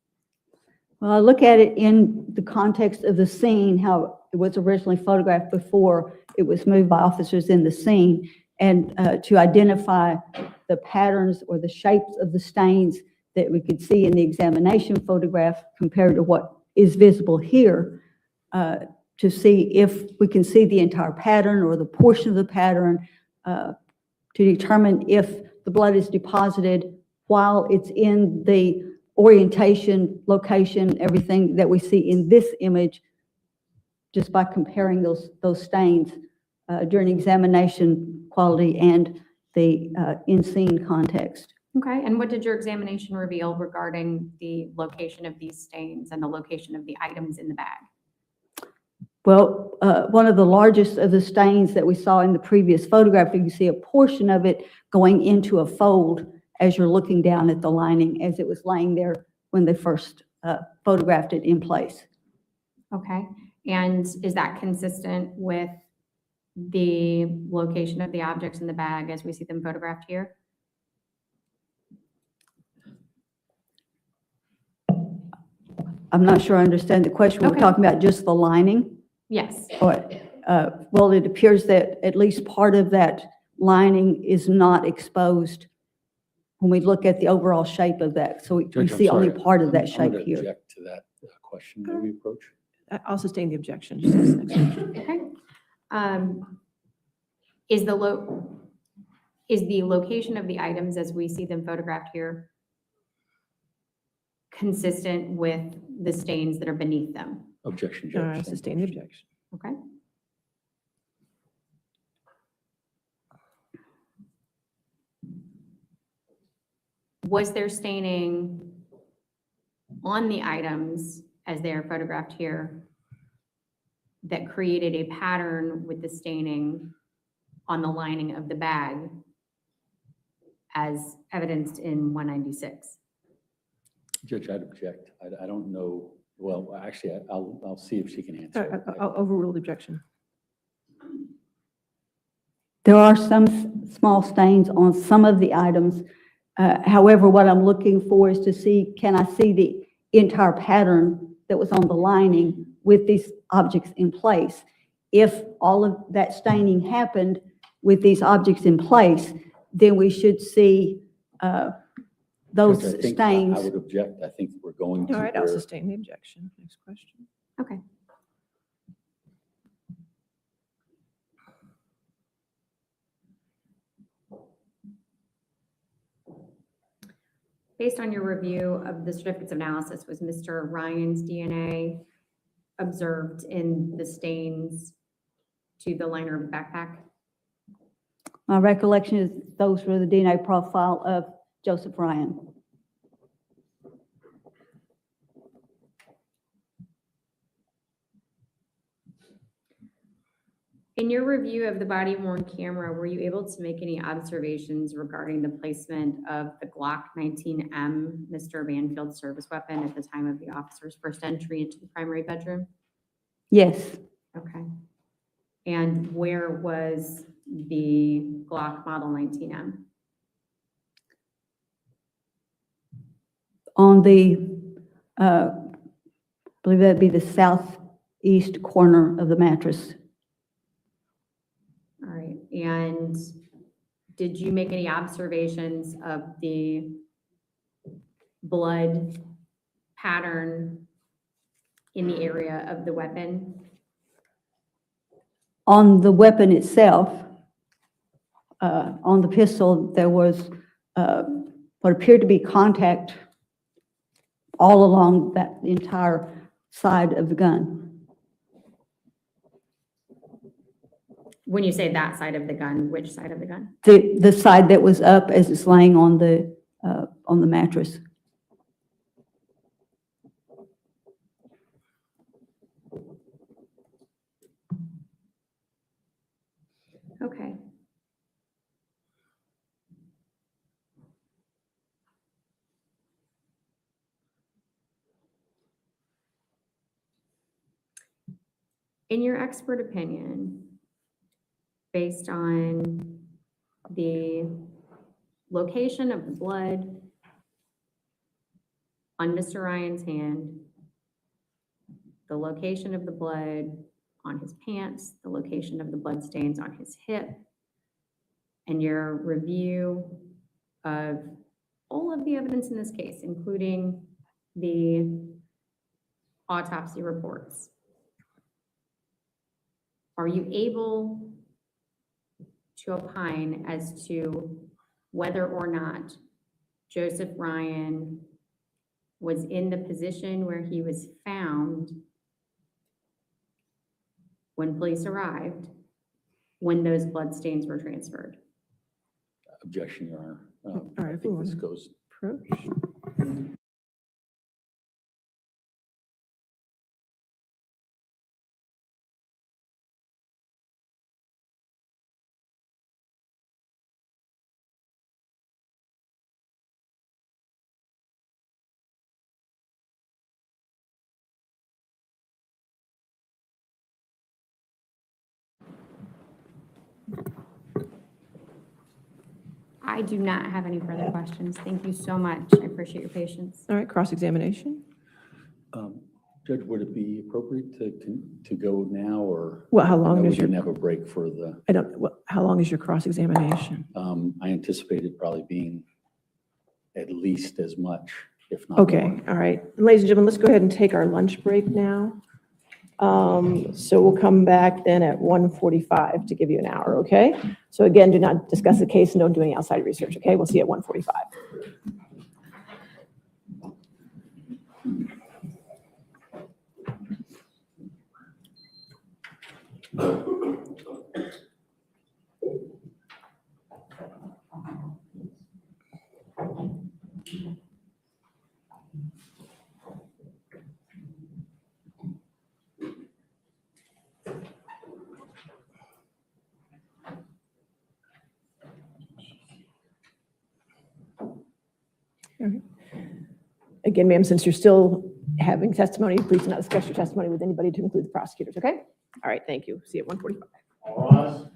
Well, I look at it in the context of the scene, how it was originally photographed before it was moved by officers in the scene, and to identify the patterns or the shapes of the stains that we could see in the examination photograph compared to what is visible here, to see if we can see the entire pattern or the portion of the pattern, to determine if the blood is deposited while it's in the orientation, location, everything that we see in this image, just by comparing those stains during examination quality and the in-scene context. Okay, and what did your examination reveal regarding the location of these stains and the location of the items in the bag? Well, one of the largest of the stains that we saw in the previous photograph, you can see a portion of it going into a fold as you're looking down at the lining as it was laying there when they first photographed it in place. Okay, and is that consistent with the location of the objects in the bag as we see them photographed here? I'm not sure I understand the question. Okay. We're talking about just the lining? Yes. Well, it appears that at least part of that lining is not exposed when we look at the overall shape of that. So we Judge, see I'm only sorry. part of that I'm shape gonna here. object to that question that we approach. I'll sustain the objection. Just ask the next question. Okay. Is the location of the items as we see them photographed here consistent with the stains that are beneath them? Objection, All Judge. right, sustain the objection. Okay. Was there staining on the items as they are photographed here that created a pattern with the staining on the lining of the bag as evidenced in 196? Judge, I'd object. I don't know. Well, actually, I'll see if she can answer. I'll overrule the objection. There are some small stains on some of the items. However, what I'm looking for is to see, can I see the entire pattern that was on the lining with these objects in place? If all of that staining happened with these objects in place, then we should see those Judge, I think stains. I would object. I think we're going to. All right, I'll where- sustain the objection. Next question. Okay. Based on your review of the certificates of analysis, was Mr. Ryan's DNA observed in the stains to the liner of the backpack? My recollection is those were the DNA profile of Joseph Ryan. In your review of the body-worn camera, were you able to make any observations regarding the placement of the Glock 19M, Mr. Banfield's service weapon, at the time of the officer's first entry into the primary bedroom? Yes. Okay. And where was the Glock Model 19M? On the, I believe that'd be the southeast corner of the mattress. All right, and did you make any observations of the blood pattern in the area of the weapon? On the weapon itself, on the pistol, there was what appeared to be contact all along that entire side of the gun. When you say that side of the gun, which side of the gun? The side that was up as it's laying on the mattress. Okay. In your expert opinion, based on the location of the blood on Mr. Ryan's hand, the location of the blood on his pants, the location of the blood stains on his hip, and your review of all of the evidence in this case, including the autopsy reports, are you able to opine as to whether or not Joseph Ryan was in the position where he was found when police arrived, when those blood stains were transferred? Objection, Your Honor. All right, I think this goes. Approach. I do not have any further questions. Thank you so much. I appreciate your patience. All right, cross-examination. Judge, would it be appropriate to go now, or? Well, how long we is your? didn't have a break for the. I don't. Well, how long is your cross-examination? I anticipated probably being at least as much, if not Okay. more. All right, ladies and gentlemen, let's go ahead and take our lunch break now. So we'll come back then at 1:45 to give you an hour. Okay. So again, do not discuss the case and don't do any outside research. Okay. We'll see you at 1:45. Again, ma'am, since you're still having testimony, please do not discuss your testimony with anybody to include the prosecutors, okay? All right, thank you. See you at 1:45. All right.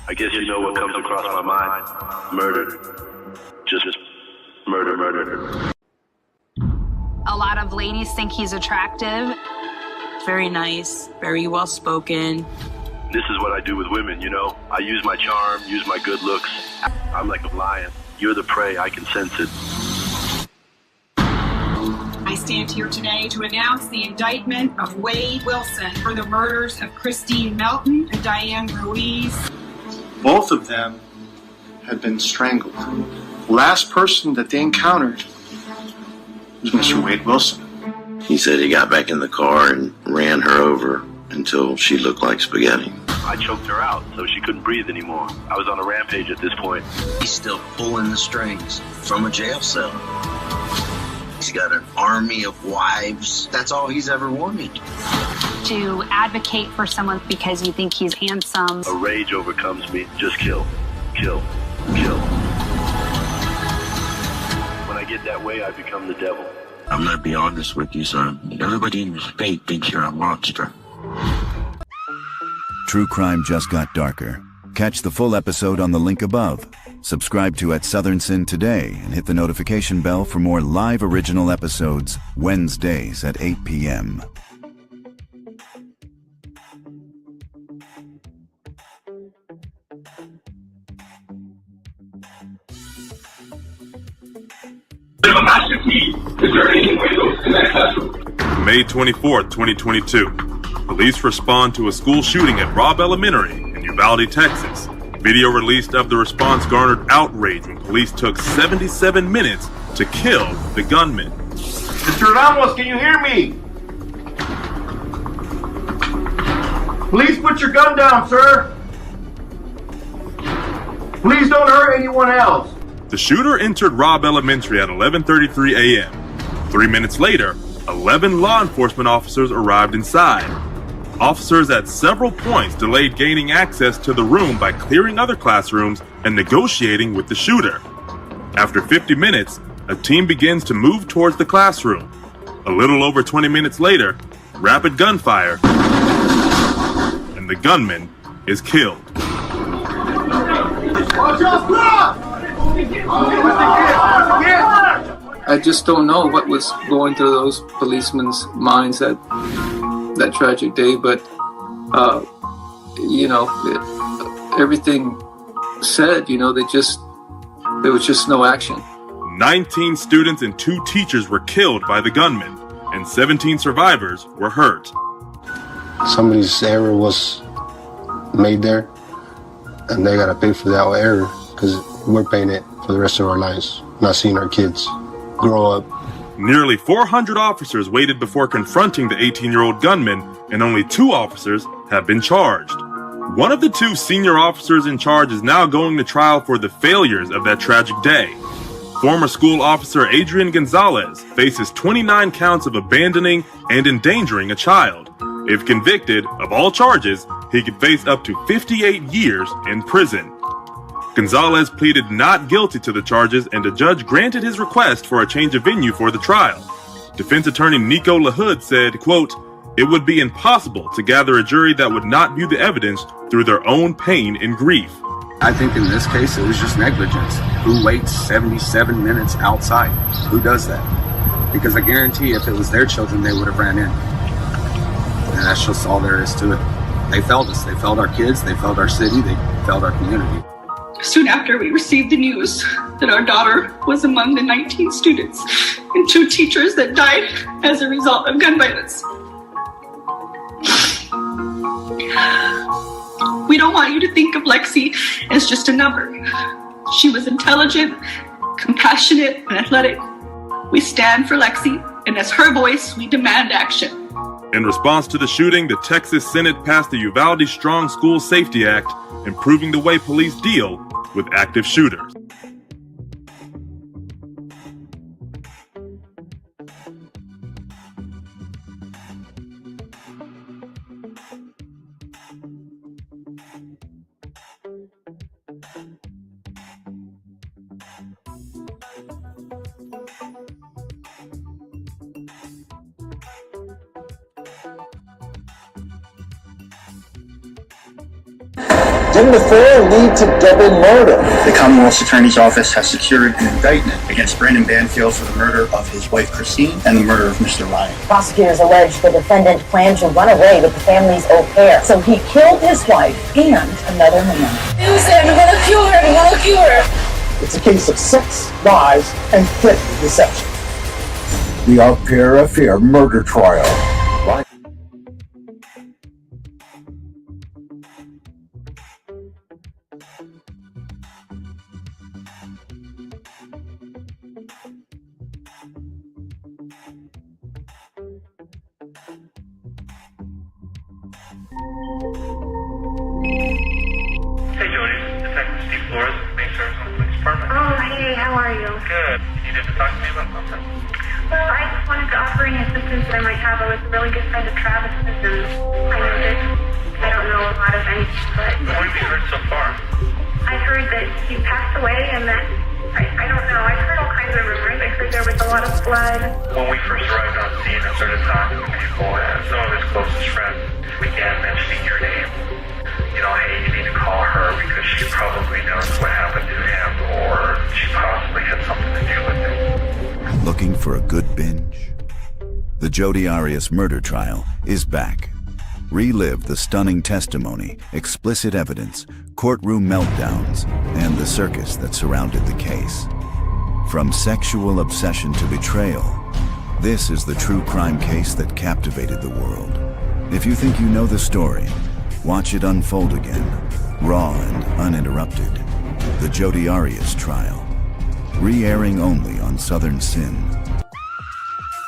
I guess you know what comes across my mind. Murder. Just murder, murder. A lot of ladies think he's attractive. Very nice, very well spoken. This is what I do with women, you know? I use my charm, use my good looks. I'm like a lion. You're the prey, I can sense it. I stand here today to announce the indictment of Wade Wilson for the murders of Christine Melton and Diane Ruiz. Both of them had been strangled. The last person that they encountered was Mr. Wade Wilson. He said he got back in the car and ran her over until she looked like spaghetti. I choked her out so she couldn't breathe anymore. I was on a rampage at this point. He's still pulling the strings from a jail cell. He's got an army of wives. That's all he's ever wanted. To advocate for someone because you think he's handsome. A rage overcomes me. Just kill, kill, kill. When I get that way, I become the devil. I'm gonna be honest with you, son. Everybody in the state thinks you're a monster. True crime just got darker. Catch the full episode on the link above. Subscribe to Southern Sin today and hit the notification bell for more live original episodes Wednesdays at 8 p.m. May 24th, 2022. Police respond to a school shooting at Robb Elementary in Uvalde, Texas. Video released of the response garnered outrage when police took 77 minutes to kill the gunman. Mr. Ramos, can you hear me? Please put your gun down, sir. Please don't hurt anyone else. The shooter entered Robb Elementary at 11:33 a.m. 3 minutes later, 11 law enforcement officers arrived inside. Officers at several points delayed gaining access to the room by clearing other classrooms and negotiating with the shooter. After 50 minutes, a team begins to move towards the classroom. A little over 20 minutes later, rapid gunfire, and the gunman is killed. I just don't know what was going through those policemen's minds that tragic day, but you know, everything said, there was just no action. 19 students and 2 teachers were killed by the gunman, and 17 survivors were hurt. Somebody's error was made there, and they gotta pay for that error, because we're paying it for the rest of our lives, not seeing our kids grow up. Nearly 400 officers waited before confronting the 18-year-old gunman, and only 2 officers have been charged. One of the 2 senior officers in charge is now going to trial for the failures of that tragic day. Former school officer Adrian Gonzalez faces 29 counts of abandoning and endangering a child. If convicted of all charges, he could face up to 58 years in prison. Gonzalez pleaded not guilty to the charges, and a judge granted his request for a change of venue for the trial. Defense attorney Nico LaHood said, quote, "It would be impossible to gather a jury that would not view the evidence through their own pain and grief." I think in this case, it was just negligence. Who waits 77 minutes outside? Who does that? Because I guarantee if it was their children, they would have ran in. And that's just all there is to it. They failed us. They failed our kids. They failed our city. They failed our community. Soon after we received the news that our daughter was among the 19 students and 2 teachers that died as a result of gun violence. We don't want you to think of Lexi as just a number. She was intelligent, compassionate, and athletic. We stand for Lexi, and as her voice, we demand action. In response to the shooting, the Texas Senate passed the Uvalde Strong School Safety Act, improving the way police deal with active shooters. Didn't the affair lead to double murder? The Commonwealth's Attorney's Office has secured an indictment against Brendan Banfield for the murder of his wife Christine and the murder of Mr. Ryan. Prosecutors allege the defendant planned to run away with the family's au pair, so he killed his wife and another man. He was saying, I'm gonna kill her, I'm gonna kill her. It's a case of sex, lies, and threatened deception. The au pair affair murder trial. Hey Jody, Detective Steve Flores, Main Service on the Police Department. Oh, hey, how are you? Good. You need to talk to me about something? Well, I just wanted to offer any assistance that I might have. I was a really good friend of Travis's, and I know that I don't know a lot of anything, but... What have you heard so far? I heard that he passed away, and that... I don't know. I've heard all kinds of rumors. I heard there was a lot of blood. When we first arrived on scene and started talking to people and some of his closest friends began mentioning your name. You know, hey, you need to call her because she probably knows what happened to him, or she possibly had something to do with it. Looking for a good binge? The Jodi Arias murder trial is back. Relive the stunning testimony, explicit evidence, courtroom meltdowns, and the circus that surrounded the case. From sexual obsession to betrayal, this is the true crime case that captivated the world. If you think you know the story, watch it unfold again, raw and uninterrupted. The Jodi Arias trial, re-airing only on Southern Sin.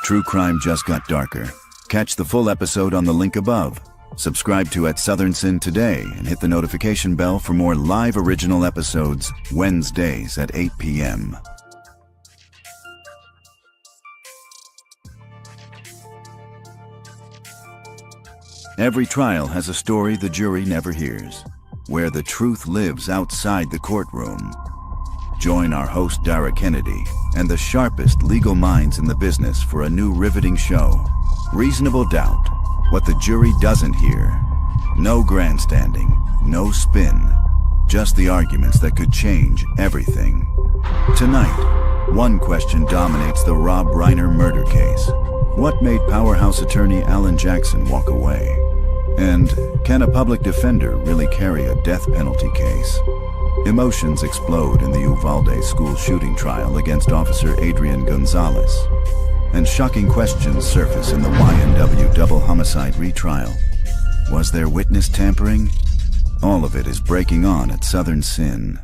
True crime just got darker. Catch the full episode on the link above. Subscribe to At Southern Sin today and hit the notification bell for more live original episodes Wednesdays at 8 p.m. Every trial has a story the jury never hears, where the truth lives outside the courtroom. Join our host Dara Kennedy and the sharpest legal minds in the business for a new riveting show, Reasonable Doubt, What the Jury Doesn't Hear. No grandstanding, no spin, just the arguments that could change everything. Tonight, one question dominates the Rob Reiner murder case. What made powerhouse attorney Alan Jackson walk away? And can a public defender really carry a death penalty case? Emotions explode in the Uvalde school shooting trial against Officer Adrian Gonzalez. And shocking questions surface in the YNW double homicide retrial. Was there witness tampering? All of it is breaking on at Southern Sin.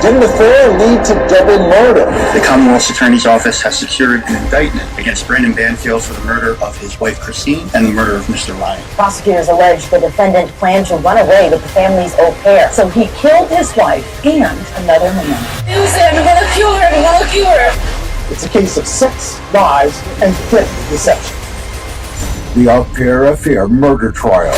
Didn't the affair lead to double murder? The Commonwealth's Attorney's Office has secured an indictment against Brendan Banfield for the murder of his wife Christine and the murder of Mr. Ryan. Prosecutors allege the defendant planned to run away with the family's au pair, so he killed his wife and another man. Susan, I'm gonna kill her, I'm gonna kill her. It's a case of sex, lies, and threatened deception. The au pair affair murder trial.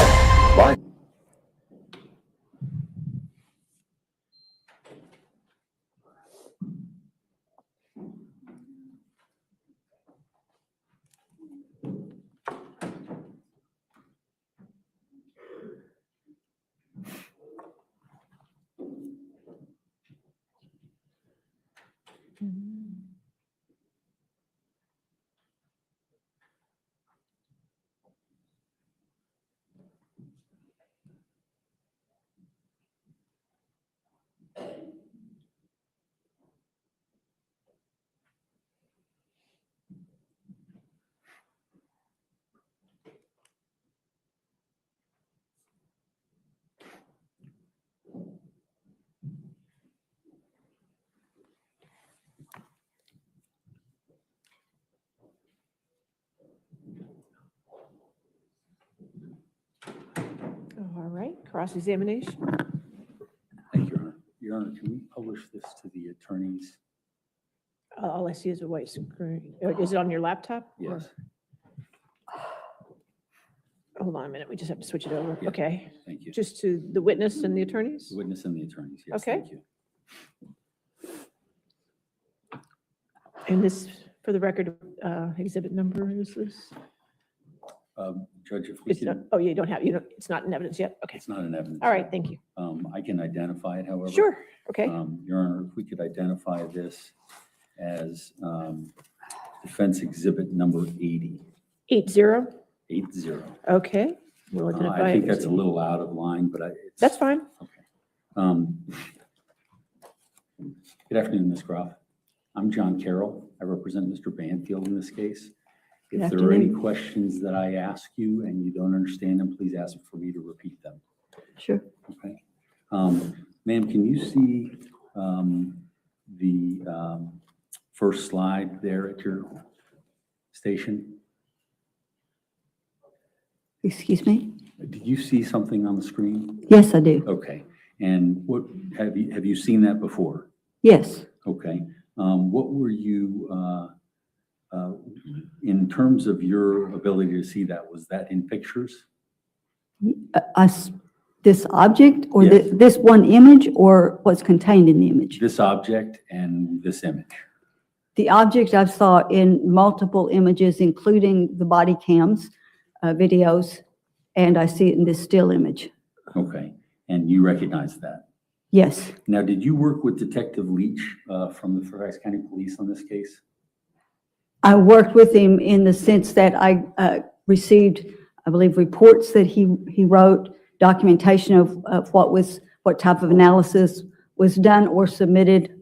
All right, cross-examination. Thank you, Your Honor. Your Honor, can we publish this to the attorneys? All I see is a white screen. Is it on your laptop? Yes. Hold on a minute, we just have to switch it over. Yeah, Okay. thank you. Just to the witness and the attorneys? The witness and the attorneys, yes, Okay. thank you. And this, for the record, exhibit number is this? Judge, if we It's not, can, oh, you don't have, it's not in evidence yet? Okay. it's not an evidence. All right, thank you. I can identify it, however. Sure, okay. Your Honor, if we could identify this as defense exhibit number 80. 80? 80. Okay, we'll identify I think it. that's a little out of line, but it's. That's fine. Good afternoon, Ms. Groff. I'm John Carroll. I represent Mr. Banfield in this case. Good If there are any afternoon. questions that I ask you and you don't understand them, please ask for me to repeat them. Sure. Okay. Ma'am, can you see the first slide there at your station? Excuse me? Did you see something on the screen? Yes, I do. Okay. And what have you seen that before? Yes. Okay. What were you in terms of your ability to see that? Was that in pictures? This object, or Yes. this one image, or what's contained in the image? This object and this image. The object I saw in multiple images, including the body cams, videos, and I see it in this still image. Okay, and you recognize that? Yes. Now, did you work with Detective Leach from the Fairfax County Police on this case? I worked with him in the sense that I received, I believe, reports that he wrote, documentation of what type of analysis was done or submitted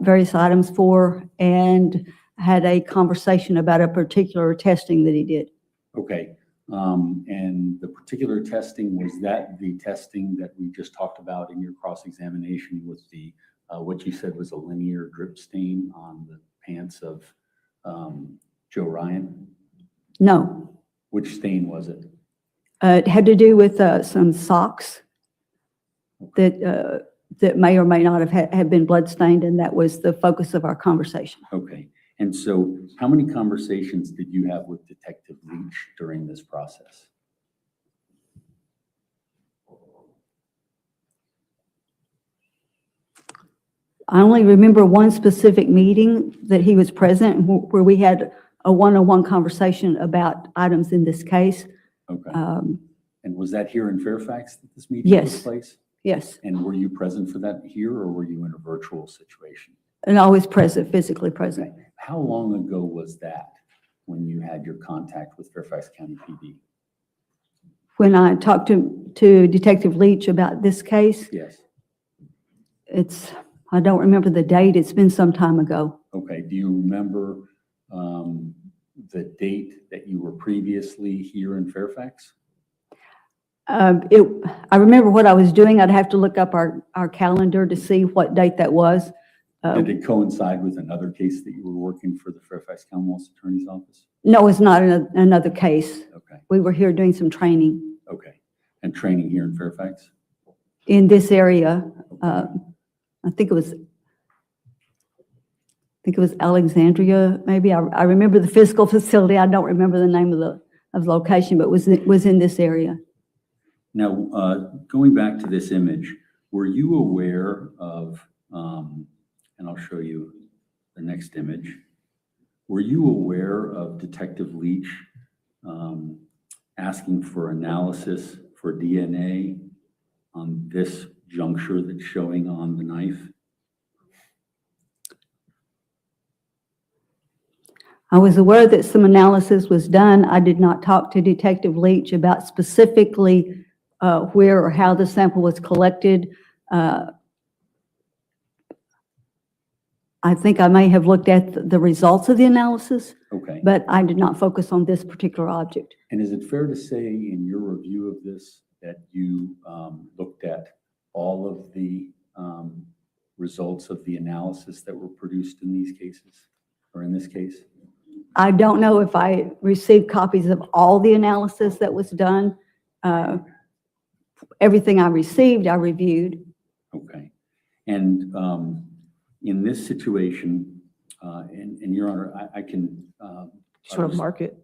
various items for, and had a conversation about a particular testing that he did. Okay, and the particular testing, was that the testing that we just talked about in your cross-examination with the, what you said was a linear drip stain on the pants of Joe Ryan? No. Which stain was it? It had to do with some socks that may or may not have been bloodstained, and that was the focus of our conversation. Okay, and so how many conversations did you have with Detective Leach during this process? I only remember one specific meeting that he was present where we had a one-on-one conversation about items in this case. Okay. And was that here in Fairfax that this meeting Yes. took place? Yes. And were you present for that here, or were you in a virtual situation? And always present, physically present. Okay. How long ago was that when you had your contact with Fairfax County PD? When I talked to Detective Leach about this case, Yes. I don't remember the date. It's been some time ago. Okay. Do you remember the date that you were previously here in Fairfax? I remember what I was doing. I'd have to look up our calendar to see what date that was. Did it coincide with another case that you were working for the Fairfax County Attorney's Office? No, it's not another case. Okay. We were here doing some training Okay. And training here in Fairfax? in this area. I think it was Alexandria, maybe. I remember the physical facility. I don't remember the name of the location, but it was in this area. Now, going back to this image, were you aware of, and I'll show you the next image, were you aware of Detective Leach asking for analysis for DNA on this juncture that's showing on the knife? I was aware that some analysis was done. I did not talk to Detective Leach about specifically where or how the sample was collected. I think I may have looked at the results of the analysis, Okay. but I did not focus on this particular object. And is it fair to say in your review of this that you looked at all of the results of the analysis that were produced in these cases, or in this case? I don't know if I received copies of all the analysis that was done. Everything I received, I reviewed. Okay. And in this situation, and Your Honor, I can... Sort of mark it.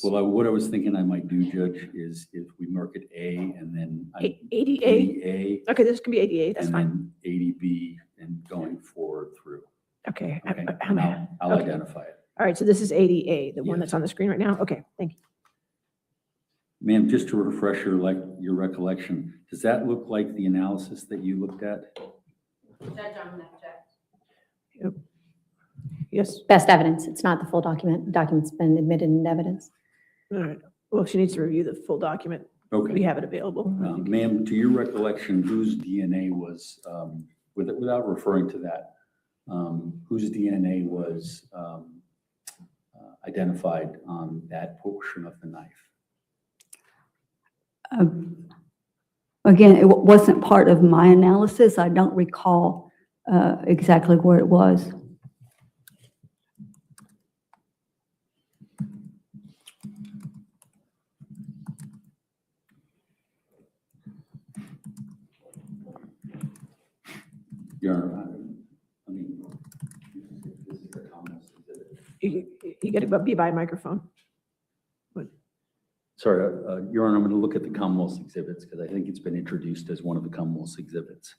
Well, what I was thinking I might do, Judge, is if we mark it A and then... 80A? Okay, this can be 80A, that's fine. And then 80B and going forward through. Okay. Okay, and I'll Okay. identify it. All right, so this is 80A, the one that's on the screen right now? Okay, thank you. Ma'am, just to refresh your recollection, does that look like the analysis that you looked at? Judge, I'm going to object. Yep. Yes. Best evidence. It's not the full document. The document's been admitted in evidence. All right. Well, she needs to review the full document. Okay. We have it available. Ma'am, to your recollection, whose DNA was, without referring to that, whose DNA was identified on that portion of the knife? Again, it wasn't part of my analysis. I don't recall exactly where it was. Your Honor, I mean, this is the comments. You got to be by a microphone. Sorry, Your Honor, I'm going to look at the Commonwealth's exhibits because I think it's been introduced as one of the Commonwealth's exhibits.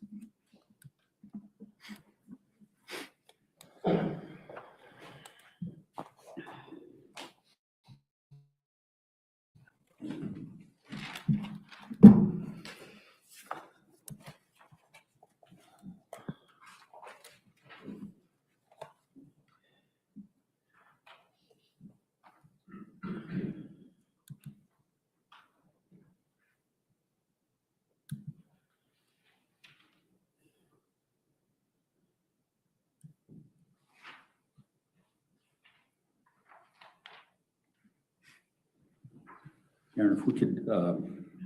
Aaron, if we could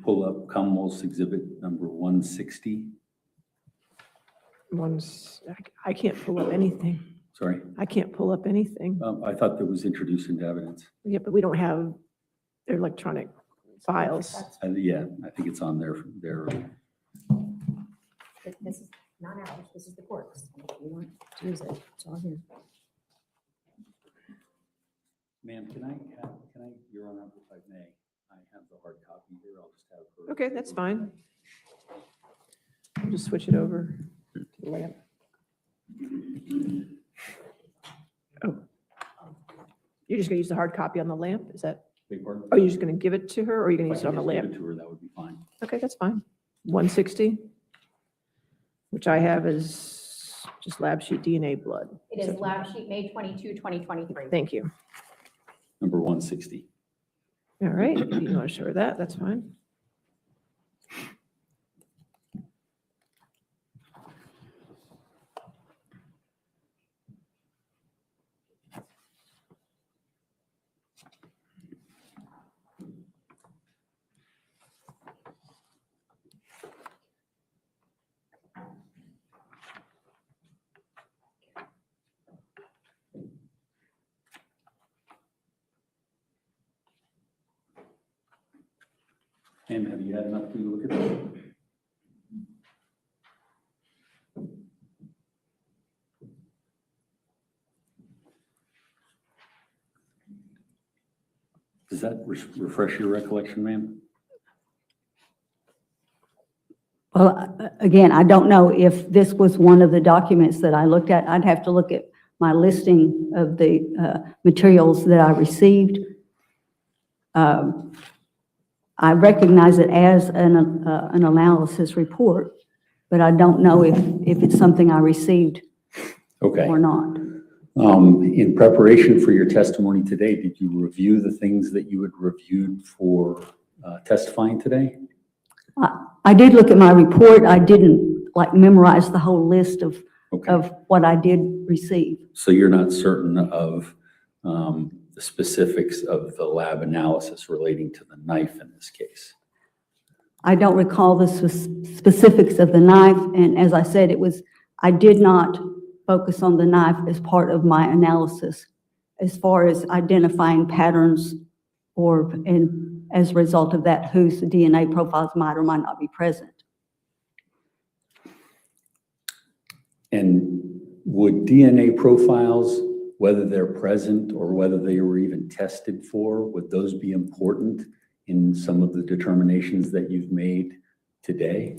pull up Commonwealth's exhibit number 160. I can't pull up anything. Sorry? I can't pull up anything. I thought that was introduced into evidence. Yeah, but we don't have their electronic files. Yeah, I think it's on their This is not ours, this is the court's. If you want to use it, it's all here. Ma'am, can I, Your Honor, if I may, I have the hard copy here. I'll just have her. Okay, that's fine. I'll just switch it over to the lamp. Oh. You're just gonna use the hard copy on the lamp? Is that? Are you just gonna give it to her or are you gonna use it on the lamp? Give it to her, that would be fine. Okay, that's fine. 160, which I have is just lab sheet DNA blood. It is lab sheet May 22, 2023. Thank you. Number 160. All right, you want to show her that? That's fine. Ma'am, have you had enough to look at that? Does that refresh your recollection, ma'am? Well, again, I don't know if this was one of the documents that I looked at. I'd have to look at my listing of the materials that I received. I recognize it as an analysis report, but I don't know if it's something I received or not. In preparation for your testimony today, did you review the things that you had reviewed for testifying today? I did look at my report. I didn't memorize the whole list of what I did receive. So you're not certain of the specifics of the lab analysis relating to the knife in this case? I don't recall the specifics of the knife, and as I said, I did not focus on the knife as part of my analysis as far as identifying patterns and as a result of that, whose DNA profiles might or might not be present. And would DNA profiles, whether they're present or whether they were even tested for, would those be important in some of the determinations that you've made today?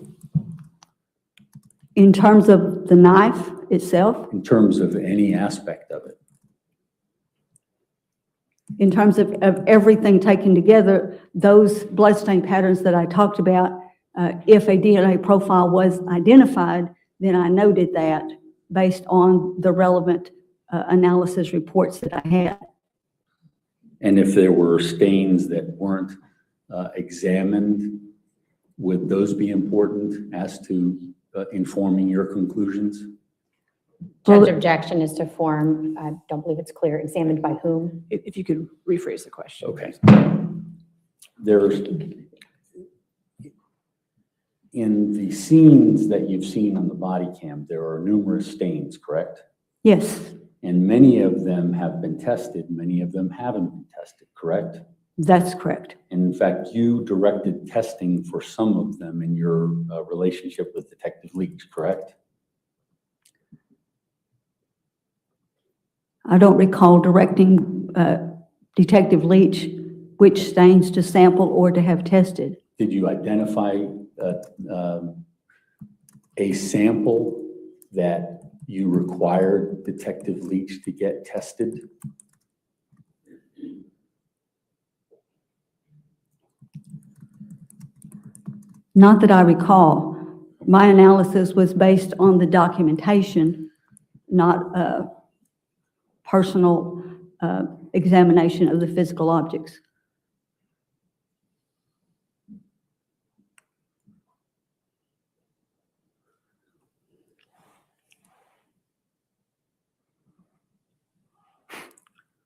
In terms of the knife itself? In terms of any aspect of it? In terms of everything taken together, those bloodstain patterns that I talked about, if a DNA profile was identified, then I noted that based on the relevant analysis reports that I had. And if there were stains that weren't examined, would those be important as to informing your conclusions? Judge objection is to form, I don't believe it's clear, examined by whom? If you could rephrase the question. Okay. There's, in the scenes that you've seen on the body cam, there are numerous stains, correct? Yes. And many of them have been tested, many of them haven't been tested, correct? That's correct. And in fact, you directed testing for some of them in your relationship with Detective Leach, correct? I don't recall directing Detective Leach which stains to sample or to have tested. Did you identify a sample that you required Detective Leach to get tested? Not that I recall. My analysis was based on the documentation, not personal examination of the physical objects.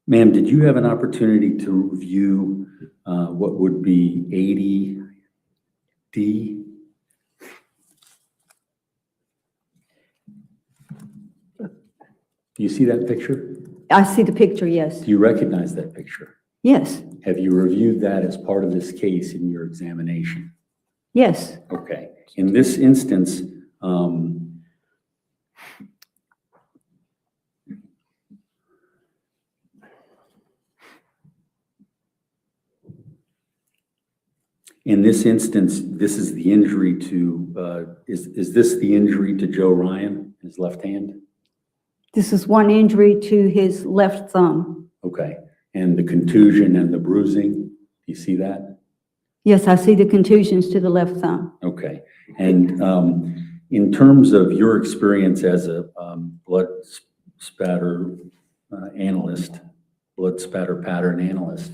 Ma'am, did you have an opportunity to review what would be 80D? Do you see that picture? I see the picture, yes. Do you recognize that picture? Yes. Have you reviewed that as part of this case in your examination? Yes. Okay. In this instance, this is the injury to, is this the injury to Joe Ryan, his left hand? This is one injury to his left thumb. Okay. And the contusion and the bruising, do you see that? Yes, I see the contusions to the left thumb. Okay. And in terms of your experience as a blood spatter analyst, blood spatter pattern analyst,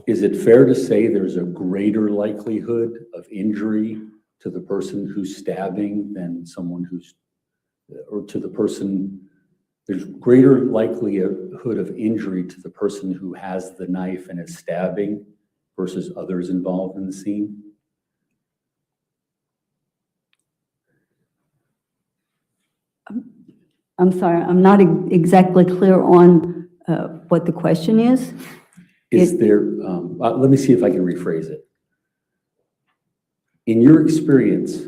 is it fair to say there's a greater likelihood of injury to the person who's stabbing than someone who's, or to the person, there's greater likelihood of injury to the person who has the knife and is stabbing versus others involved in the scene? I'm sorry, I'm not exactly clear on what the question is. Is there, let me see if I can rephrase it. In your experience,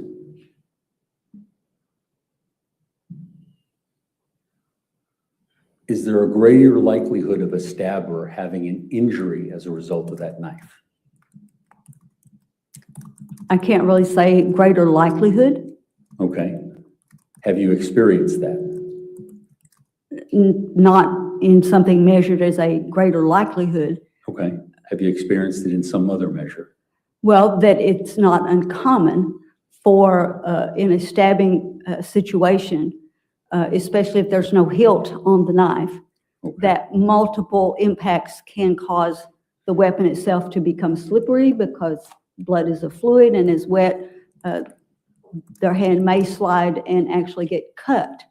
is there a greater likelihood of a stabber having an injury as a result of that knife? I can't really say greater likelihood. Okay. Have you experienced that? Not in something measured as a greater likelihood. Okay. Have you experienced it in some other measure? Well, that it's not uncommon for, in a stabbing situation, especially if there's no hilt on the knife, that multiple impacts can cause the weapon itself to become slippery because blood is a fluid and is wet. Their hand may slide and actually get cut.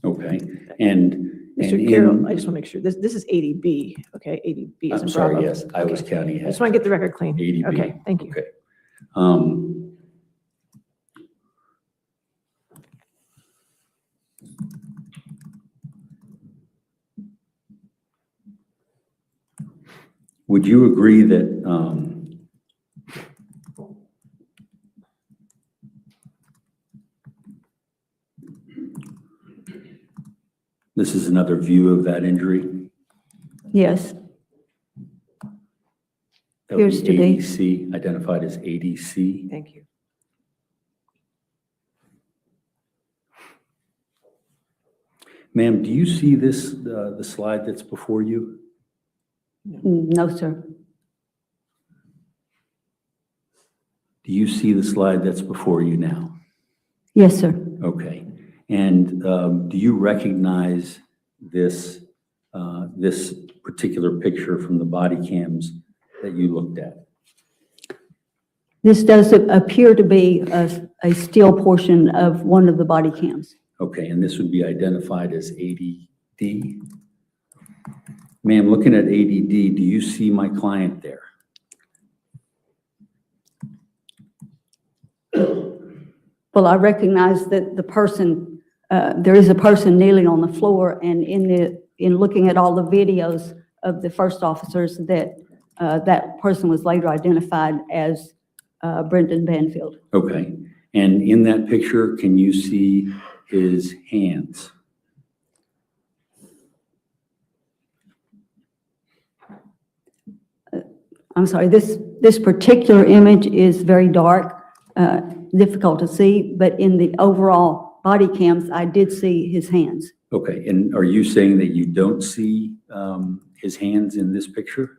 Okay. And Mr. Carroll, I just want to make sure, this is 80B, okay? 80B is I'm in sorry, Bravo. yes, I was counting I ahead. just want to get the record clean. 80B. Okay, thank you. Okay. Would you agree that this is another view of that injury? Yes. That would Appears to be. ADC, identified as ADC. Thank you. Ma'am, do you see this, the slide that's before you? No, sir. Do you see the slide that's before you now? Yes, sir. Okay. And do you recognize this, this particular picture from the body cams that you looked at? This does appear to be a still portion of one of the body cams. Okay, and this would be identified as ADD? Ma'am, looking at ADD, do you see my client there? Well, I recognize that the person, there is a person kneeling on the floor, and in looking at all the videos of the first officers, that that person was later identified as Brendan Banfield. Okay, and in that picture, can you see his hands? I'm sorry, this particular image is very dark, difficult to see, but in the overall body cams, I did see his hands. Okay, and are you saying that you don't see his hands in this picture?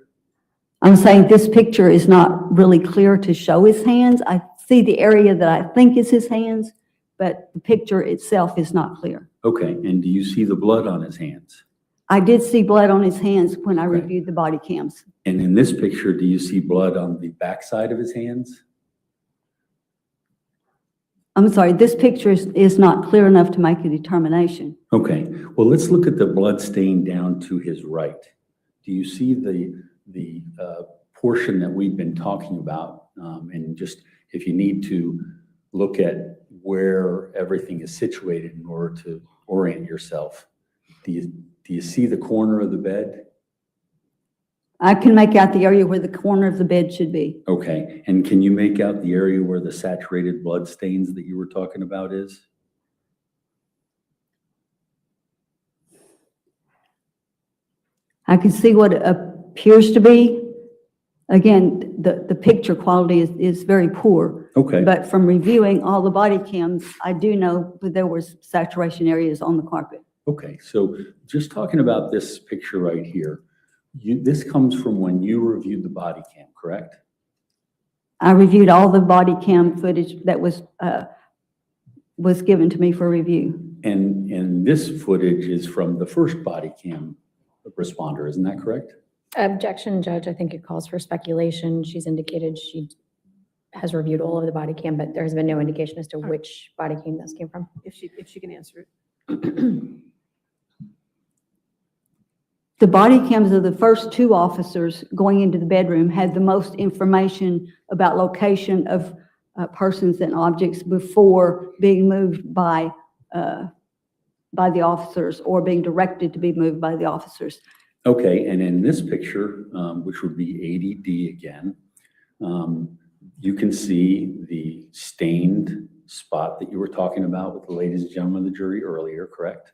I'm saying this picture is not really clear to show his hands. I see the area that I think is his hands, but the picture itself is not clear. Okay, and do you see the blood on his hands? I did see blood on his hands when I reviewed the body cams. And in this picture, do you see blood on the backside of his hands? I'm sorry, this picture is not clear enough to make a determination. Okay, well, let's look at the blood stain down to his right. Do you see the portion that we've been talking about? And just if you need to look at where everything is situated in order to orient yourself, do you see the corner of the bed? I can make out the area where the corner of the bed should be. Okay, and can you make out the area where the saturated blood stains that you were talking about is? I can see what appears to be. Again, the picture quality is very poor. Okay. But from reviewing all the body cams, I do know that there was saturation areas on the carpet. Okay, so just talking about this picture right here, this comes from when you reviewed the body cam, correct? I reviewed all the body cam footage that was given to me for review. And this footage is from the first body cam responder, isn't that correct? Objection, Judge. I think it calls for speculation. She's indicated she has reviewed all of the body cam, but there has been no indication as to which body cam this came from. If she can answer it. The body cams of the first two officers going into the bedroom had the most information about location of persons and objects before being moved by the officers or being directed to be moved by the officers. Okay, and in this picture, which would be 80D again, you can see the stained spot that you were talking about with the ladies and gentlemen of the jury earlier, correct?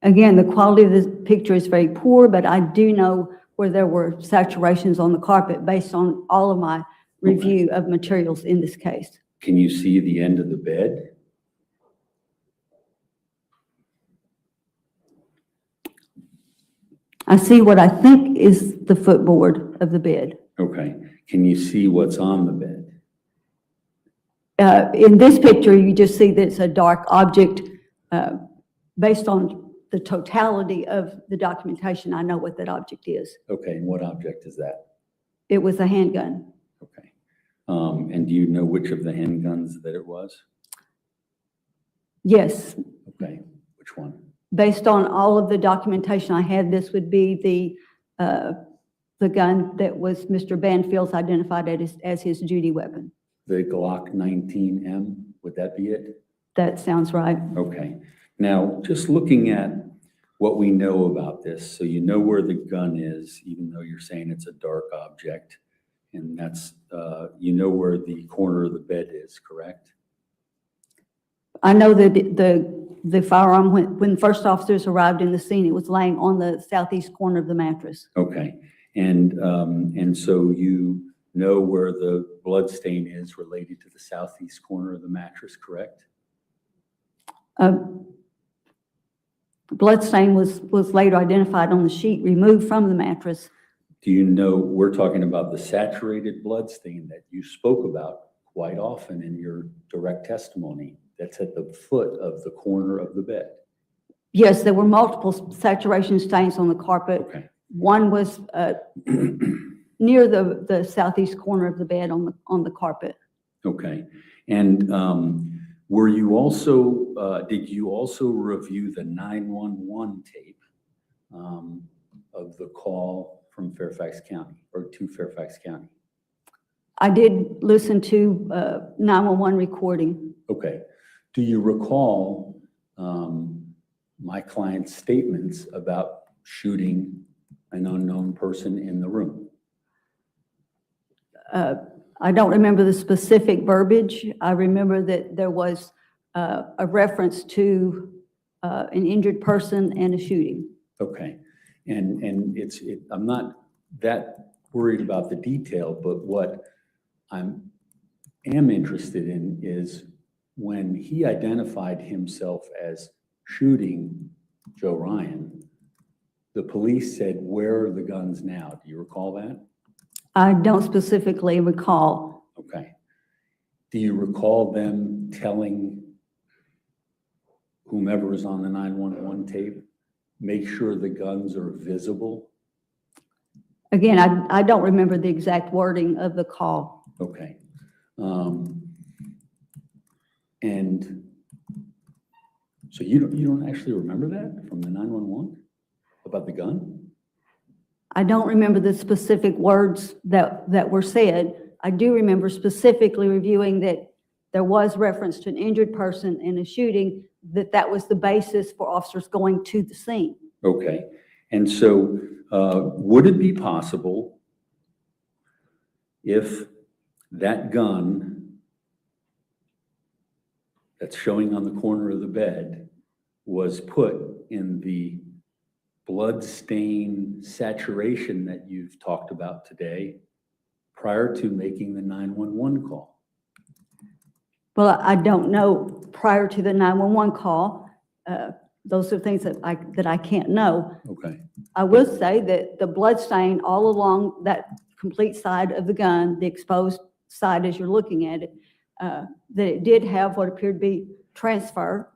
Again, the quality of this picture is very poor, but I do know where there were saturations on the carpet based on all of my review of materials in this case. Can you see the end of the bed? I see what I think is the footboard of the bed. Okay. Can you see what's on the bed? In this picture, you just see that it's a dark object. Based on the totality of the documentation, I know what that object is. Okay, and what object is that? It was a handgun. Okay. And do you know which of the handguns that it was? Yes. Okay, which one? Based on all of the documentation I had, this would be the gun that was Mr. Banfield's identified as his duty weapon. The Glock 19M, would that be it? That sounds right. Okay. Now, just looking at what we know about this, so you know where the gun is, even though you're saying it's a dark object, and that's, you know where the corner of the bed is, correct? I know that the firearm, when first officers arrived in the scene, it was laying on the southeast corner of the mattress. Okay. And so you know where the blood stain is related to the southeast corner of the mattress, correct? Blood stain was later identified on the sheet removed from the mattress. Do you know, we're talking about the saturated blood stain that you spoke about quite often in your direct testimony that's at the foot of the corner of the bed. Yes, there were multiple saturation stains on the carpet. Okay. One was near the southeast corner of the bed on the carpet. Okay. And were you also, did you also review the 911 tape of the call from Fairfax County or to Fairfax County? I did listen to 911 recording. Okay. Do you recall my client's statements about shooting an unknown person in the room? I don't remember the specific verbiage. I remember that there was a reference to an injured person and a shooting. Okay. And I'm not that worried about the detail, but what am interested in is when he identified himself as shooting Joe Ryan, the police said, "Where are the guns now?" Do you recall that? I don't specifically recall. Okay. Do you recall them telling whomever was on the 911 tape, make sure the guns are visible? Again, I don't remember the exact wording of the call. Okay. And so you don't actually remember that from the 911 about the gun? I don't remember the specific words that were said. I do remember specifically reviewing that there was reference to an injured person in a shooting, that was the basis for officers going to the scene. Okay. And so would it be possible if that gun that's showing on the corner of the bed was put in the blood stain saturation that you've talked about today prior to making the 911 call? Well, I don't know prior to the 911 call. Those are things that I can't know. Okay. I will say that the blood stain all along that complete side of the gun, the exposed side as you're looking at it, that it did have what appeared to be transfer.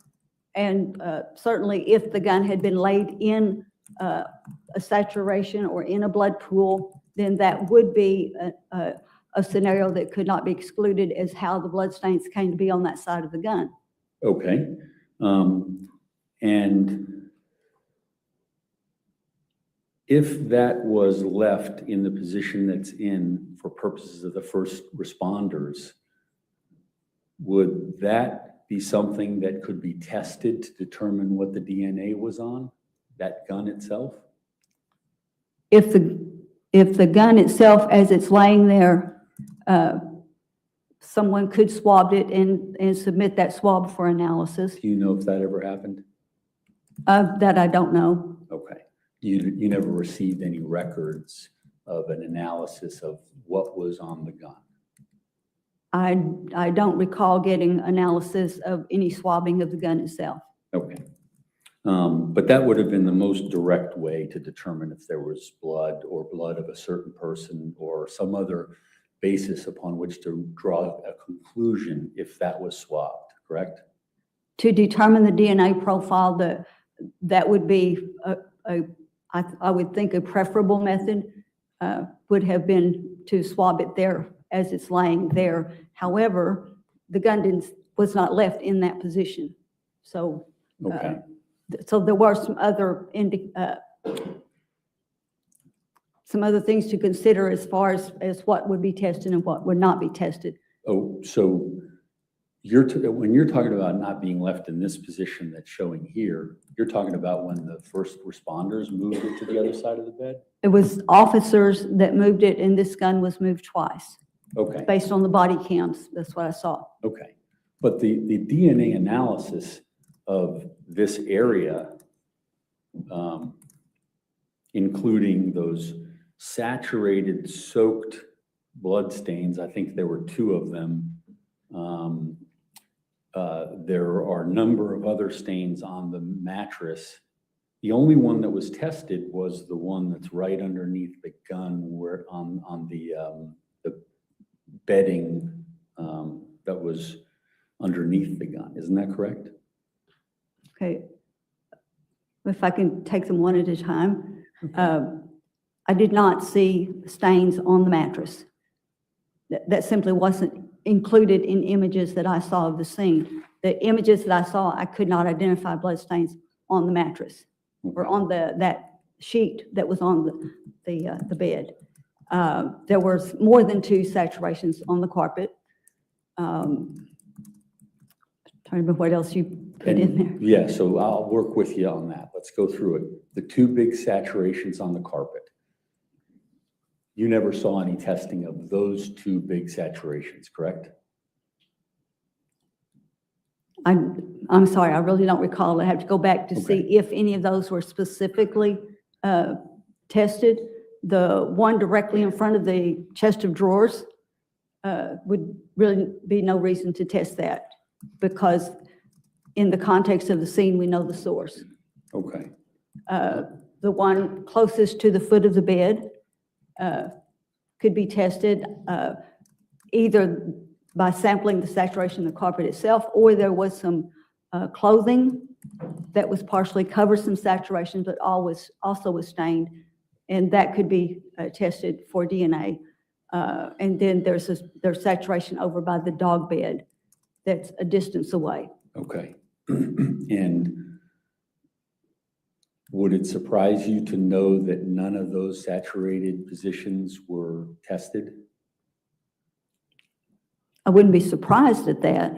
And certainly if the gun had been laid in a saturation or in a blood pool, then that would be a scenario that could not be excluded as how the blood stains came to be on that side of the gun. Okay. And if that was left in the position that's in for purposes of the first responders, would that be something that could be tested to determine what the DNA was on that gun itself? If the gun itself, as it's laying there, someone could swab it and submit that swab for analysis. Do you know if that ever happened? That I don't know. Okay. You never received any records of an analysis of what was on the gun? I don't recall getting analysis of any swabbing of the gun itself. Okay. But that would have been the most direct way to determine if there was blood or blood of a certain person or some other basis upon which to draw a conclusion if that was swabbed, correct? To determine the DNA profile, that would be, I would think a preferable method would have been to swab it there as it's laying there. However, the gun was not left in that position. So, okay. So there were some other things to consider as far as what would be tested and what would not be tested. Oh, so when you're talking about not being left in this position that's showing here, you're talking about when the first responders moved it to the other side of the bed? It was officers that moved it, and this gun was moved twice. Okay. Based on the body cams, that's what I saw. Okay. But the DNA analysis of this area, including those saturated, soaked blood stains, I think there were 2 of them. There are a number of other stains on the mattress. The only one that was tested was the one that's right underneath the gun, where on the bedding that was underneath the gun. Isn't that correct? Okay. If I can take them one at a time. I did not see stains on the mattress. That simply wasn't included in images that I saw of the scene. The images that I saw, I could not identify blood stains on the mattress or on that sheet that was on the bed. There was more than 2 saturations on the carpet. Trying to remember what else you put in there. Yeah, so I'll work with you on that. Let's go through it. The 2 big saturations on the carpet. You never saw any testing of those 2 big saturations, correct? I'm sorry, I really don't recall. I have to go back to see if any of those were specifically tested. The one directly in front of the chest of drawers would really be no reason to test that, because in the context of the scene, we know the source. Okay. The one closest to the foot of the bed could be tested either by sampling the saturation of the carpet itself, or there was some clothing that was partially covered some saturation, but also was stained, and that could be tested for DNA. And then there's saturation over by the dog bed that's a distance away. Okay. And would it surprise you to know that none of those saturated positions were tested? I wouldn't be surprised at that.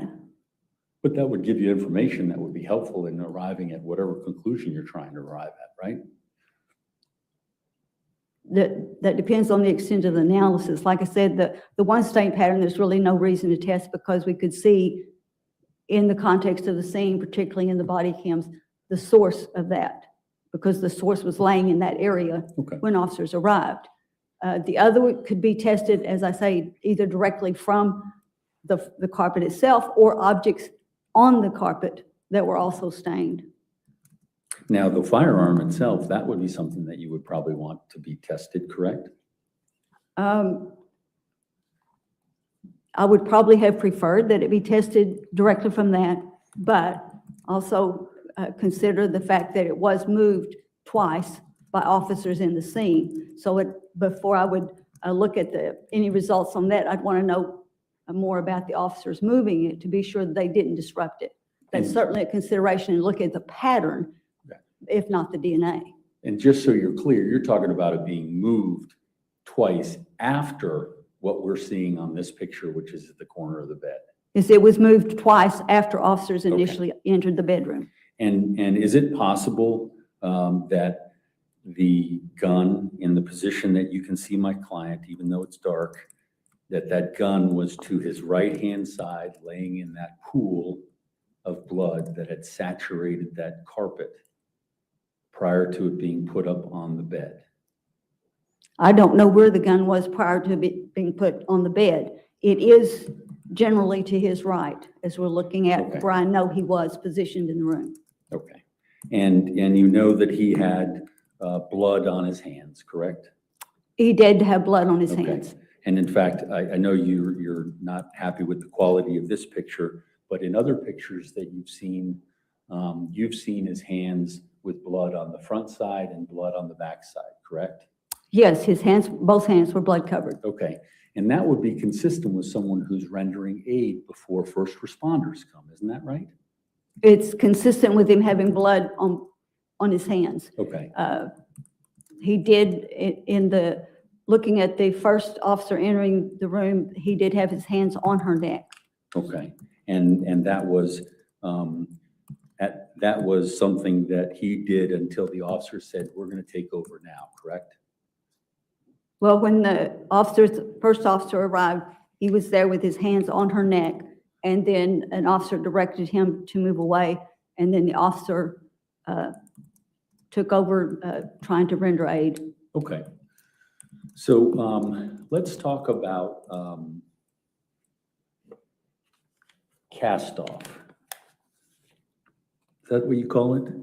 But that would give you information that would be helpful in arriving at whatever conclusion you're trying to arrive at, right? That depends on the extent of the analysis. Like I said, the one stain pattern, there's really no reason to test, because we could see in the context of the scene, particularly in the body cams, the source of that, because the source was laying in that area when officers arrived. The other could be tested, as I say, either directly from the carpet itself or objects on the carpet that were also stained. Now, the firearm itself, that would be something that you would probably want to be tested, correct? I would probably have preferred that it be tested directly from that, but also consider the fact that it was moved twice by officers in the scene. So before I would look at any results on that, I'd want to know more about the officers moving it to be sure that they didn't disrupt it. That's certainly a consideration, and look at the pattern, if not the DNA. And just so you're clear, you're talking about it being moved twice after what we're seeing on this picture, which is at the corner of the bed. Yes, it was moved twice after officers initially entered the bedroom. And is it possible that the gun in the position that you can see my client, even though it's dark, that gun was to his right-hand side, laying in that pool of blood that had saturated that carpet prior to it being put up on the bed? I don't know where the gun was prior to being put on the bed. It is generally to his right, as we're looking at where I know he was positioned in the room. Okay. And you know that he had blood on his hands, correct? He did have blood on his hands. And in fact, I know you're not happy with the quality of this picture, but in other pictures that you've seen his hands with blood on the front side and blood on the back side, correct? Yes, his hands, both hands were blood covered. Okay. And that would be consistent with someone who's rendering aid before first responders come, isn't that right? It's consistent with him having blood on his hands. Okay. He did, looking at the first officer entering the room, he did have his hands on her neck. Okay. And that was something that he did until the officer said, "We're going to take over now," correct? Well, when the first officer arrived, he was there with his hands on her neck, and then an officer directed him to move away, and then the officer took over trying to render aid. Okay. So let's talk about cast off. Is that what you call it?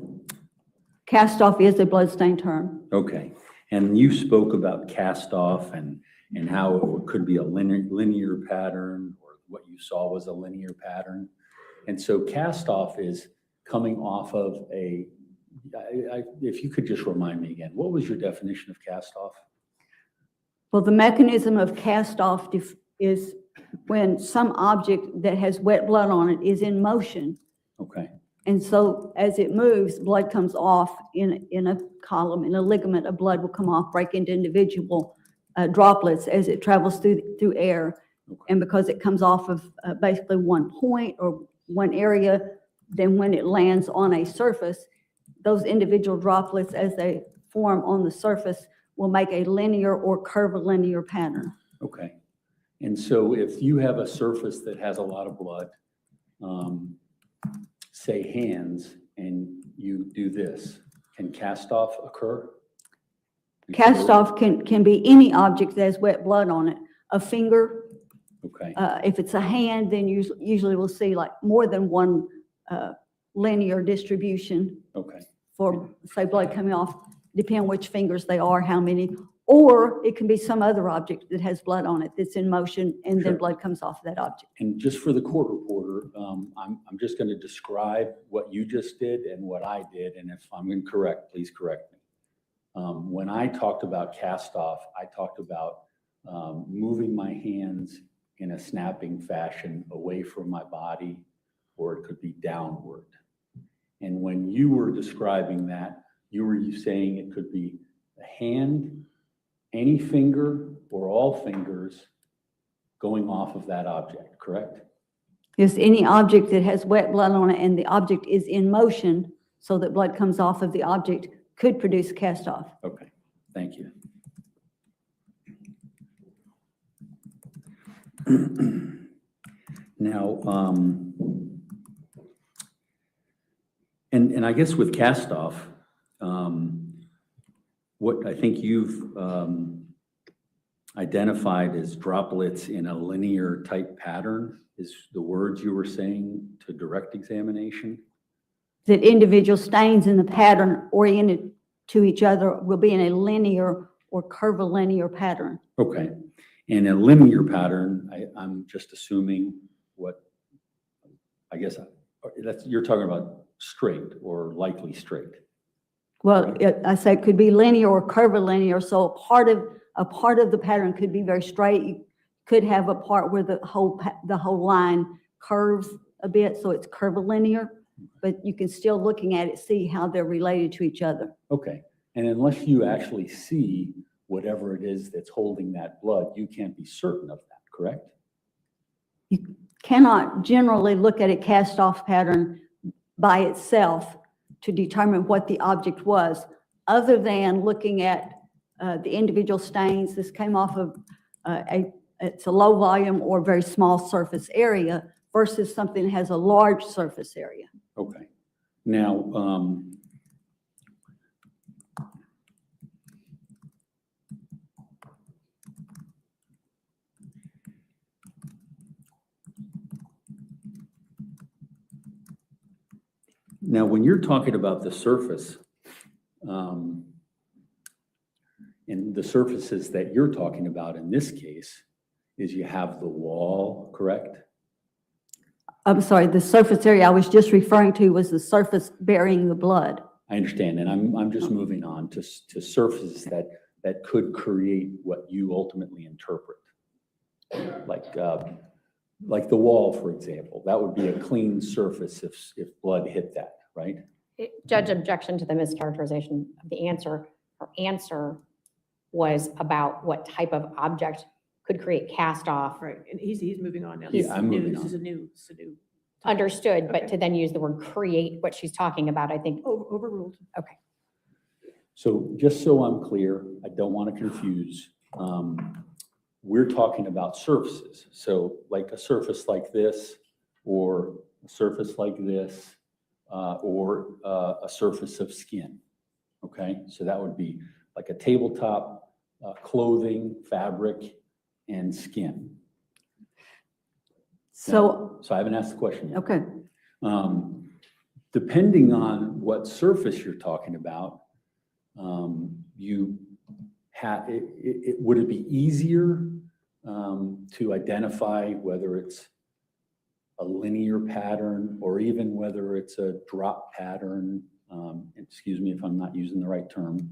Cast off is a bloodstain term. Okay. And you spoke about cast off and how it could be a linear pattern, or what you saw was a linear pattern. And so cast off is coming off of if you could just remind me again, what was your definition of cast off? Well, the mechanism of cast off is when some object that has wet blood on it is in motion. Okay. And so as it moves, blood comes off in a column, in a ligament of blood will come off, break into individual droplets as it travels through air. Okay. And because it comes off of basically one point or one area, then when it lands on a surface, those individual droplets, as they form on the surface, will make a linear or curvilinear pattern. Okay. And so if you have a surface that has a lot of blood, say hands, and you do this, can cast off occur? Cast off can be any object that has wet blood on it. A finger. Okay. If it's a hand, then usually we'll see like more than one linear distribution. Okay. For, say, blood coming off, depending on which fingers they are, how many. Or it can be some other object that has blood on it that's in motion, and then blood comes off of that object. And just for the court reporter, I'm just going to describe what you just did and what I did, and if I'm incorrect, please correct me. When I talked about cast off, I talked about moving my hands in a snapping fashion away from my body, or it could be downward. And when you were describing that, you were saying it could be a hand, any finger, or all fingers going off of that object, correct? Yes, any object that has wet blood on it and the object is in motion so that blood comes off of the object could produce cast off. Okay, thank you. Now, and I guess with cast off, what I think you've identified as droplets in a linear type pattern is the words you were saying to direct examination. That individual stains in the pattern oriented to each other will be in a linear or curvilinear pattern. Okay, and a linear pattern, I'm just assuming what, I guess that's, you're talking about straight or likely straight. Well, I say it could be linear or curvilinear. So a part of the pattern could be very straight. You could have a part where the whole line curves a bit, so it's curvilinear. But you can still, looking at it, see how they're related to each other. Okay, and unless you actually see whatever it is that's holding that blood, you can't be certain of that, correct? You cannot generally look at a cast-off pattern by itself to determine what the object was, other than looking at the individual stains. This came off of it's a low volume or very small surface area versus something that has a large surface area. Okay. Now, when you're talking about the surface, and the surfaces that you're talking about in this case is you have the wall, correct? I'm sorry, the surface area I was just referring to was the surface burying the blood. I understand, and I'm just moving on to surfaces that could create what you ultimately interpret. Like the wall, for example, that would be a clean surface if blood hit that, right? Judge, objection to the mischaracterization of the answer. Her answer was about what type of object could create cast off. Right, and he's moving on now. Yeah, I'm moving on. This is a new. Understood, Okay. but to then use the word create, what she's talking about, I think. Overruled. Okay. So just so I'm clear, I don't want to confuse. We're talking about surfaces. So like a surface like this, or a surface like this, or a surface of skin. Okay, so that would be like a tabletop, clothing, fabric, and skin. So I haven't asked the question yet. Okay. Depending on what surface you're talking about, would it be easier to identify whether it's a linear pattern or even whether it's a drop pattern? Excuse me if I'm not using the right term.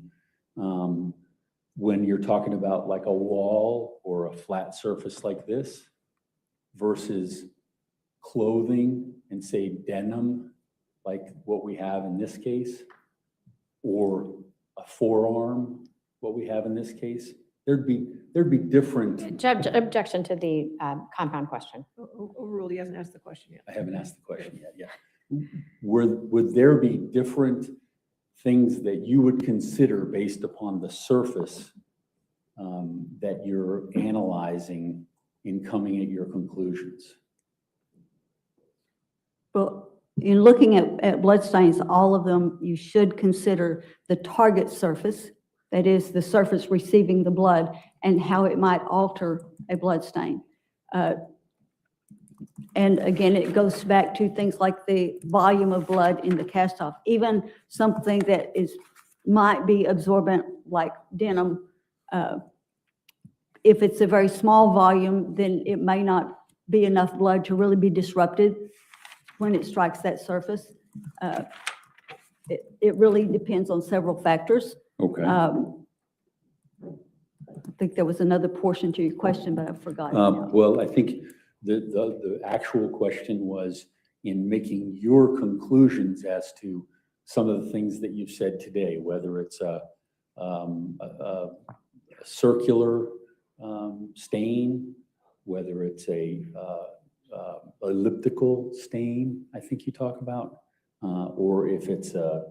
When you're talking about like a wall or a flat surface like this versus clothing and say denim, like what we have in this case, or a forearm, what we have in this case, there'd be different. Judge, objection to the compound question. Overruled, he hasn't asked the question yet. I haven't asked the question yet, yeah. Would there be different things that you would consider based upon the surface that you're analyzing in coming at your conclusions? Well, in looking at blood stains, all of them, you should consider the target surface, that is the surface receiving the blood, and how it might alter a blood stain. And again, it goes back to things like the volume of blood in the cast-off. Even something that might be absorbent, like denim, if it's a very small volume, then it may not be enough blood to really be disrupted when it strikes that surface. It really depends on several factors. Okay. I think there was another portion to your question, but I forgot it now. Well, I think the actual question was in making your conclusions as to some of the things that you've said today, whether it's a circular stain, whether it's a elliptical stain, I think you talk about, or if it's a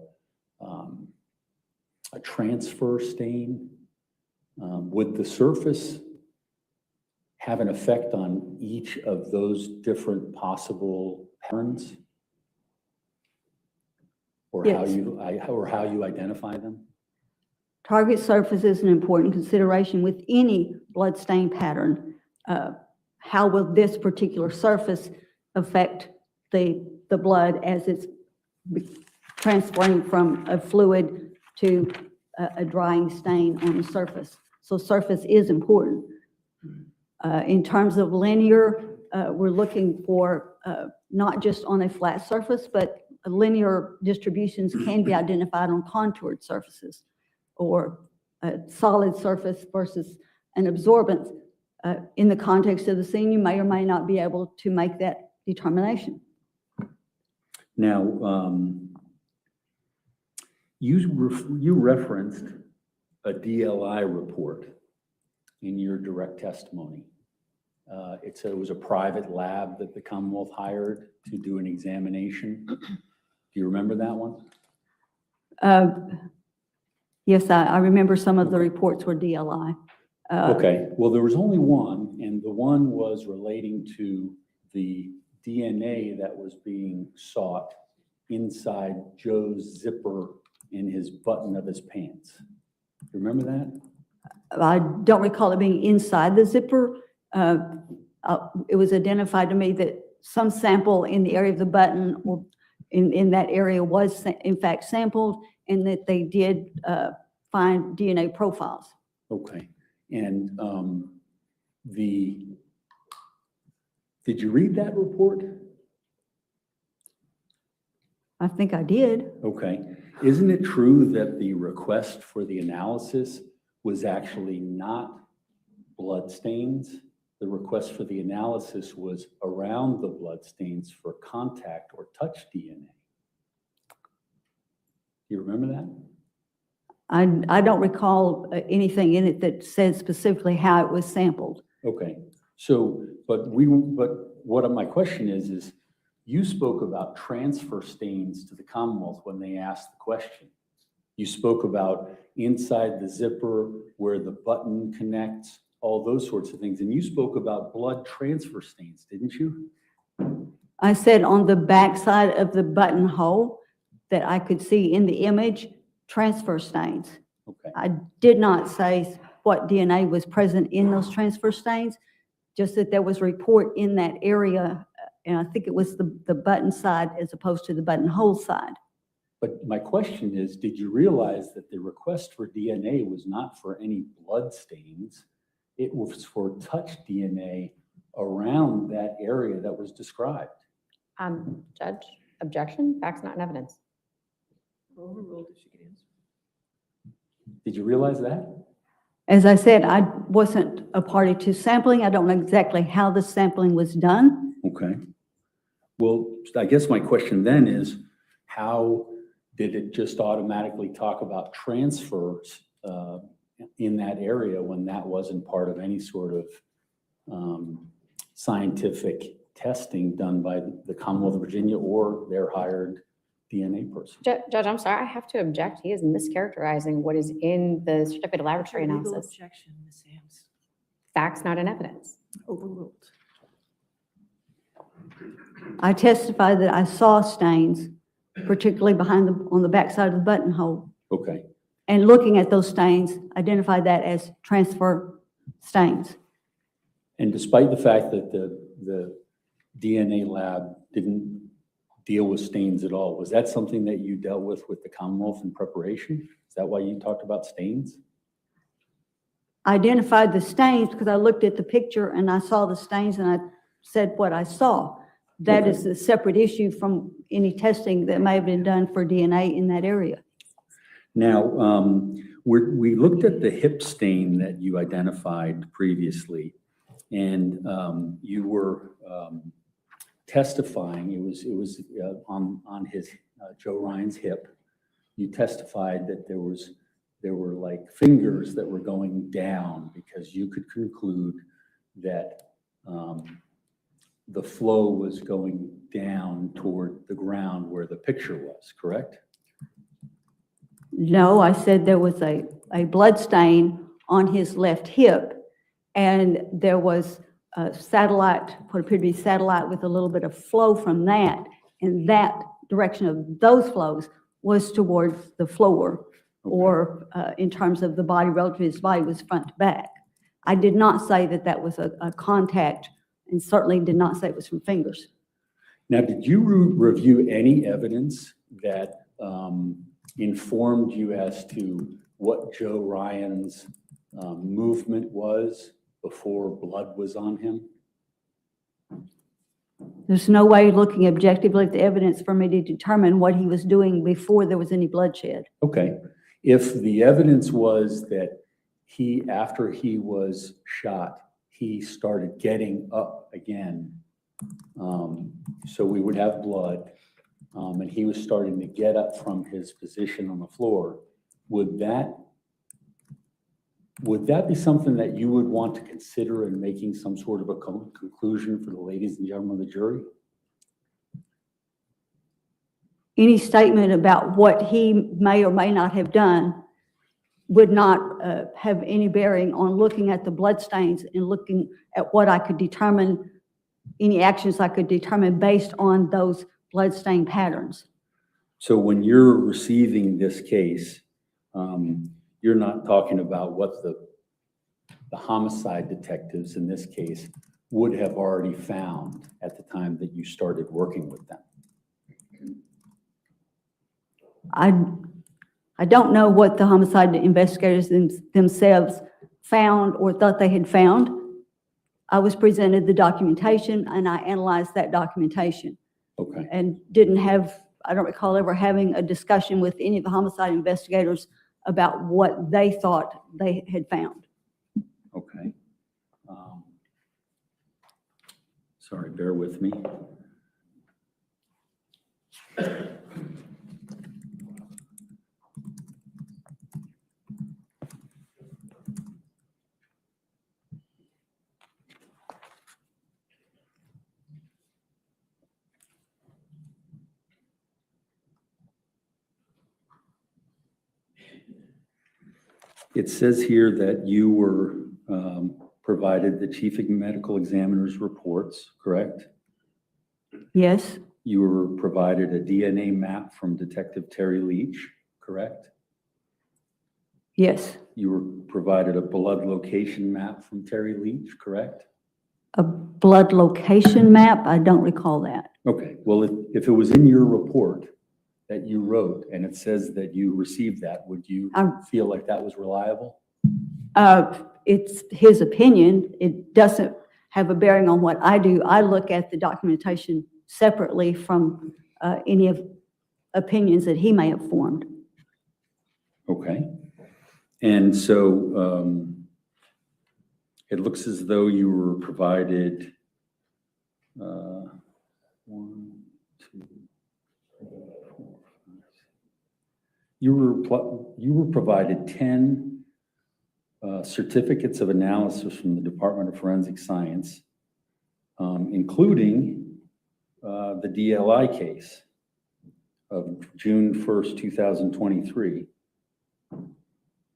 transfer stain. Would the surface have an effect on each of those different possible patterns? Or Yes. how you identify them? Target surface is an important consideration with any blood stain pattern. How will this particular surface affect the blood as it's transferring from a fluid to a drying stain on the surface? So surface is important. In terms of linear, we're looking for not just on a flat surface, but linear distributions can be identified on contoured surfaces, or a solid surface versus an absorbent. In the context of the scene, you may or may not be able to make that determination. Now, you referenced a DLI report in your direct testimony. It said it was a private lab that the Commonwealth hired to do an examination. Do you remember that one? Yes, I remember some of the reports were DLI. Okay, well, there was only one, and the one was relating to the DNA that was being sought inside Joe's zipper in his button of his pants. You remember that? I don't recall it being inside the zipper. It was identified to me that some sample in the area of the button or in that area was in fact sampled, and that they did find DNA profiles. Okay, and did you read that report? I think I did. Okay, isn't it true that the request for the analysis was actually not blood stains? The request for the analysis was around the blood stains for contact or touch DNA. You remember that? I don't recall anything in it that said specifically how it was sampled. Okay, so, but what my question is you spoke about transfer stains to the Commonwealth when they asked the question. You spoke about inside the zipper where the button connects, all those sorts of things. And you spoke about blood transfer stains, didn't you? I said on the back side of the buttonhole that I could see in the image transfer stains. Okay. I did not say what DNA was present in those transfer stains, just that there was a report in that area, and I think it was the button side as opposed to the buttonhole side. But my question is, did you realize that the request for DNA was not for any blood stains? It was for touch DNA around that area that was described. Judge, objection, facts not in evidence. Overruled if she could answer. Did you realize that? As I said, I wasn't a party to sampling. I don't know exactly how the sampling was done. Okay. Well, I guess my question then is, how did it just automatically talk about transfers in that area when that wasn't part of any sort of scientific testing done by the Commonwealth of Virginia or their hired DNA person? Judge, I'm sorry, I have to object. He is mischaracterizing what is in the certificate of laboratory analysis. Objection, Ms. Ames. Facts not in evidence. Overruled. I testified that I saw stains, particularly on the back side of the buttonhole. Okay. and looking at those stains, identified that as transfer stains. And despite the fact that the DNA lab didn't deal with stains at all, was that something that you dealt with the Commonwealth in preparation? Is that why you talked about stains? I identified the stains because I looked at the picture and I saw the stains and I said what I saw. That is a separate issue from any testing that may have been done for DNA in that area. Now, we looked at the hip stain that you identified previously, and you were testifying. It was on his Joe Ryan's hip. You testified that there were like fingers that were going down because you could conclude that the flow was going down toward the ground where the picture was, correct? No, I said there was a blood stain on his left hip, and there was a satellite, what appeared to be satellite, with a little bit of flow from that, and that direction of those flows was towards the floor, or in terms of the body relative to his body was front to back. I did not say that that was a contact, and certainly did not say it was from fingers. Now, did you review any evidence that informed you as to what Joe Ryan's movement was before blood was on him? There's no way looking objectively at the evidence for me to determine what he was doing before there was any bloodshed. Okay. If the evidence was that after he was shot, he started getting up again, so we would have blood, and he was starting to get up from his position on the floor, would that be something that you would want to consider in making some sort of a conclusion for the ladies and gentlemen of the jury? Any statement about what he may or may not have done would not have any bearing on looking at the bloodstains and looking at what I could determine, any actions I could determine based on those bloodstain patterns. So when you're receiving this case, you're not talking about what the homicide detectives in this case would have already found at the time that you started working with them. I don't know what the homicide investigators themselves found or thought they had found. I was presented the documentation and I analyzed that documentation. Okay. And I don't recall ever having a discussion with any of the homicide investigators about what they thought they had found. Okay. Sorry, bear with me. It says here that you were provided the chief medical examiner's reports, correct? Yes. You were provided a DNA map from Detective Terry Leach, correct? Yes. You were provided a blood location map from Terry Leach, correct? A blood location map? I don't recall that. Okay. Well, if it was in your report that you wrote and it says that you received that, would you feel like that was reliable? It's his opinion. It doesn't have a bearing on what I do. I look at the documentation separately from any of opinions that he may have formed. Okay. And so it looks as though you were provided 1, 2, 3, 4, 5, 6. You were provided 10 certificates of analysis from the Department of Forensic Science, including the DLI case of June 1st, 2023.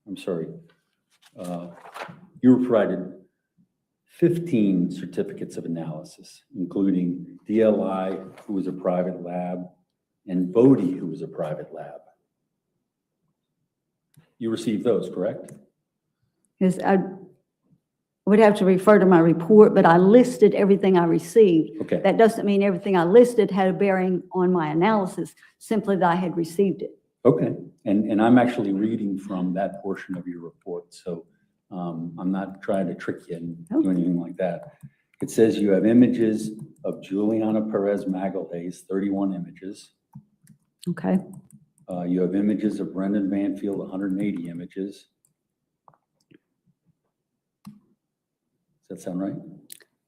I'm sorry. You were provided 15 certificates of analysis, including DLI, who was a private lab, and Bodie, who was a private lab. You received those, correct? Because I would have to refer to my report, but I listed everything I received. Okay. That doesn't mean everything I listed had a bearing on my analysis, simply that I had received it. Okay, and I'm actually reading from that portion of your report, so I'm not trying to trick you and do anything like that. It says you have images of Juliana Perez Magalhaes, 31 images. Okay. You have images of Brendan Banfield, 180 images. Does that sound right?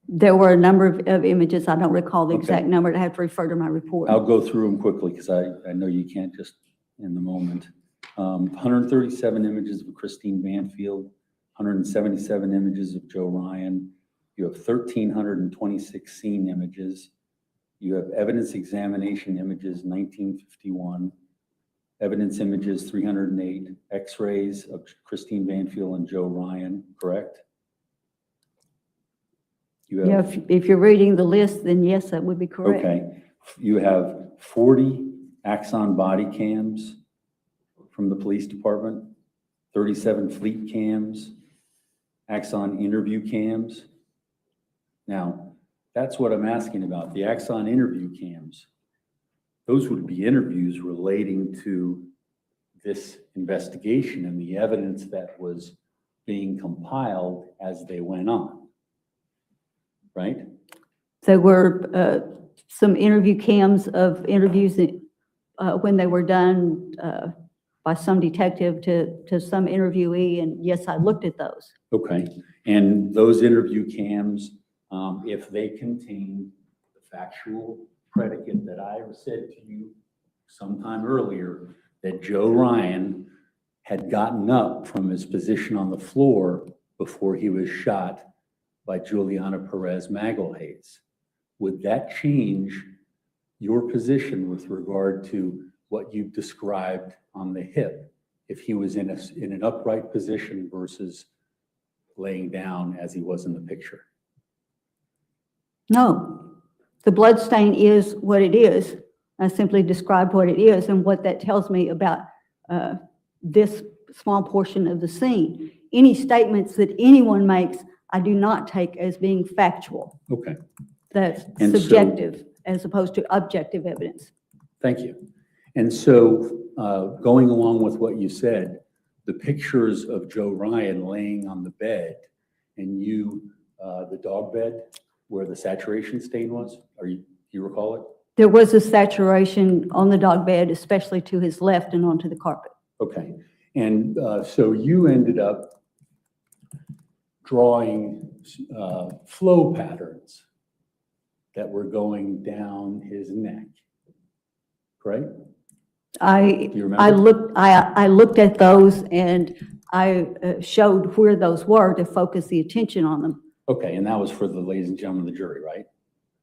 There were a number of images. I don't recall the Okay. exact number. I have to refer to my report. I'll go through them quickly because I know you can't just in the moment. 137 images of Christine Banfield, 177 images of Joe Ryan. You have 1,326 scene images. You have evidence examination images, 1951. Evidence images, 308. X-rays of Christine Banfield and Joe Ryan, correct? You have, Yeah, if you're reading the list, then yes, that would be correct. okay. You have 40 Axon body cams from the police department, 37 fleet cams, Axon interview cams. Now, that's what I'm asking about, the Axon interview cams. Those would be interviews relating to this investigation and the evidence that was being compiled as they went on, right? There were some interview cams of interviews that, when they were done by some detective to some interviewee, and yes, I looked at those. Okay, and those interview cams, if they contain the factual predicate that I said to you sometime earlier, that Joe Ryan had gotten up from his position on the floor before he was shot by Juliana Perez Magalhaes, would that change your position with regard to what you've described on the hip, if he was in an upright position versus laying down as he was in the picture? No, the blood stain is what it is. I simply described what it is and what that tells me about this small portion of the scene. Any statements that anyone makes, I do not take as being factual. Okay. That's And so- subjective as opposed to objective evidence. Thank you. And so going along with what you said, the pictures of Joe Ryan laying on the bed and you, the dog bed where the saturation stain was, do you recall it? There was a saturation on the dog bed, especially to his left and onto the carpet. Okay. And so you ended up drawing flow patterns that were going down his neck, correct? I Do you remember? I looked at those and I showed where those were to focus the attention on them. Okay, and that was for the ladies and gentlemen of the jury, right?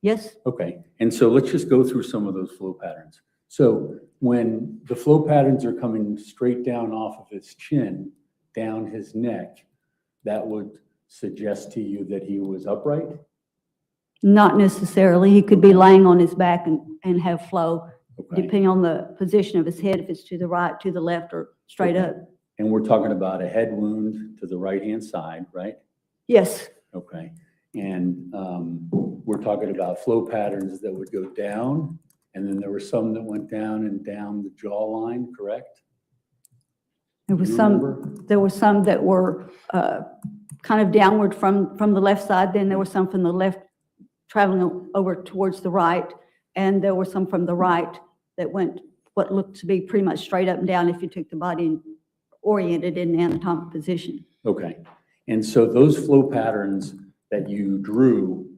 Yes. Okay, and so let's just go through some of those flow patterns. So when the flow patterns are coming straight down off of his chin, down his neck, that would suggest to you that he was upright? Not necessarily. He could be laying on his back and have flow, Okay. depending on the position of his head, if it's to the right, to the left, or straight Okay. up. And we're talking about a head wound to the right-hand side, right? Yes. Okay, and we're talking about flow patterns that would go down, and then there were some that went down and down the jawline, correct? There was You some. remember? There were some that were kind of downward from the left side. Then there were some from the left traveling over towards the right, and there were some from the right that went what looked to be pretty much straight up and down if you took the body and oriented in an anatomic position. Okay, and so those flow patterns that you drew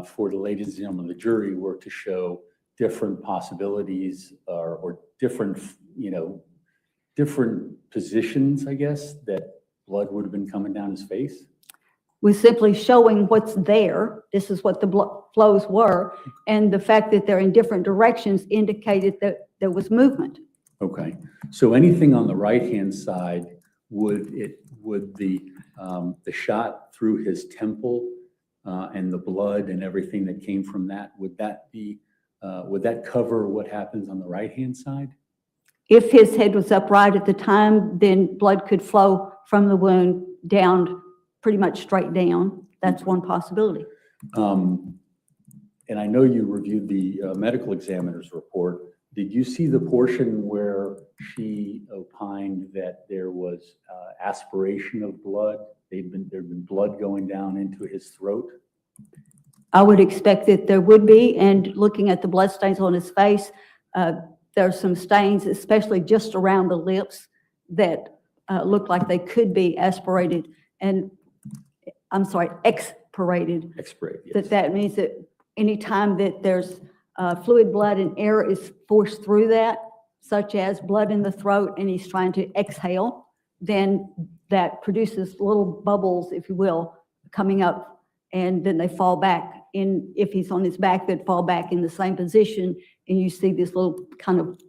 for the ladies and gentlemen of the jury were to show different possibilities or different, different positions, I guess, that blood would have been coming down his face? We're simply showing what's there. This is what the flows were, and the fact that they're in different directions indicated that there was movement. Okay, so anything on the right-hand side, would the shot through his temple and the blood and everything that came from that, would that cover what happens on the right-hand side? If his head was upright at the time, then blood could flow from the wound down, pretty much straight down. That's one possibility. And I know you reviewed the medical examiner's report. Did you see the portion where she opined that there was aspiration of blood? There'd been blood going down into his throat? I would expect that there would be, and looking at the blood stains on his face, there's some stains, especially just around the lips, that look like they could be aspirated, and I'm sorry, expirated. Expirated, yes. That means that anytime that there's fluid, blood, and air is forced through that, such as blood in the throat, and he's trying to exhale, then that produces little bubbles, if you will, coming up, and then they fall back in. If he's on his back, they'd fall back in the same position, and you see this little kind of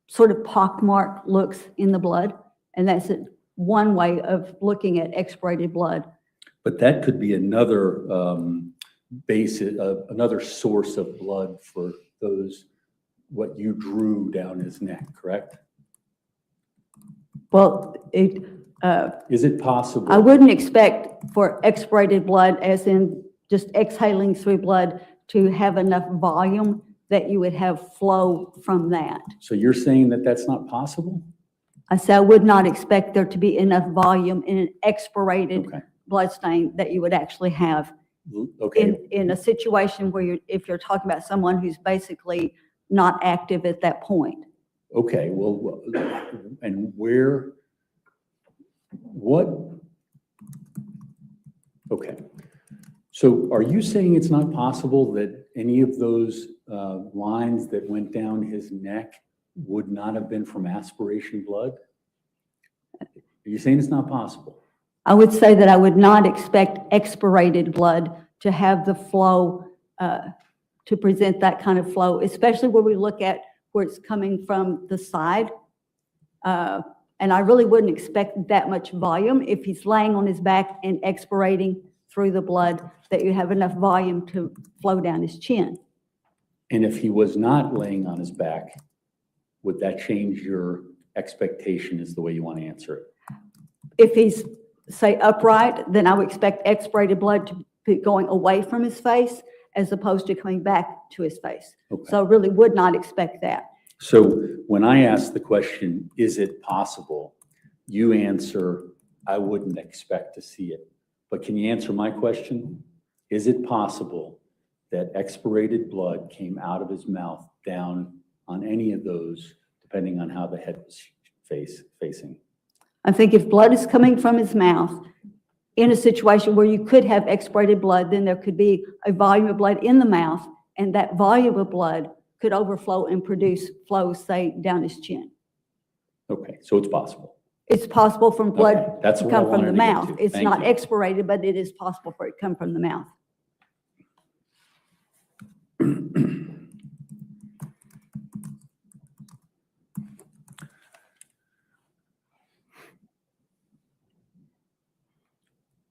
sort of pockmark looks in the blood, and that's one way of looking at expirated blood. But that could be another another source of blood for what you drew down his neck, correct? Well, is it possible? I wouldn't expect for expirated blood, as in just exhaling through blood, to have enough volume that you would have flow from that. So you're saying that that's not possible? I say I would not expect there to be enough volume in an expirated blood stain that you would actually have in a situation where if you're talking about someone who's basically not active at that point. Okay, well, and okay. So are you saying it's not possible that any of those lines that went down his neck would not have been from aspiration blood? Are you saying it's not possible? I would say that I would not expect expirated blood to have the flow, to present that kind of flow, especially where we look at where it's coming from the side. And I really wouldn't expect that much volume if he's laying on his back and expirating through the blood, that you have enough volume to flow down his chin. And if he was not laying on his back, would that change your expectation is the way you want to answer it? If he's, say, upright, then I would expect expirated blood to be going away from his face as opposed to coming back to his face. Okay. So I really would not expect that. So when I ask the question, is it possible? You answer, I wouldn't expect to see it. But can you answer my question? Is it possible that expirated blood came out of his mouth down on any of those, depending on how the head was facing? I think if blood is coming from his mouth in a situation where you could have expirated blood, then there could be a volume of blood in the mouth, and that volume of blood could overflow and produce flow, say, down his chin. Okay, so it's possible. It's possible from blood to come from the mouth. It's not expirated, but it is possible for it to come from the mouth.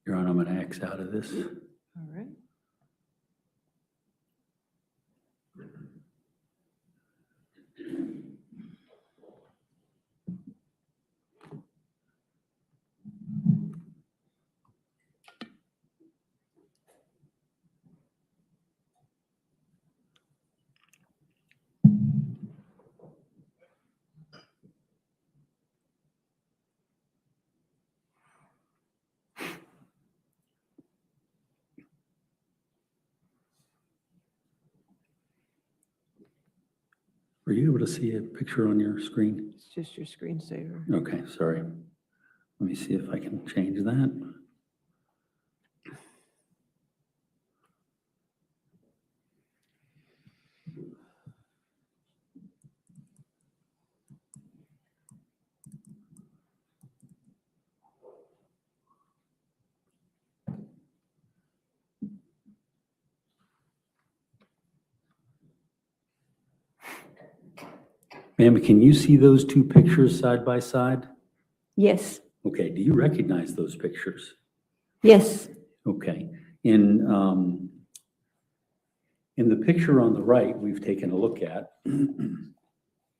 Your Honor, I'm going to X out of this. All right. Were you able to see a picture on your screen? It's just your screensaver. Okay, sorry. Let me see if I can change that. Ma'am, can you see those two pictures side by side? Yes. Okay, do you recognize those pictures? Yes. Okay. In the picture on the right, we've taken a look at,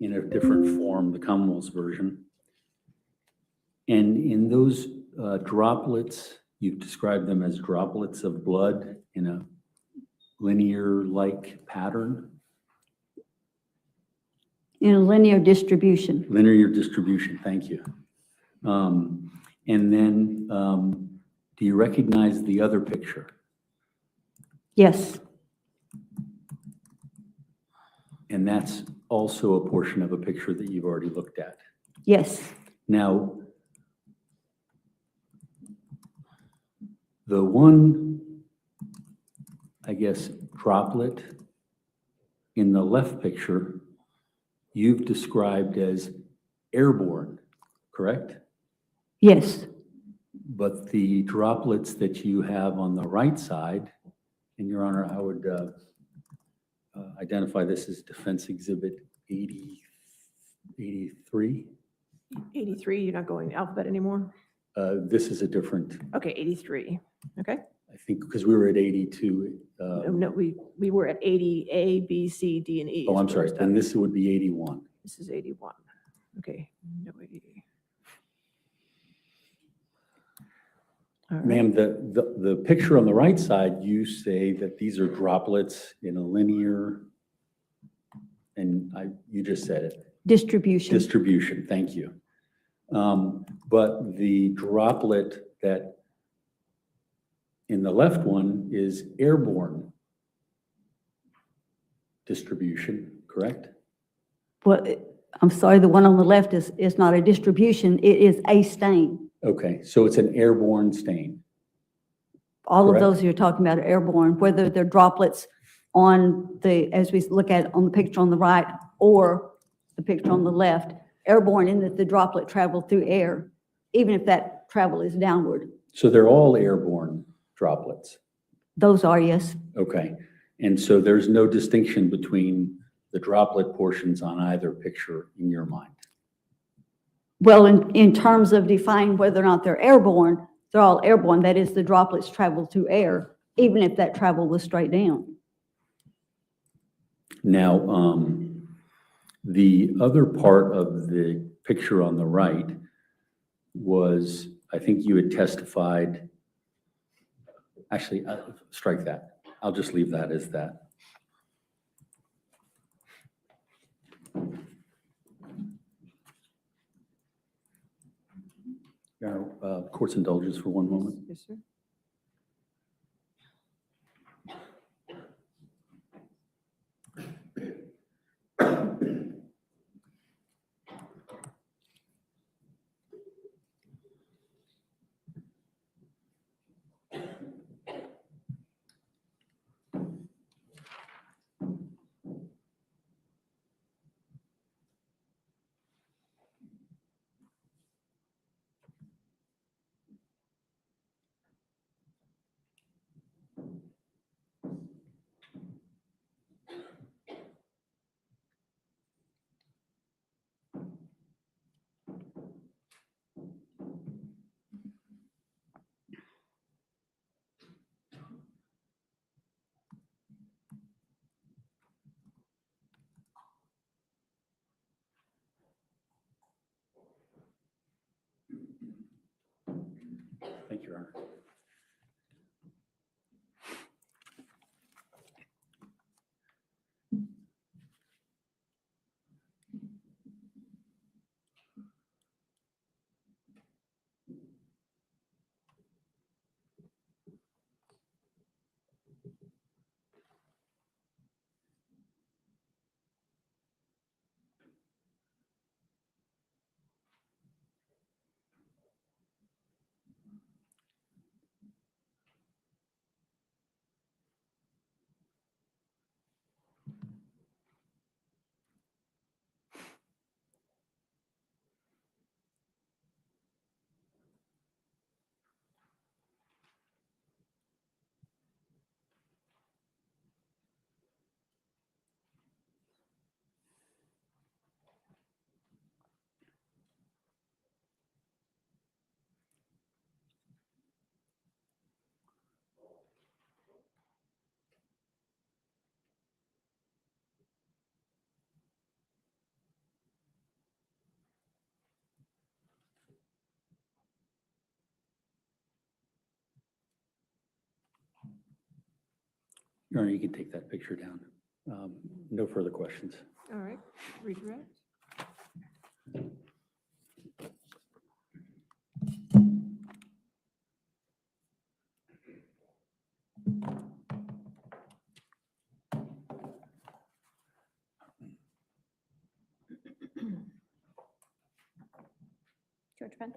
in a different form, the Commonwealth's version. And in those droplets, you've described them as droplets of blood in a linear-like pattern. In a linear distribution. Linear distribution, thank you. And then, do you recognize the other picture? Yes. And that's also a portion of a picture that you've already looked at. Yes. Now, the one, I guess, droplet in the left picture, you've described as airborne, correct? Yes. But the droplets that you have on the right side, and Your Honor, I would identify this as Defense Exhibit 83. 83, you're not going alphabet anymore? This is a different, Okay, 83, okay. I think, because we were at 82. No, we were at 80, A, B, C, D, and E. Oh, I'm sorry, then this would be 81. This is 81, okay, no 80. All right. Ma'am, the picture on the right side, you say that these are droplets in a linear, and you just said it. Distribution. Distribution, thank you. But the droplet that in the left one is airborne distribution, correct? Well, I'm sorry, the one on the left is not a distribution, it is a stain. Okay, so it's an airborne stain. All Correct. of those you're talking about are airborne, whether they're droplets on the, as we look at on the picture on the right or the picture on the left, airborne in that the droplet traveled through air, even if that travel is downward. So they're all airborne droplets. Those are, yes. Okay, and so there's no distinction between the droplet portions on either picture in your mind? Well, in terms of defining whether or not they're all airborne. That is, the droplets travel through air, even if that travel was straight down. Now, the other part of the picture on the right was, I think you had testified, actually, strike that. I'll just leave that as that. Court's indulgence for one moment. Yes, sir. Thank you, Your Honor. Your Honor, you can take that picture down. No further questions. All right, redirect. George Ben?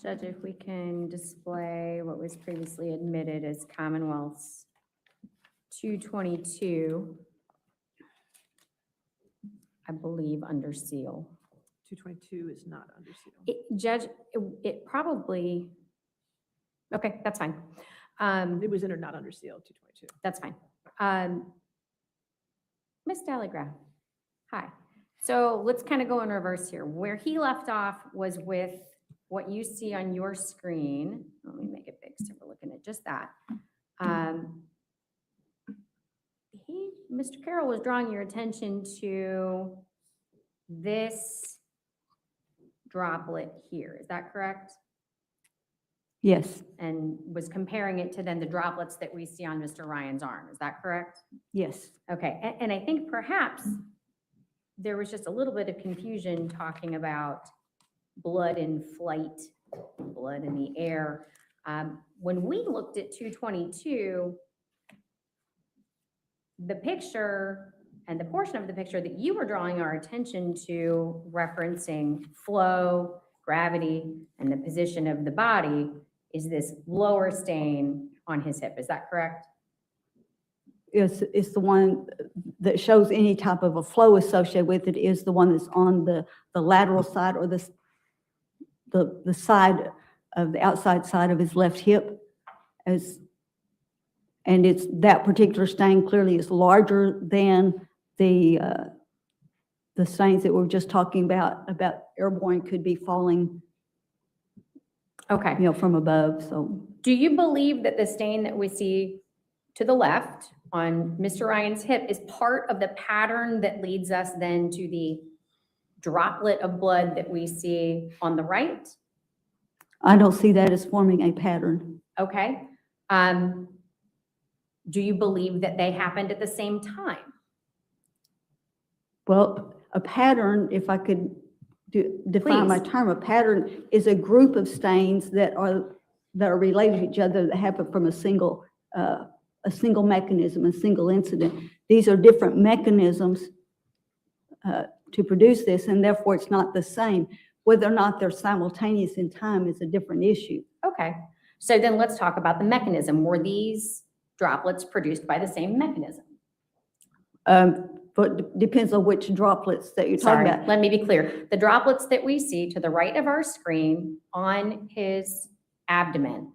Judge, if we can display what was previously admitted as Commonwealth's 222, I believe under seal. 222 is not under seal. Judge, it probably, okay, that's fine. It was entered not under seal, 222. That's fine. Ms. Dallegraf, hi. So let's kind of go in reverse here. Where he left off was with what you see on your screen. Let me make it big so we're looking at just that. Mr. Carroll was drawing your attention to this droplet here. Is that correct? Yes. And was comparing it to then the droplets that we see on Mr. Ryan's arm. Is that correct? Yes. Okay. And I think perhaps there was just a little bit of confusion talking about blood in flight, blood in the air. When we looked at 222, the picture and the portion of the picture that you were drawing our attention to, referencing flow, gravity, and the position of the body, is this lower stain on his hip. Is that correct? It's the one that shows any type of a flow associated with it, is the one that's on the lateral side, or the side of the outside side of his left hip. And it's that particular stain clearly is larger than the stains that we were just talking about airborne could be falling, okay, from above. So do you believe that the stain that we see to the left on Mr. Ryan's hip is part of the pattern that leads us then to the droplet of blood that we see on the right? I don't see that as forming a pattern. Okay. Do you believe that they happened at the same time? Well, a pattern, if I could define my term, a pattern is a group of stains that are related to each other, that happen from a single mechanism, a single incident. These are different mechanisms to produce this, and therefore it's not the same. Whether or not they're simultaneous in time is a different issue. Okay. So then let's talk about the mechanism. Were these droplets produced by the same mechanism? But depends on which droplets that you're talking about. Let me be clear. The droplets that we see to the right of our screen on his abdomen,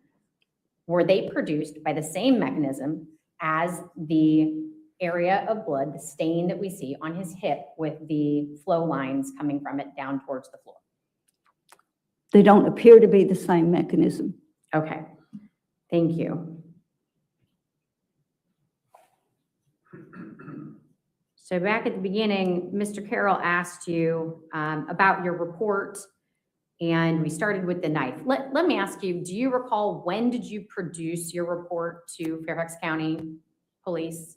were they produced by the same mechanism as the area of blood, the stain that we see on his hip with the flow lines coming from it down towards the floor? They don't appear to be the same mechanism. Okay, thank you. So back at the beginning, Mr. Carroll asked you about your report, and we started with the knife. Let me ask you, do you recall when did you produce your report to Fairfax County Police?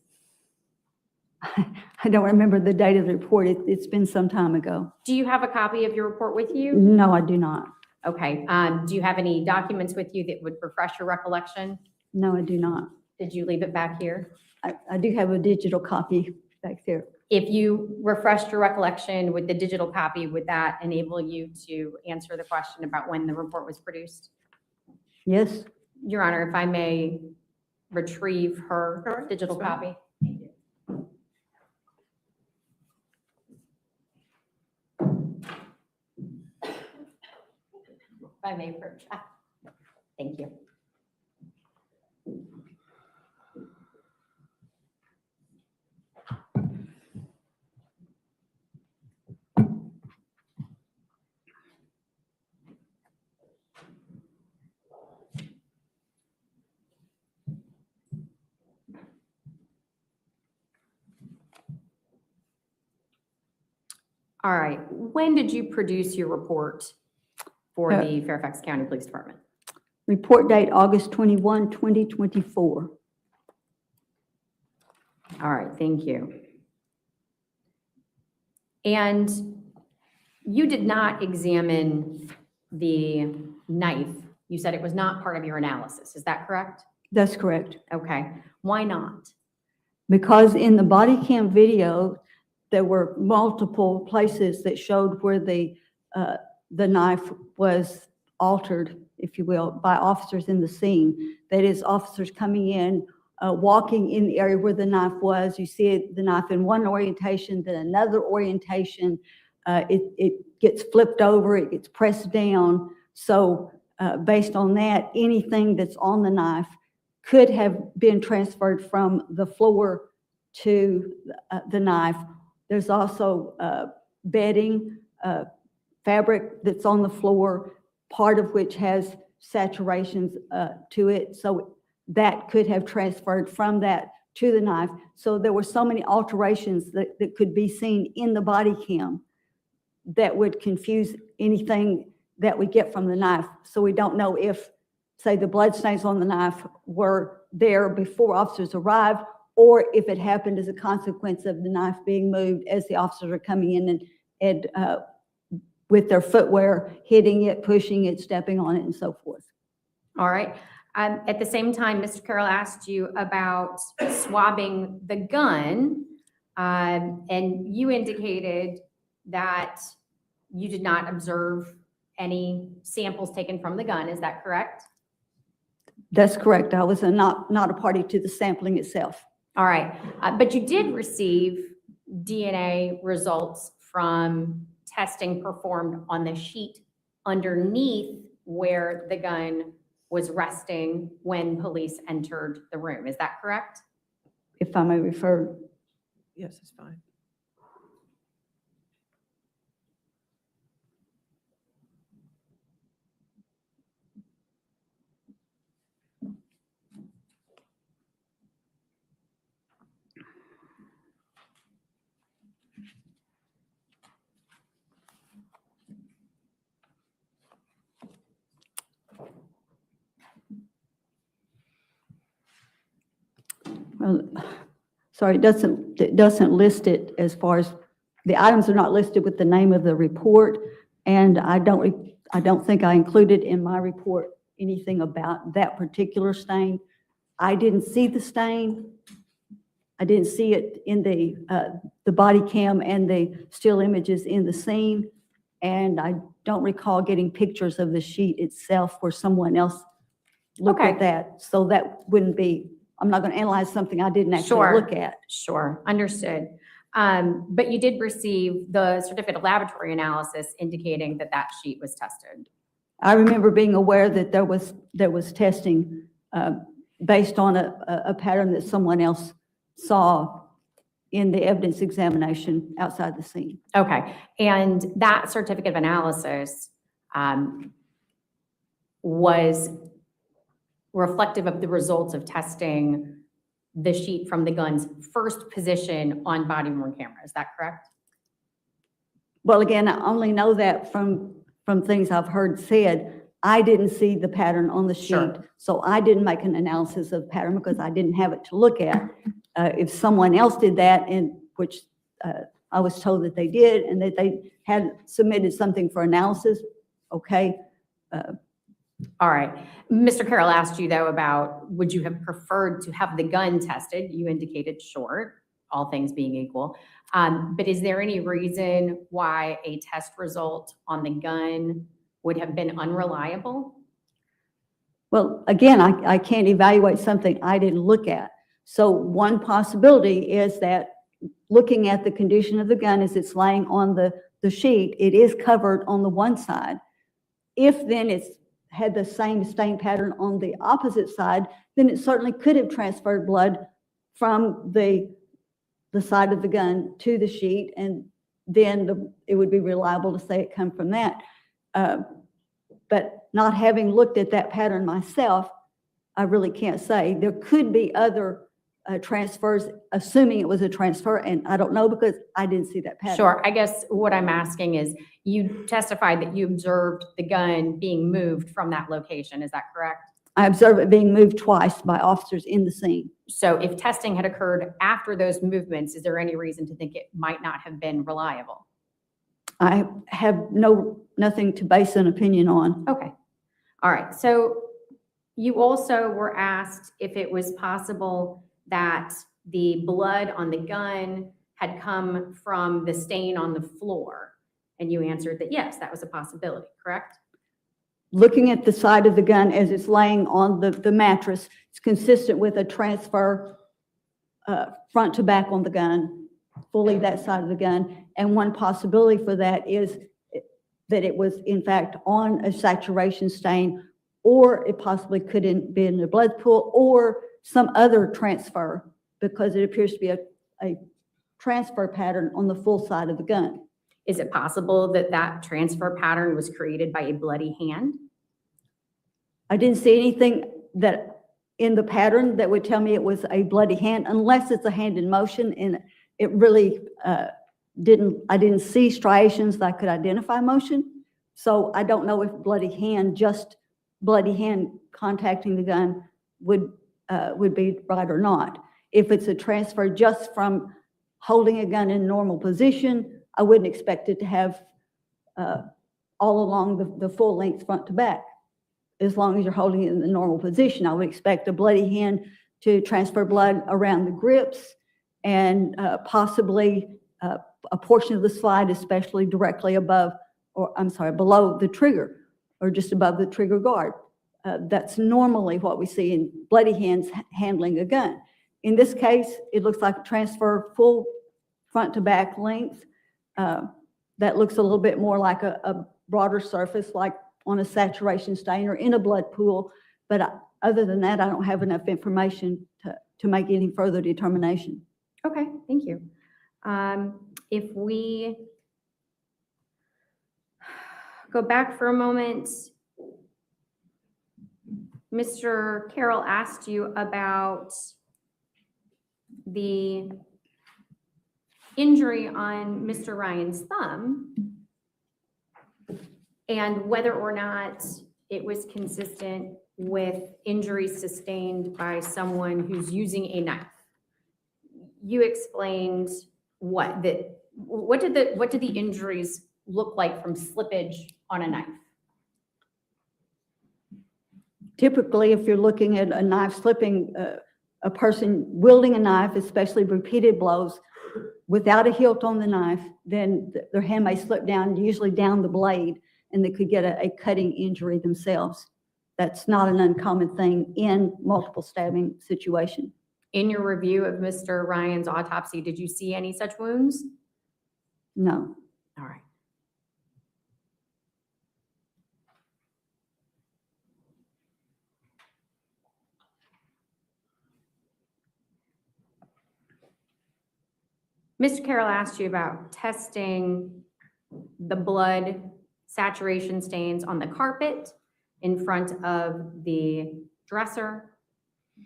I don't remember the date of the report. It's been some time ago. Do you have a copy of your report with you? No, I do not. Okay. Do you have any documents with you that would refresh your recollection? No, I do not. Did you leave it back here? I do have a digital copy back there. If you refreshed your recollection with the digital copy, would that enable you to answer the question about when the report was produced? Yes. Your Honor, if I may retrieve her digital copy. Thank you. If I may approach. Thank you. All right. When did you produce your report for the Fairfax County Police Department? Report date August 21, 2024. All right, thank you. And you did not examine the knife. You said it was not part of your analysis. Is that correct? That's correct. Okay. Why not? Because in the body cam video, there were multiple places that showed where the knife was altered, if you will, by officers in the scene. That is, officers coming in, walking in the area where the knife was. You see the knife in one orientation, then another orientation. It gets flipped over, it gets pressed down. So based on that, anything that's on the knife could have been transferred from the floor to the knife. There's also bedding, fabric that's on the floor, part of which has saturations to it. So that could have transferred from that to the knife. So there were so many alterations that could be seen in the body cam that would confuse anything that we get from the knife. So we don't know if, say, the bloodstains on the knife were there before officers arrived, or if it happened as a consequence of the knife being moved as the officers are coming in and with their footwear, hitting it, pushing it, stepping on it, and so forth. All right. At the same time, Mr. Carroll asked you about swabbing the gun, and you indicated that you did not observe any samples taken from the gun. Is that correct? That's correct. I was not a party to the sampling itself. All right. But you did receive DNA results from testing performed on the sheet underneath where the gun was resting when police entered the room. Is that correct? If I may refer. Yes, it's fine. Well, sorry, it doesn't list it as far as the items are not listed with the name of the report, and I don't think I included in my report anything about that particular stain. I didn't see the stain. I didn't see it in the body cam and the still images in the scene, and I don't recall getting pictures of the sheet itself where someone else looked at that. So that wouldn't be. I'm not going to analyze something I didn't actually look at. Sure, understood. But you did receive the certificate of laboratory analysis indicating that that sheet was tested. I remember being aware that there was testing based on a pattern that someone else saw in the evidence examination outside the scene. Okay, and that certificate of analysis was reflective of the results of testing the sheet from the gun's first position on body-worn camera. Is that correct? Well, again, I only know that from things I've heard said. I didn't see the pattern on the sheet, so I didn't make an analysis of pattern because I didn't have it to look at. If someone else did that, and which I was told that they did, and that they had submitted something for analysis, okay. All right. Mr. Carroll asked you, though, about would you have preferred to have the gun tested? You indicated sure, all things being equal. But is there any reason why a test result on the gun would have been unreliable? Well, again, I can't evaluate something I didn't look at. So one possibility is that looking at the condition of the gun as it's laying on the sheet, it is covered on the one side. If then it's had the same stain pattern on the opposite side, then it certainly could have transferred blood from the side of the gun to the sheet, and then it would be reliable to say it come from that. But not having looked at that pattern myself, I really can't say. There could be other transfers, assuming it was a transfer, and I don't know because I didn't see that pattern. Sure. I guess what I'm asking is, you testified that you observed the gun being moved from that location. Is that correct? I observed it being moved twice by officers in the scene. So if testing had occurred after those movements, is there any reason to think it might not have been reliable? I have nothing to base an opinion on. Okay. All right. So you also were asked if it was possible that the blood on the gun had come from the stain on the floor. And you answered that yes, that was a possibility, correct? Looking at the side of the gun as it's laying on the mattress, it's consistent with a transfer front to back on the gun, fully that side of the gun. And one possibility for that is that it was in fact on a saturation stain, or it possibly could have been a blood pool or some other transfer, because it appears to be a transfer pattern on the full side of the gun. Is it possible that that transfer pattern was created by a bloody hand? I didn't see anything that in the pattern that would tell me it was a bloody hand, unless it's a hand in motion, and it really I didn't see striations that I could identify motion. So I don't know if just bloody hand contacting the gun would be right or not. If it's a transfer just from holding a gun in normal position, I wouldn't expect it to have all along the full length front to back. As long as you're holding it in the normal position, I would expect a bloody hand to transfer blood around the grips and possibly a portion of the slide, especially directly above, or I'm sorry, below the trigger or just above the trigger guard. That's normally what we see in bloody hands handling a gun. In this case, it looks like a transfer full front to back length. That looks a little bit more like a broader surface, like on a saturation stain or in a blood pool. But other than that, I don't have enough information to make any further determination. Okay, thank you. If we go back for a moment, Mr. Carroll asked you about the injury on Mr. Ryan's thumb and whether or not it was consistent with injuries sustained by someone who's using a knife. You explained what did the injuries look like from slippage on a knife? Typically, if you're looking at a knife slipping, a person wielding a knife, especially repeated blows, without a hilt on the knife, then their hand may slip down, usually down the blade, and they could get a cutting injury themselves. That's not an uncommon thing in multiple stabbing situation. In your review of Mr. Ryan's autopsy, did you see any such wounds? No. All right. Mr. Carroll asked you about testing the blood saturation stains on the carpet in front of the dresser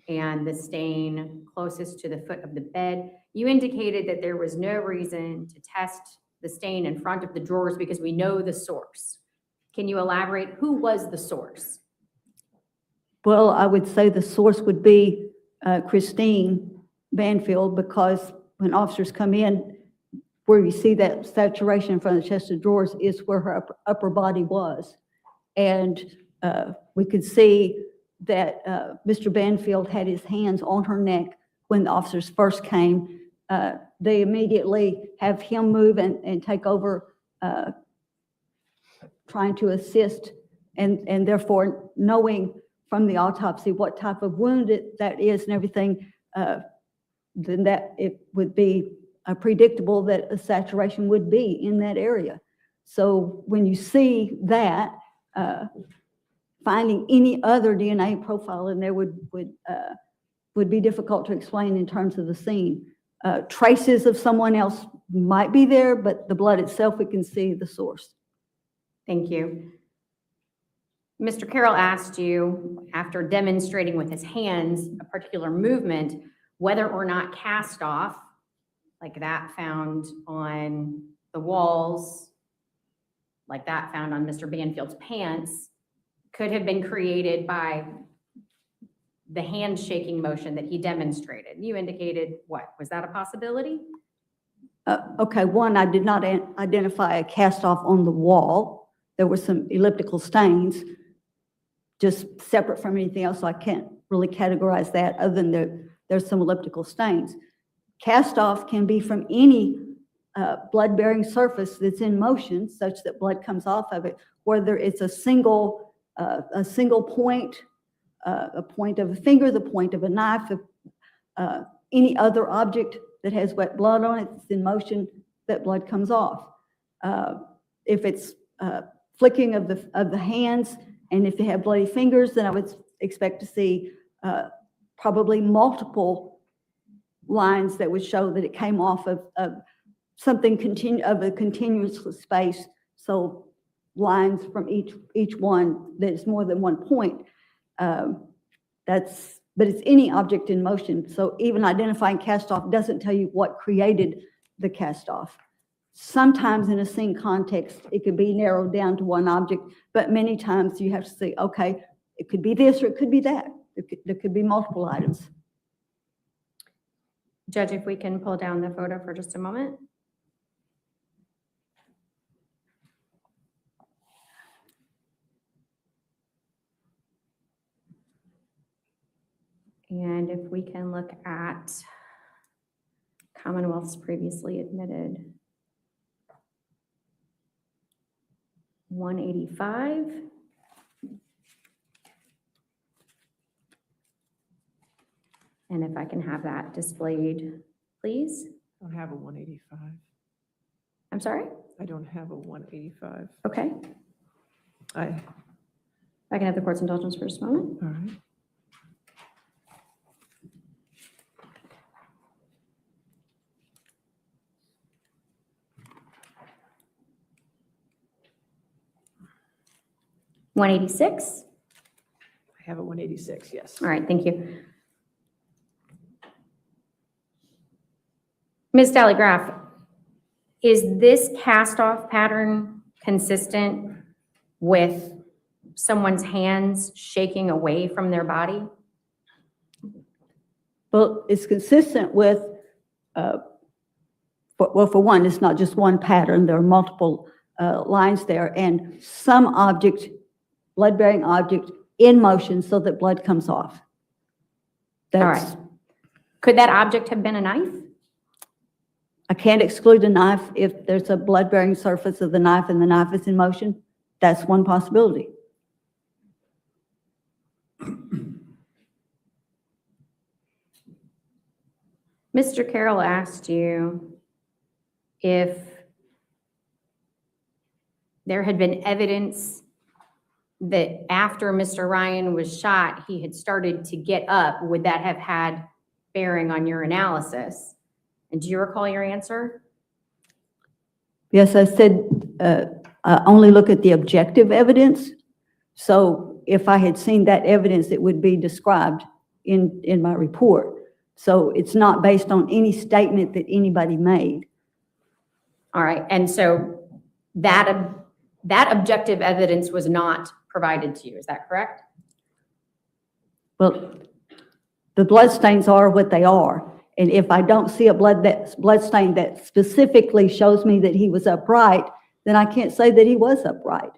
and the stain closest to the foot of the bed. You indicated that there was no reason to test the stain in front of the drawers because we know the source. Can you elaborate? Who was the source? Well, I would say the source would be Christine Banfield, because when officers come in, where you see that saturation in front of the chest of drawers is where her upper body was. And we could see that Mr. Banfield had his hands on her neck when the officers first came. They immediately have him move and take over trying to assist, and therefore knowing from the autopsy what type of wound that is and everything, then that it would be predictable that a saturation would be in that area. So when you see that, finding any other DNA profile in there would be difficult to explain in terms of the scene. Traces of someone else might be there, but the blood itself, we can see the source. Thank you. Mr. Carroll asked you, after demonstrating with his hands a particular movement, whether or not cast off, like that found on the walls, like that found on Mr. Banfield's pants, could have been created by the handshaking motion that he demonstrated. You indicated what? Was that a possibility? Okay, one, I did not identify a cast off on the wall. There were some elliptical stains, just separate from anything else, so I can't really categorize that other than there's some elliptical stains. Cast off can be from any blood-bearing surface that's in motion such that blood comes off of it, whether it's a single point, a point of a finger, the point of a knife, any other object that has wet blood on it that's in motion, that blood comes off. If it's flicking of the hands, and if they have bloody fingers, then I would expect to see probably multiple lines that would show that it came off of something of a continuous space. So lines from each one that is more than one point. But it's any object in motion. So even identifying cast off doesn't tell you what created the cast off. Sometimes in a scene context, it could be narrowed down to one object, but many times you have to say, okay, it could be this or it could be that. There could be multiple items. Judge, if we can pull down the photo for just a moment. And if we can look at Commonwealth's previously admitted 185. And if I can have that displayed, please. I don't have a 185. I'm sorry? I don't have a 185. Okay. I can have the court's indulgence for just a moment. All right. $186. I have a 186, yes. All right, thank you. Ms. Dallygraph, is this cast-off pattern consistent with someone's hands shaking away from their body? Well, it's consistent with, well, for one, it's not just one pattern. There are multiple lines there, and some object, blood-bearing object, in motion so that blood comes off. All right. Could that object have been a knife? I can't exclude a knife if there's a blood-bearing surface of the knife and the knife is in motion. That's one possibility. Mr. Carroll asked you if there had been evidence that after Mr. Ryan was shot, he had started to get up. Would that have had bearing on your analysis? And do you recall your answer? Yes, I said I only look at the objective evidence. So if I had seen that evidence, it would be described in my report. So it's not based on any statement that anybody made. All right, and so that objective evidence was not provided to you, is that correct? Well, the blood stains are what they are. And if I don't see a blood stain that specifically shows me that he was upright, then I can't say that he was upright.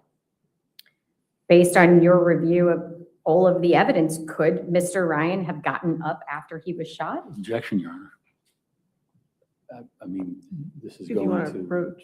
Based on your review of all of the evidence, could Mr. Ryan have gotten up after he was shot? Objection, Your Honor. I mean, this is If you going want to to approach.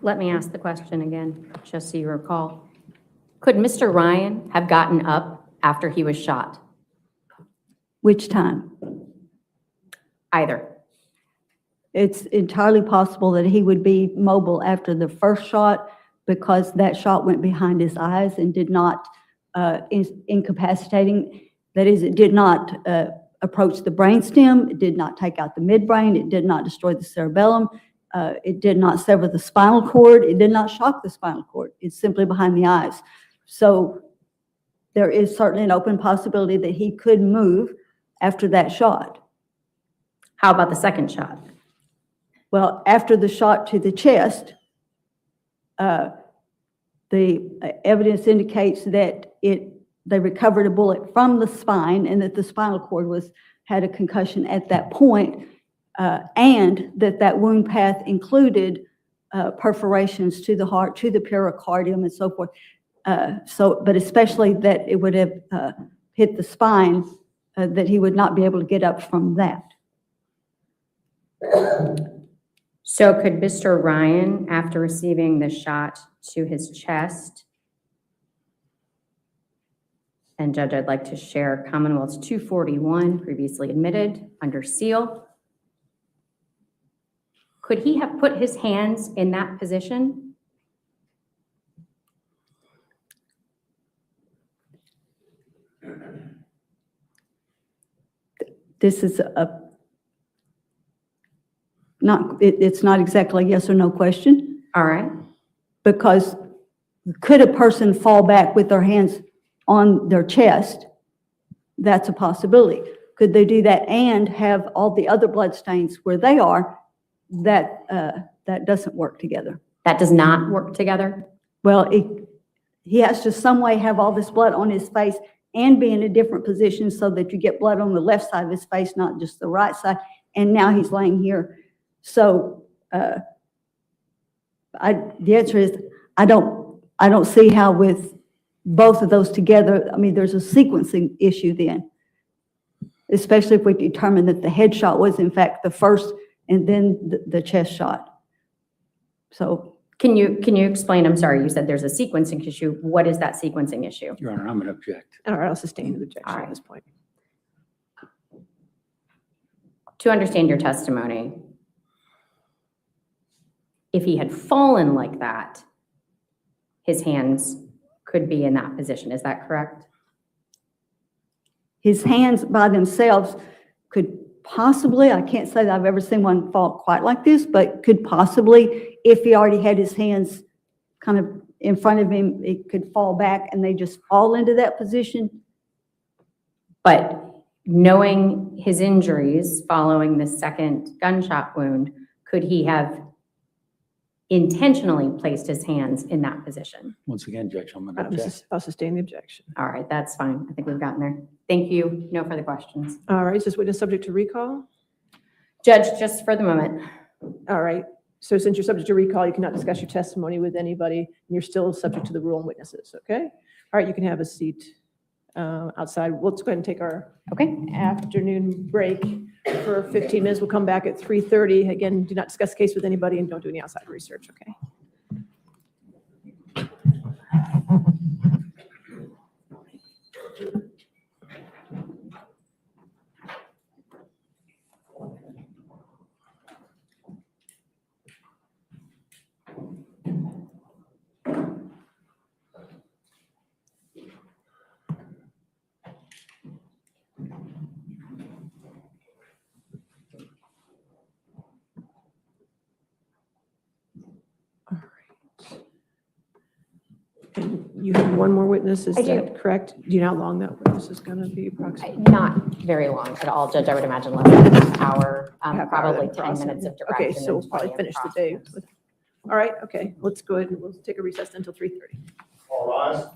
Let me ask the question again, just so you recall. Could Mr. Ryan have gotten up after he was shot? Which time? Either. It's entirely possible that he would be mobile after the first shot because that shot went behind his eyes and did not incapacitating. That is, it did not approach the brainstem. It did not take out the midbrain. It did not destroy the cerebellum. It did not sever the spinal cord. It did not shock the spinal cord. It's simply behind the eyes. So there is certainly an open possibility that he could move after that shot. How about the second shot? Well, after the shot to the chest, the evidence indicates that they recovered a bullet from the spine and that the spinal cord had a concussion at that point, and that wound path included perforations to the heart, to the pericardium, and so forth. But especially that it would have hit the spine, that he would not be able to get up from that. So could Mr. Ryan, after receiving the shot to his chest, and Judge, I'd like to share Commonwealth's 241, previously admitted under seal, could he have put his hands in that position? This is it's not exactly a yes or no question. All right. Because could a person fall back with their hands on their chest? That's a possibility. Could they do that and have all the other blood stains where they are? That doesn't work together. That does not work together? Well, he has to some way have all this blood on his face and be in a different position so that you get blood on the left side of his face, not just the right side. And now he's laying here. So the answer is I don't see how with both of those together. I mean, there's a sequencing issue then, especially if we determine that the head shot was in fact the first and then the chest shot. So can you explain? I'm sorry, you said there's a sequencing issue. What is that sequencing issue? Your Honor, I'm going to object. All right, I'll sustain the objection at this point. To understand your testimony, if he had fallen like that, his hands could be in that position. Is that correct? His hands by themselves could possibly, I can't say that I've ever seen one fall quite like this, but could possibly, if he already had his hands kind of in front of him, it could fall back and they just fall into that position. But knowing his injuries following the second gunshot wound, could he have intentionally placed his hands in that position? Once again, Judge, I'm going to object. I'll sustain the objection. All right, that's fine. I think we've gotten there. Thank you. No further questions. All right, is this witness subject to recall? Judge, just for the moment. All right, so since you're subject to recall, you cannot discuss your testimony with anybody, and you're still subject to the rule on witnesses, okay? All right, you can have a seat outside. Let's go ahead and take our afternoon break for 15 minutes. We'll come back at 3:30. Again, do not discuss the case with anybody and don't do any outside research, okay? And you have one more witness, is that correct? Do you know how long that witness is going to be approximately? Not very long at all, Judge. I would imagine less than an hour, probably 10 minutes of direction. Okay, so we'll probably finish the day. All right, okay, let's go ahead and we'll take a recess until 3:30. All rise.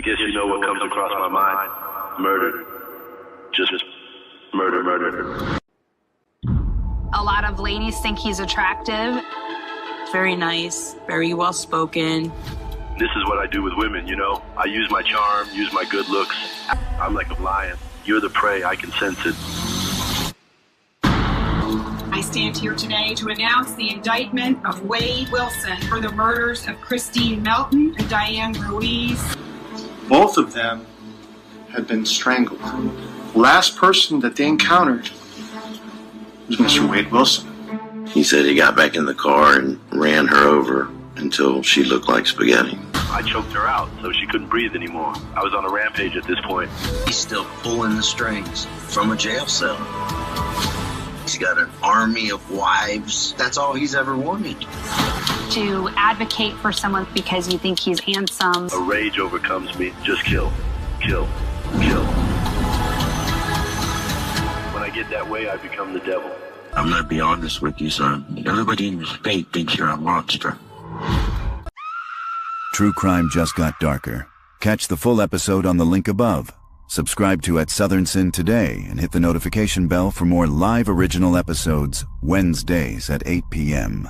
I guess you know what comes across my mind. Murder. Just murder, murder. A lot of ladies think he's attractive. Very nice, very well spoken. This is what I do with women, you know? I use my charm, use my good looks. I'm like a lion. You're the prey, I can sense it. I stand here today to announce the indictment of Wade Wilson for the murders of Christine Melton and Diane Ruiz. Both of them had been strangled. The last person that they encountered was Mr. Wade Wilson. He said he got back in the car and ran her over until she looked like spaghetti. I choked her out so she couldn't breathe anymore. I was on a rampage at this point. He's still pulling the strings from a jail cell. He's got an army of wives. That's all he's ever wanted. To advocate for someone because you think he's handsome. A rage overcomes me. Just kill, kill, kill. When I get that way, I become the devil. I'm gonna be honest with you, son. Everybody in the state thinks you're a monster. True crime just got darker. Catch the full episode on the link above. Subscribe to At Southern Sin today and hit the notification bell for more live original episodes Wednesdays at 8 p.m.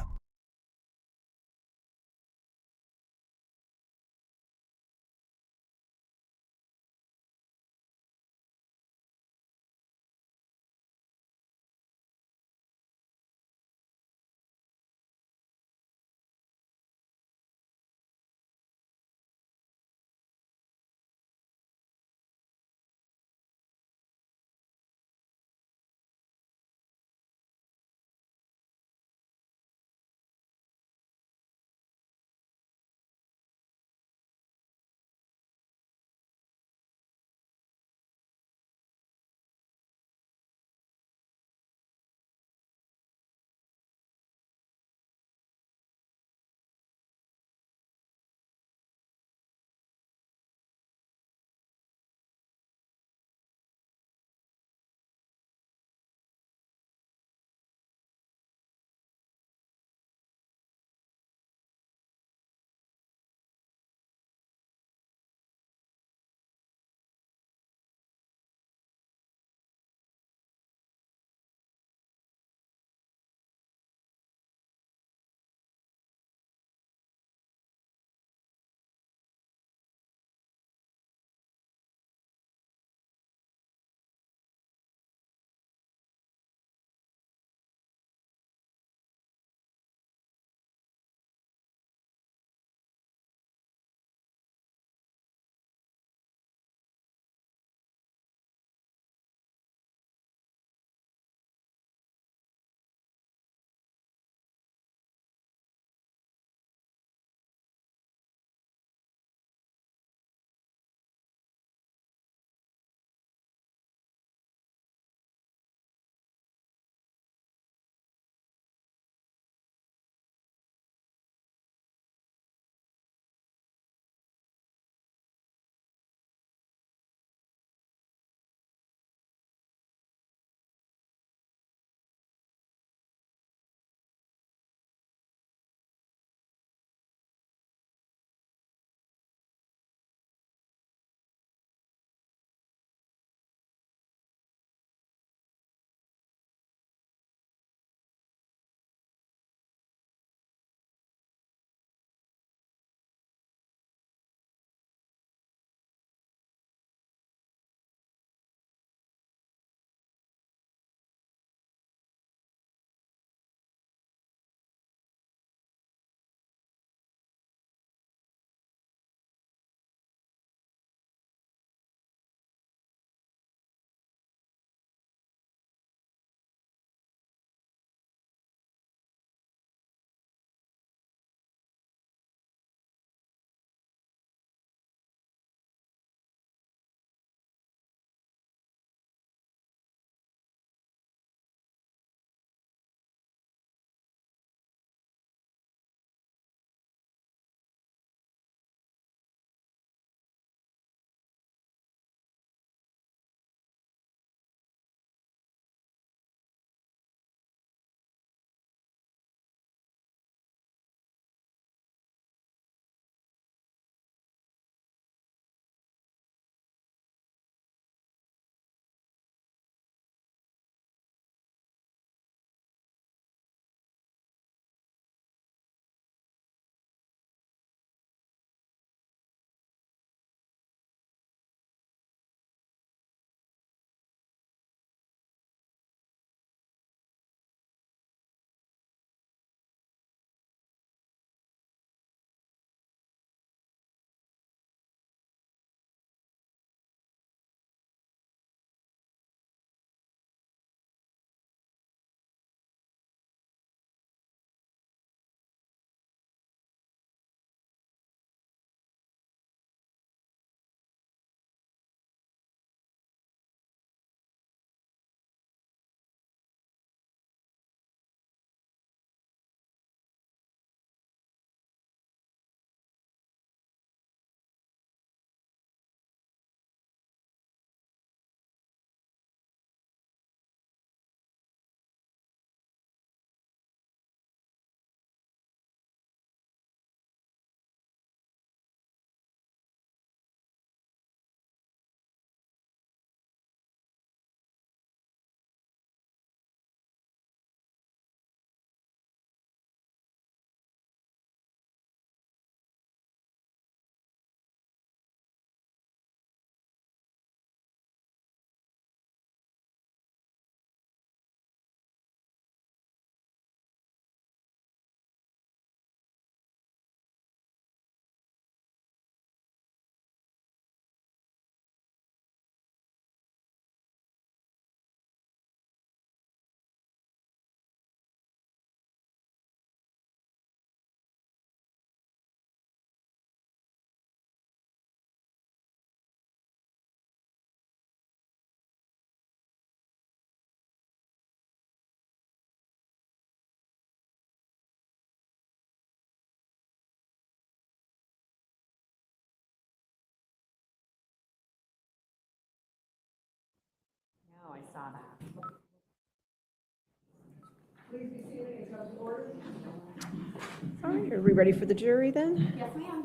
All right, are we ready for the jury then? Yes, ma'am.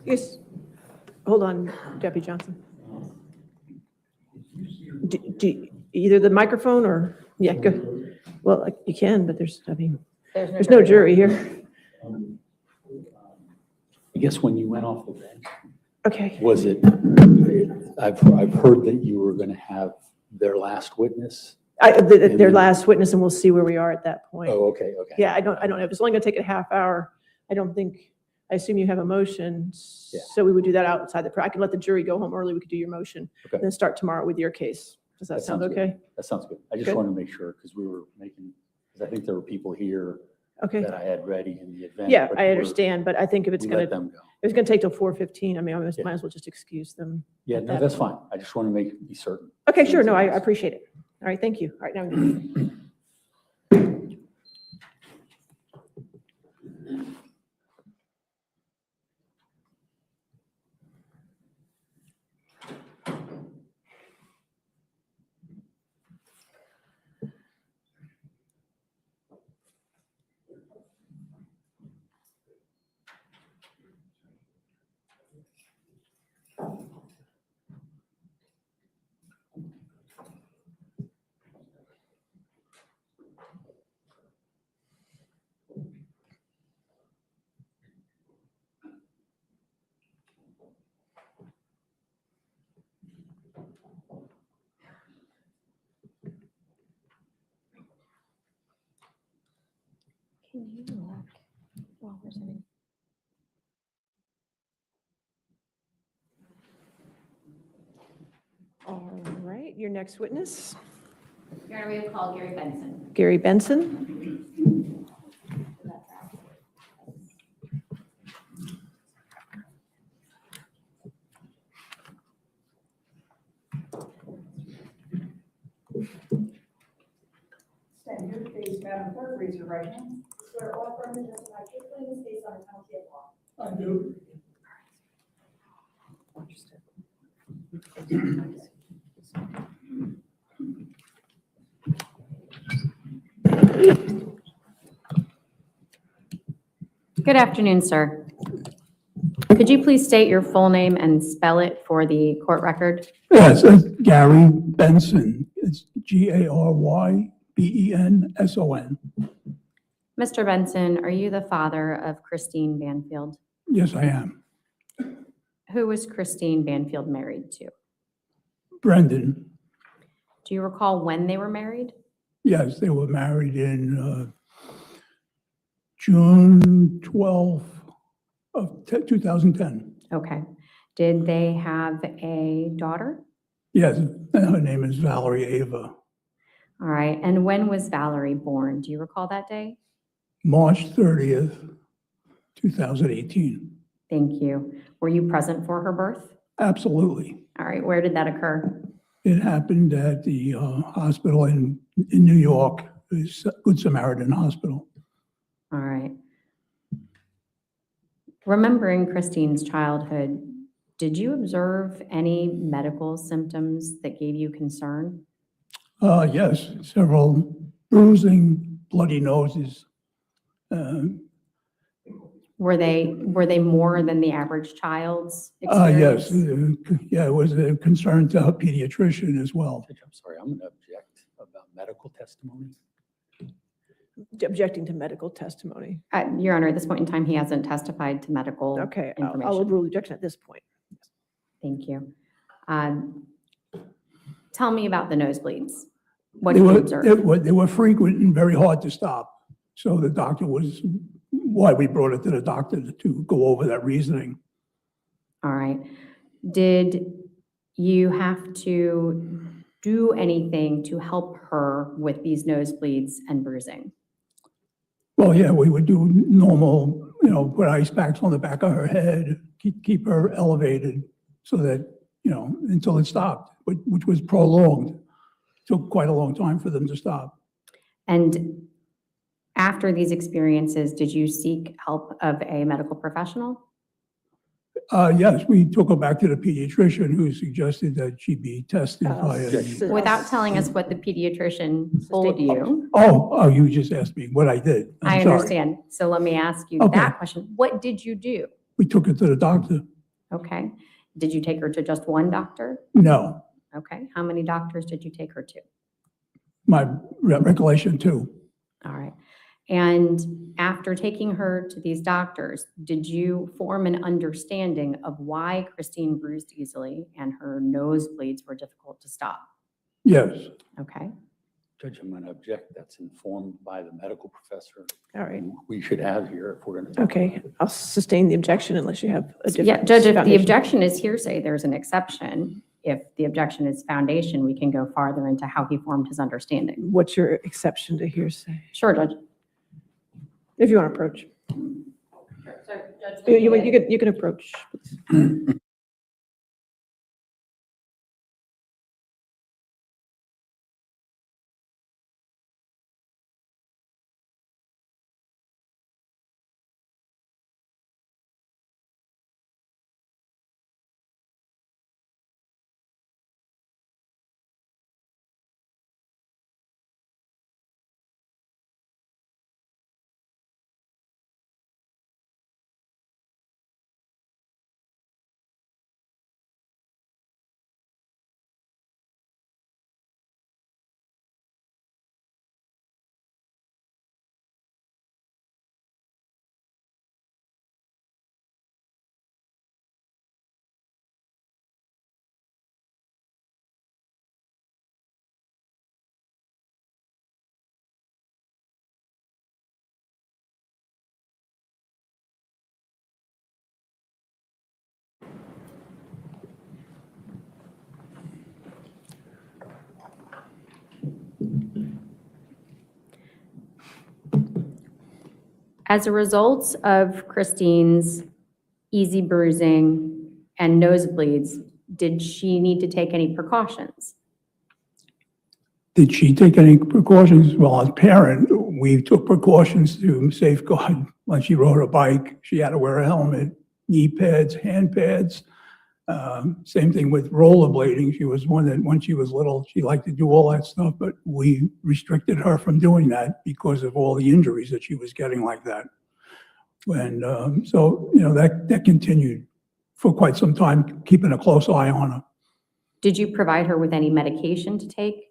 Yes. Hold on, Deputy Johnson. Either the microphone or, yeah, go. Well, you can, but there's no jury here. I guess when you went off the bench, Okay. was it, I've heard that you were going to have their last witness? Their last witness, and we'll see where we are at that point. Oh, okay, okay. Yeah, I don't know. If it's only going to take a half hour, I assume you have a motion. Yeah. So we would do that outside I can let the jury go home early. We could do your motion. Okay. And then start tomorrow with your case. Does that sound sounds okay? good. That sounds good. I just Good. wanted to make sure because I think there were people here Okay. that I had ready in the event. Yeah, but I understand, but I think if it's we going let to, them go. if it's going to take till 4:15, I mean, might Yeah. as well just excuse them. Yeah, at no, that that's point. fine. I just want to be certain. Okay, sure. No, I appreciate it. All right, thank you. All right, now. Can you look while we're sitting? All right, your next witness, Your Honor, we have called Gary Benson. Gary Benson. Stand your face, Madam Clerk, raise your right hand. Swear or affirm to testify truthfully in this case on account of law. I do. Good afternoon, sir. Could you please state your full name and spell it for the court record? Yes, it's Gary Benson. It's GaryBenson. Mr. Benson, are you the father of Christine Banfield? Yes, I am. Who was Christine Banfield married to? Brendan. Do you recall when they were married? Yes, they were married in June 12th of 2010. Okay. Did they have a daughter? Yes, her name is Valerie Ava. All right. And when was Valerie born? Do you recall that day? March 30th, 2018. Thank you. Were you present for her birth? Absolutely. All right. Where did that occur? It happened at the hospital in New York, the Good Samaritan Hospital. All right. Remembering Christine's childhood, did you observe any medical symptoms that gave you concern? Yes, several bruising, bloody noses. Were they more than the average child's Yes, experience? yeah, it was a concern to a pediatrician as well. I'm sorry, I'm going to object about medical testimony. Objecting to medical testimony. Your Honor, at this point in time, he hasn't testified to medical Okay, information. I'll overrule the objection at this point. Thank you. Tell me about the nosebleeds. What They did you were, observe? they were frequent and very hard to stop. So the doctor was why we brought it to the doctor to go over that reasoning. All right. Did you have to do anything to help her with these nosebleeds and bruising? Well, yeah, we would do normal, put ice packs on the back of her head, keep her elevated so that, until it stopped, which was prolonged. Took quite a long time for them to stop. And after these experiences, did you seek help of a medical professional? Yes, we took her back to the pediatrician who suggested that she be tested by Without telling us what the pediatrician told you. Oh, you just asked me what I did. I'm I sorry. understand. So let me ask you Okay. that question. What did you do? We took her to the doctor. Okay. Did you take her to just one doctor? No, Okay. How many doctors did you take her to? my recollection too. All right. And after taking her to these doctors, did you form an understanding of why Christine bruised easily and her nosebleeds were difficult to stop? Yes. Okay. Judge, I'm going to object. That's informed by the medical professor. All right. We should have here if we're going to. Okay, I'll sustain the objection unless you have a different. Yeah, Judge, if the foundation. objection is hearsay, there's an exception. If the objection is foundation, we can go farther into how he formed his understanding. What's your exception to hearsay? Sure, Judge. If you want to approach. You can approach. please. As a result of Christine's easy bruising and nosebleeds, did she need to take any precautions? Did she take any precautions? Well, as a parent, we took precautions to safeguard. When she rode a bike, she had to wear a helmet, knee pads, hand pads. Same thing with rollerblading. She was one that when she was little, she liked to do all that stuff, but we restricted her from doing that because of all the injuries that she was getting like that. And so, you know, that continued for quite some time, keeping a close eye on her. Did you provide her with any medication to take?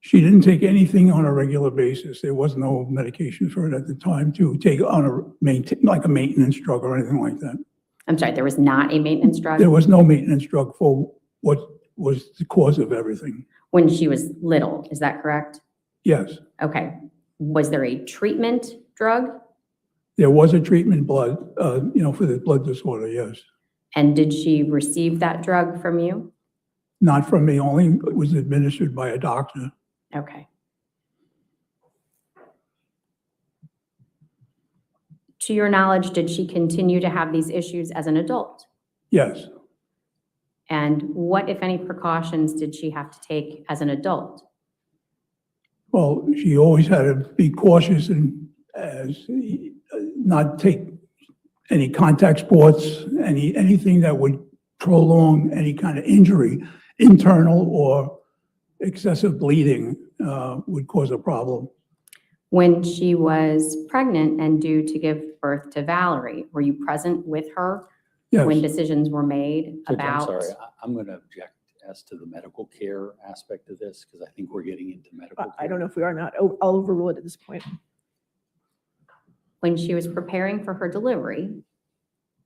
She didn't take anything on a regular basis. There was no medication for it at the time to take on like a maintenance drug or anything like that. I'm sorry, there was not a maintenance drug? There was no maintenance drug for what was the cause of everything. When she was little, is that correct? Yes, Okay. Was there a treatment drug? there was a treatment blood, you know, for the blood disorder, yes. And did she receive that drug from you? Not from me, only it was administered by a doctor. Okay. To your knowledge, did she continue to have these issues as an adult? Yes, And what, if any, precautions did she have to take as an adult? well, she always had to be cautious and not take any contact sports, anything that would prolong any kind of injury, internal or excessive bleeding would cause a problem. When she was pregnant and due to give birth to Valerie, were you present with her Yes. when decisions were made Judge, about? I'm sorry, I'm going to object as to the medical care aspect of this, because I think we're getting into medical care. I don't know if we are or not. I'll overrule it at this point. When she was preparing for her delivery,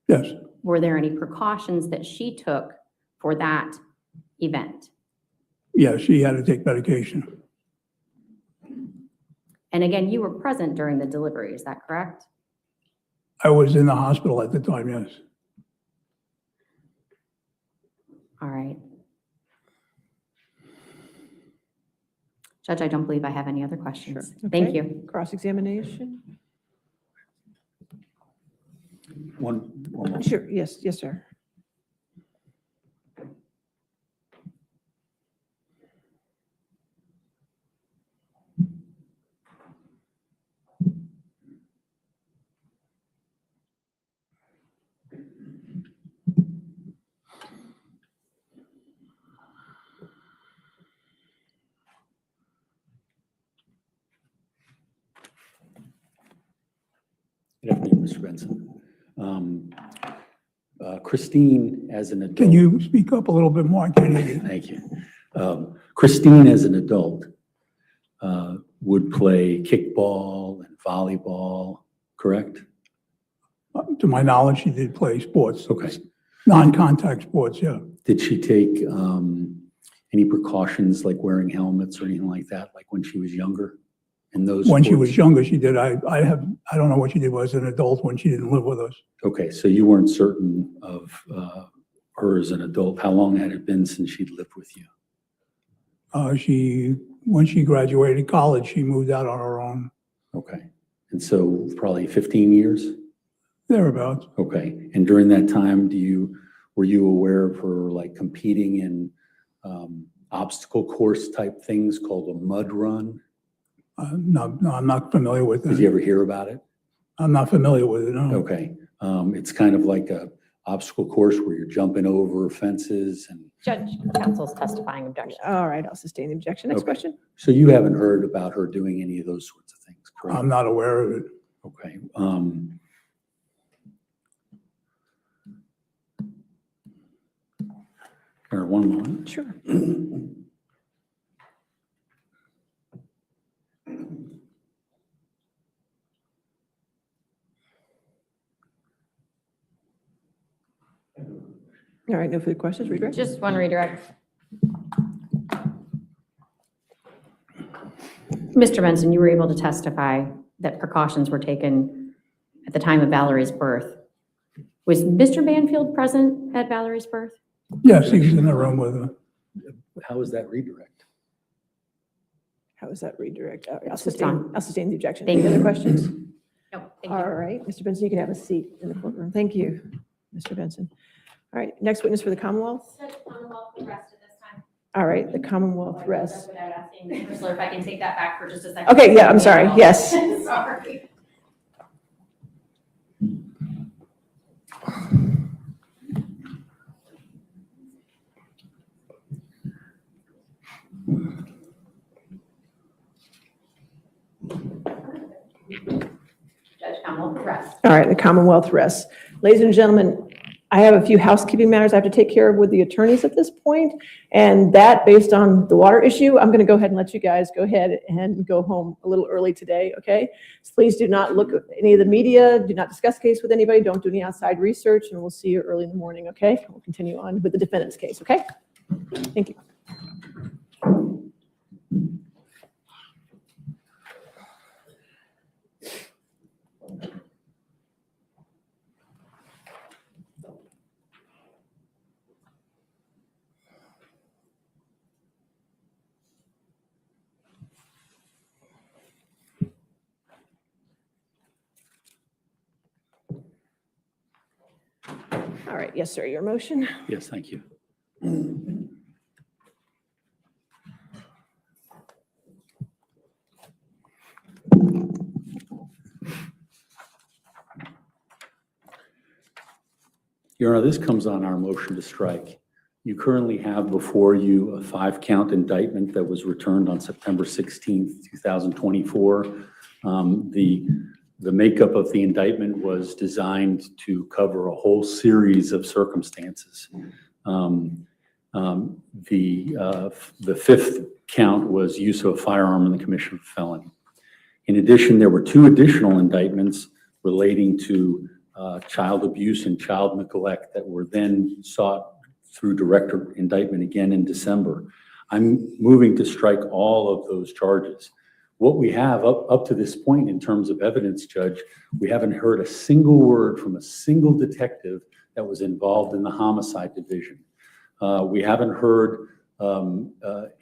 Yes, were there any precautions that she took for that event? yes, she had to take medication. And again, you were present during the delivery, is that correct? I was in the hospital at the time, yes. All right. Judge, I don't believe I have any other questions. Thank Okay. you. Cross-examination? One more. Sure, yes, sir. Mr. Benson. Christine, as an adult. Can you speak up a little bit more? I can't hear you. Thank you. Christine, as an adult, would play kickball and volleyball, correct? To my knowledge, she did play sports. Okay. Non-contact sports, yeah. Did she take any precautions like wearing helmets or anything like that, like when she was younger? In those When she sports? was younger, she did. I don't know what she did as an adult when she didn't live with us. Okay, so you weren't certain of her as an adult. How long had it been since she'd lived with you? When she graduated college, she moved out on her own. Okay, and so probably 15 years? Thereabouts. Okay, and during that time, were you aware of her like competing in obstacle course type things called a mud run? No, I'm not familiar with it. Did you ever hear about it? I'm not familiar with it, no. Okay, it's kind of like a obstacle course where you're jumping over fences and. Judge, counsel's testifying objection. All right, I'll sustain the objection. Next Okay. question. So you haven't heard about her doing any of those sorts of things, correct? I'm not aware of it. Okay. Or one moment. Sure. All right, no further questions, redirect? Just one redirect. Mr. Benson, you were able to testify that precautions were taken at the time of Valerie's birth. Was Mr. Banfield present at Valerie's birth? Yes, he was in the room with her. How is that redirect? How is that redirect? All right, I'll It's on. sustain the objection. Thank Any you. other questions? No, thank you. All right, Mr. Benson, you can have a seat in the courtroom. Thank you, Mr. Benson. All right, next witness for the Commonwealth. All right, the Commonwealth rests. Without asking the Counselor if I can take that back for just a second. Okay, yeah, I'm sorry, yes. Sorry. Judge Commonwealth rests. All right, the Commonwealth rests. Ladies and gentlemen, I have a few housekeeping matters I have to take care of with the attorneys at this point, and that based on the water issue, I'm going to go ahead and let you guys go ahead and go home a little early today, okay? So please do not look at any of the media, do not discuss case with anybody, don't do any outside research, and we'll see you early in the morning, okay? We'll continue on with the defendant's case, okay? Thank you. All right, yes, sir, your motion. Yes, thank you. Your Honor, this comes on our motion to strike. You currently have before you a 5-count indictment that was returned on September 16th, 2024. The makeup of the indictment was designed to cover a whole series of circumstances. The 5th count was use of a firearm in the commission of a felony. In addition, there were 2 additional indictments relating to child abuse and child neglect that were then sought through direct indictment again in December. I'm moving to strike all of those charges. What we have up to this point in terms of evidence, Judge, we haven't heard a single word from a single detective that was involved in the homicide division. We haven't heard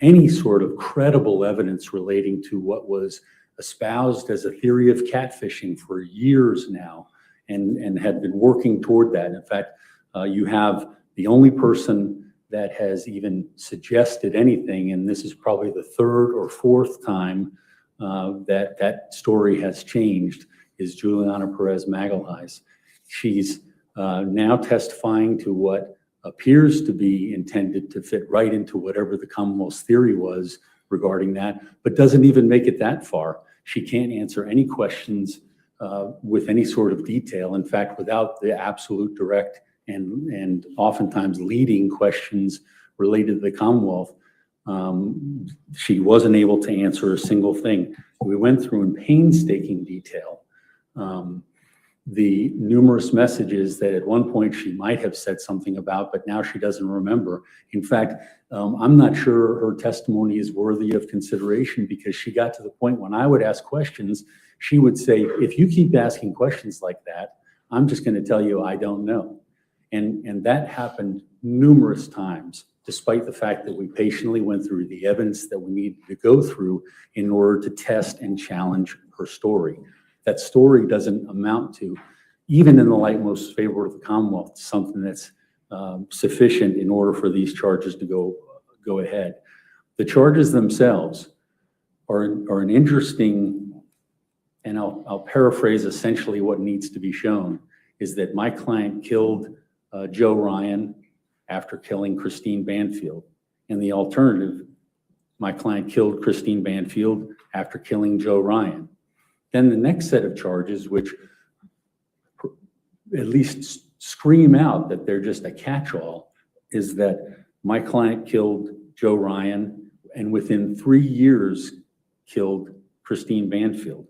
any sort of credible evidence relating to what was espoused as a theory of catfishing for years now and had been working toward that. In fact, you have the only person that has even suggested anything, and this is probably the 3rd or 4th time that story has changed, is Juliana Perez Magalhaes. She's now testifying to what appears to be intended to fit right into whatever the Commonwealth's theory was regarding that, but doesn't even make it that far. She can't answer any questions with any sort of detail. In fact, without the absolute direct and oftentimes leading questions related to the Commonwealth, she wasn't able to answer a single thing. We went through in painstaking detail the numerous messages that at one point she might have said something about, but now she doesn't remember. In fact, I'm not sure her testimony is worthy of consideration, because she got to the point when I would ask questions, she would say, if you keep asking questions like that, I'm just going to tell you I don't know. And that happened numerous times, despite the fact that we patiently went through the evidence that we needed to go through in order to test and challenge her story. That story doesn't amount to, even in the light most favorable of the Commonwealth, something that's sufficient in order for these charges to go ahead. The charges themselves are an interesting, and I'll paraphrase essentially what needs to be shown, is that my client killed Joe Ryan after killing Christine Banfield. And the alternative, my client killed Christine Banfield after killing Joe Ryan. Then the next set of charges, which at least scream out that they're just a catch-all, is that my client killed Joe Ryan and within 3 years killed Christine Banfield.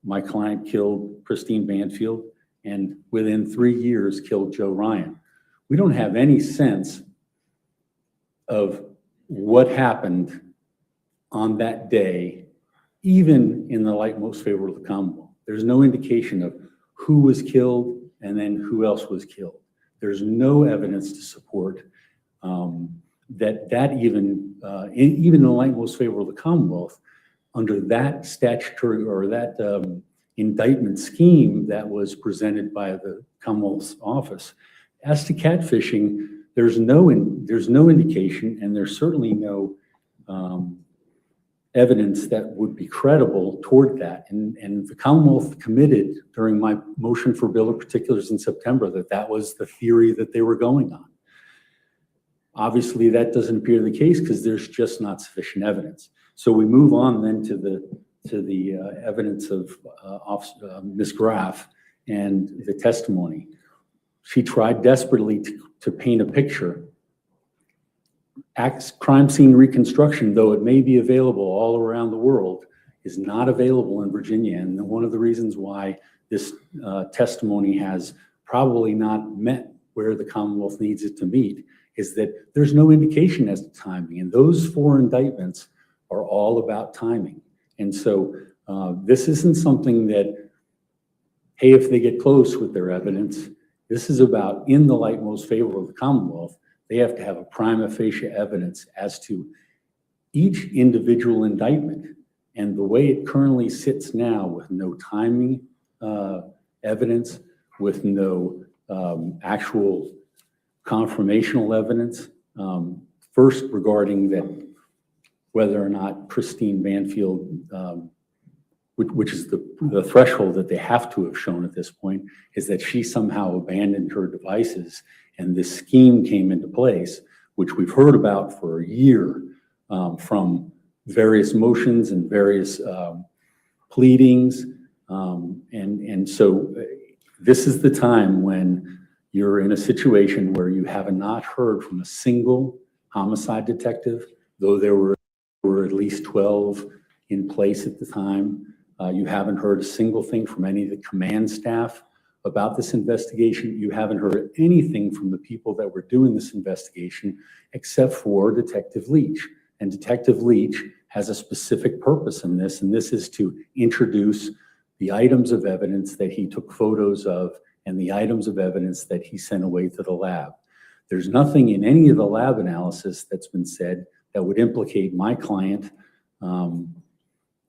My client killed Christine Banfield and within 3 years killed Joe Ryan. We don't have any sense of what happened on that day, even in the light most favorable of the Commonwealth. There's no indication of who was killed and then who else was killed. There's no evidence to support that even in the light most favorable of the Commonwealth, under that statutory or that indictment scheme that was presented by the Commonwealth's office. As to catfishing, there's no indication, and there's certainly no evidence that would be credible toward that. And the Commonwealth committed during my motion for bill of particulars in September that was the theory that they were going on. Obviously, that doesn't appear to be the case because there's just not sufficient evidence. So we move on then to the evidence of Ms. Graff and the testimony. She tried desperately to paint a picture. Crime scene reconstruction, though it may be available all around the world, is not available in Virginia. And one of the reasons why this testimony has probably not met where the Commonwealth needs it to meet is that there's no indication as to timing. And those 4 indictments are all about timing. And so this isn't something that, hey, if they get close with their evidence, this is about in the light most favorable of the Commonwealth, they have to have a prima facie evidence as to each individual indictment. And the way it currently sits now with no timing evidence, with no actual confirmational evidence, first regarding that whether or not Christine Banfield, which is the threshold that they have to have shown at this point, is that she somehow abandoned her devices and this scheme came into place, which we've heard about for a year from various motions and various pleadings. And so this is the time when you're in a situation where you have not heard from a single homicide detective, though there were at least 12 in place at the time. You haven't heard a single thing from any of the command staff about this investigation. You haven't heard anything from the people that were doing this investigation except for Detective Leach. And Detective Leach has a specific purpose in this, and this is to introduce the items of evidence that he took photos of and the items of evidence that he sent away to the lab. There's nothing in any of the lab analysis that's been said that would implicate my client. And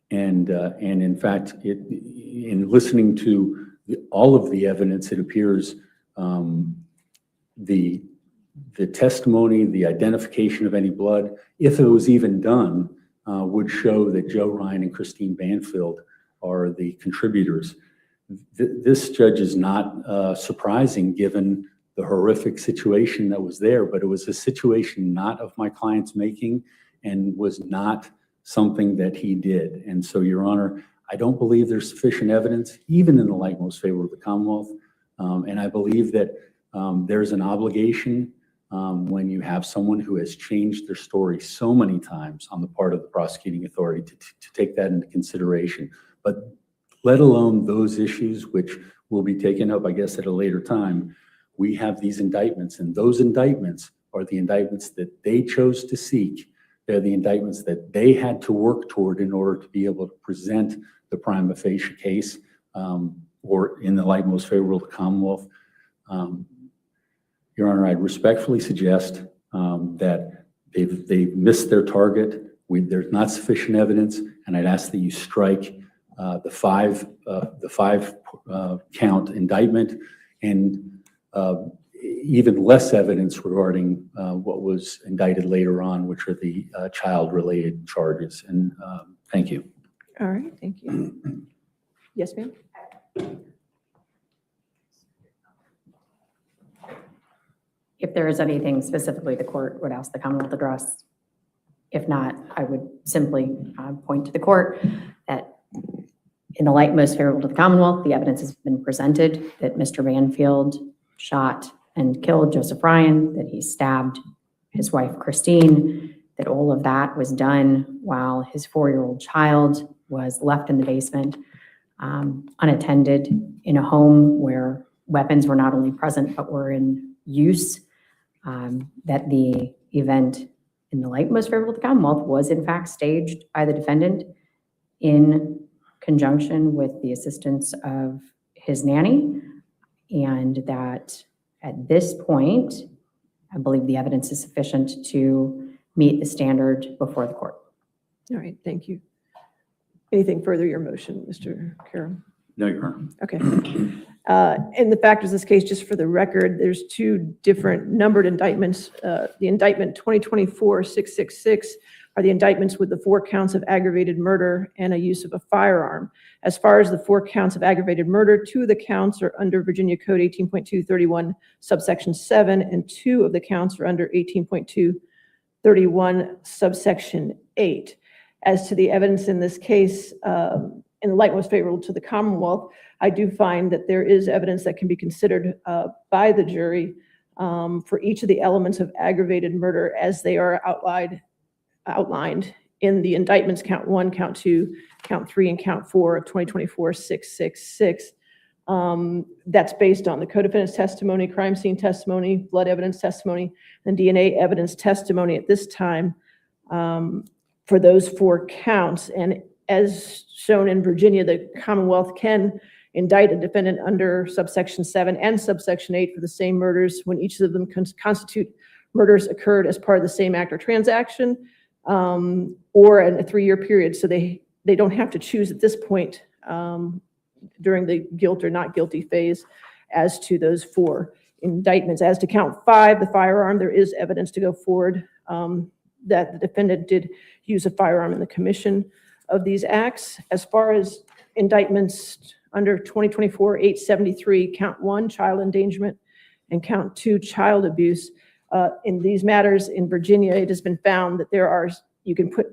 in fact, in listening to all of the evidence, it appears the testimony, the identification of any blood, if it was even done, would show that Joe Ryan and Christine Banfield are the contributors. This judge is not surprising given the horrific situation that was there, but it was a situation not of my client's making and was not something that he did. And so, Your Honor, I don't believe there's sufficient evidence, even in the light most favorable to the Commonwealth. And I believe that there's an obligation when you have someone who has changed their story so many times on the part of the prosecuting authority to take that into consideration. But let alone those issues, which will be taken up, I guess, at a later time, we have these indictments, and those indictments are the indictments that they chose to seek. They're the indictments that they had to work toward in order to be able to present the prima facie case, or in the light most favorable to the Commonwealth. Your Honor, I'd respectfully suggest that they've missed their target. There's not sufficient evidence, and I'd ask that you strike the five count indictment and even less evidence regarding what was indicted later on, which are the child-related charges. And thank you. All right, thank you. Yes, ma'am. If there is anything specifically the court would ask the Commonwealth to address. If not, I would simply point to the court that in the light most favorable to the Commonwealth, the evidence has been presented that Mr. Banfield shot and killed Joseph Ryan, that he stabbed his wife, Christine, that all of that was done while his 4-year-old child was left in the basement, unattended, in a home where weapons were not only present, but were in use, that the event in the light most favorable to the Commonwealth was in fact staged by the defendant in conjunction with the assistance of his nanny, and that at this point, I believe the evidence is sufficient to meet the standard before the court. All right, thank you. Anything further, your motion, Mr. Carroll? No, Your Honor. Okay. And the factors of this case, just for the record, there's two different numbered indictments. The indictment 2024-666 are the indictments with the 4 counts of aggravated murder and a use of a firearm. As far as the 4 counts of aggravated murder, 2 of the counts are under Virginia Code 18.231 subsection 7, and 2 of the counts are under 18.231 subsection 8. As to the evidence in this case, in the light most favorable to the Commonwealth, I do find that there is evidence that can be considered by the jury for each of the elements of aggravated murder as they are outlined in the indictments count 1, count 2, count 3, and count 4 of 2024-666. That's based on the co-defendant's testimony, crime scene testimony, blood evidence testimony, and DNA evidence testimony at this time for those 4 counts. And as shown in Virginia, the Commonwealth can indict a defendant under subsection 7 and subsection 8 for the same murders when each of them constitute murders occurred as part of the same act or transaction, or in a 3-year period. So they don't have to choose at this point during the guilt or not guilty phase as to those 4 indictments. As to count 5, the firearm, there is evidence to go forward that the defendant did use a firearm in the commission of these acts. As far as indictments under 2024-873, count 1, child endangerment, and count 2, child abuse. In these matters in Virginia, it has been found that you can put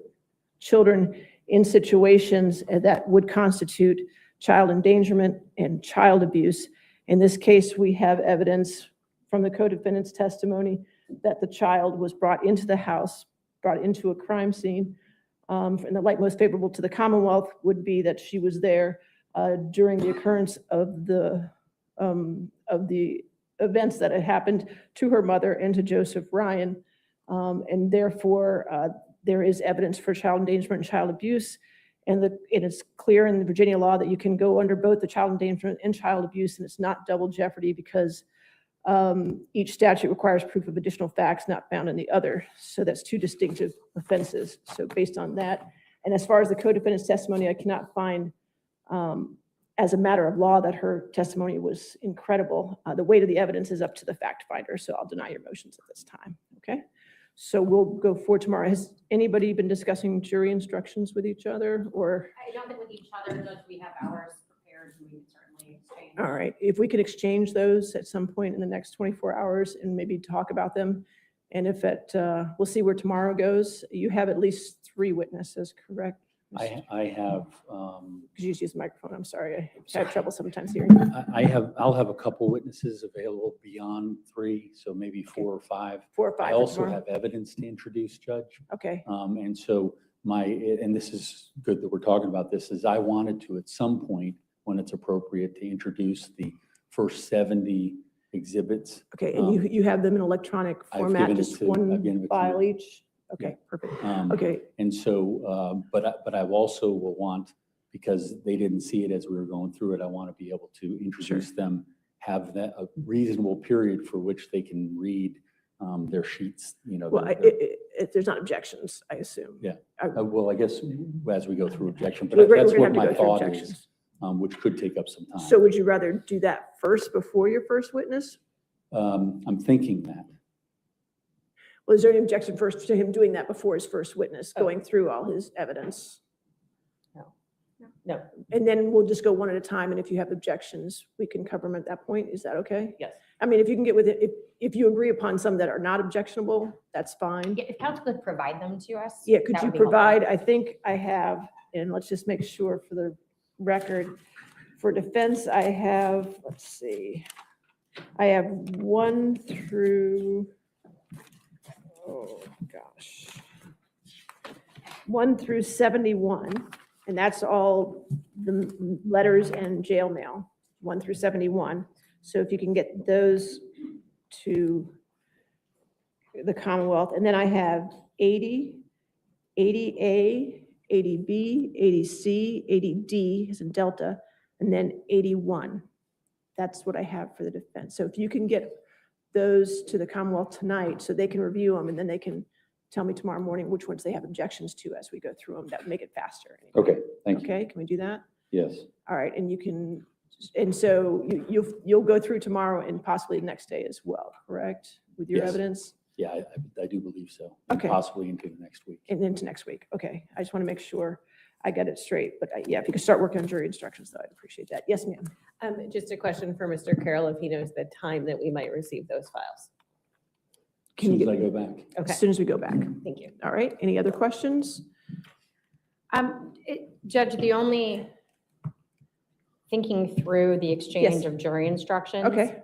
children in situations that would constitute child endangerment and child abuse. In this case, we have evidence from the co-defendant's testimony that the child was brought into the house, brought into a crime scene. And the light most favorable to the Commonwealth would be that she was there during the occurrence of the events that had happened to her mother and to Joseph Ryan. And therefore, there is evidence for child endangerment and child abuse. And it is clear in the Virginia law that you can go under both the child endangerment and child abuse, and it's not double jeopardy because each statute requires proof of additional facts not found in the other. So that's 2 distinctive offenses. So based on that, and as far as the co-defendant's testimony, I cannot find as a matter of law that her testimony was incredible. The weight of the evidence is up to the fact finder, so I'll deny your motions at this time, okay? So we'll go forward tomorrow. Has anybody been discussing jury instructions with each other, or? I don't think with each other, Judge, we have ours prepared, and we can certainly exchange. All right, if we could exchange those at some point in the next 24 hours and maybe talk about them. And if we'll see where tomorrow goes. You have at least 3 witnesses, correct? I have, Could you just use the microphone? I'm sorry. I have trouble sometimes hearing you. I'll have a couple witnesses available beyond 3, so maybe 4 or 5. 4 or 5 I for also tomorrow? have evidence to introduce, Judge. Okay. And so and this is good that we're talking about this, is I wanted to, at some point, when it's appropriate, to introduce the first 70 exhibits. Okay, and you have them in electronic I've format, given it just to- I've one given it to file you. each? Okay, perfect. Um, Okay, And so, but I also will want, because they didn't see it as we were going through it, I want to be able to introduce them, have that a reasonable period for which they can read their sheets, well, their- if there's not objections, I assume. Yeah. I- Well, I guess as we go through objection, but We're that's gonna what have to my go through thought is, objections. which could take up some time. So would you rather do that first before your first witness? I'm thinking that. Well, is there any objection first to him doing that before his first witness, going through all his evidence? No. And then we'll just go one at a time, and if you have objections, we can cover them at that point. Is that okay? Yes. I mean, if you can get with it, if you agree upon some that are not objectionable, that's fine. If council could provide them to us. Yeah, could that you would be helpful. provide, I think I have, and let's just make sure for the record, for defense, I have, let's see, I have 1 through, oh gosh, 1 through 71, and that's all the letters and jail mail, 1 through 71. So if you can get those to the Commonwealth, and then I have 80, 80A, 80B, 80C, 80D is in Delta, and then 81. That's what I have for the defense. So if you can get those to the Commonwealth tonight so they can review them, and then they can tell me tomorrow morning which ones they have objections to as we go through them, that would make it faster. Okay, thank you. Okay, can we do that? Yes. All right, and you can, and so you'll go through tomorrow and possibly the next day as well, correct? With your Yes. evidence? Yeah, I do believe so. And Okay. possibly into the next week. And into next week. Okay, I just want to make sure I get it straight. But yeah, if you could start working on jury instructions, though, I'd appreciate that. Yes, ma'am. Just a question for Mr. Carroll, if he knows the time that we might receive those files. As soon as I go back. Okay. As soon as we go back. Thank you. All right, any other questions? Judge, the only thinking through the exchange Yes. of jury instructions. Okay.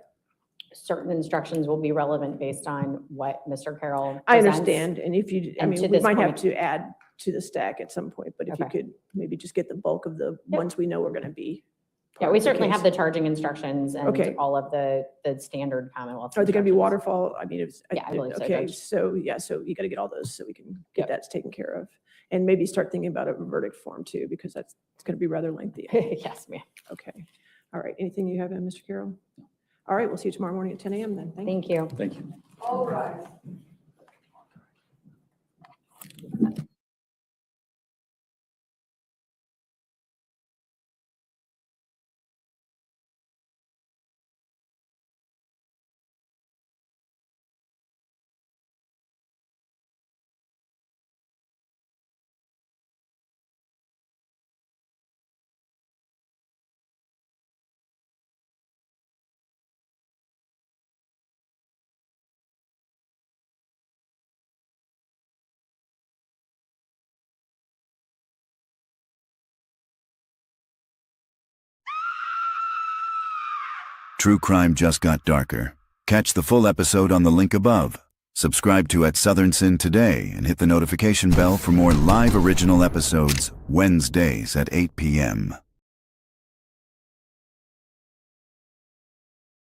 Certain instructions will be relevant based on what Mr. Carroll I presents. understand, and if you, I And mean, to we this might have point- to add to the stack at some point, but if you Okay. could maybe just get the bulk of the ones we know are going to be. Yeah, part we of the certainly have case. the charging instructions and Okay. all of the standard Commonwealth. Are they going to be instructions. waterfall? I mean, it's, Yeah, I believe so, okay, Judge. so yeah, so you got to get all those so we can get that taken care of. And maybe start thinking about a verdict form too, because it's going to be rather lengthy. Yes, ma'am. Okay. All right. Anything you have, Mr. Carroll? All right. We'll see you tomorrow morning at 10 a.m. then. Thank you. Thank you. All right. True crime just got darker. Catch the full episode on the link above. Subscribe to At Southern Sin today and hit the notification bell for more live original episodes Wednesdays at 8 p.m.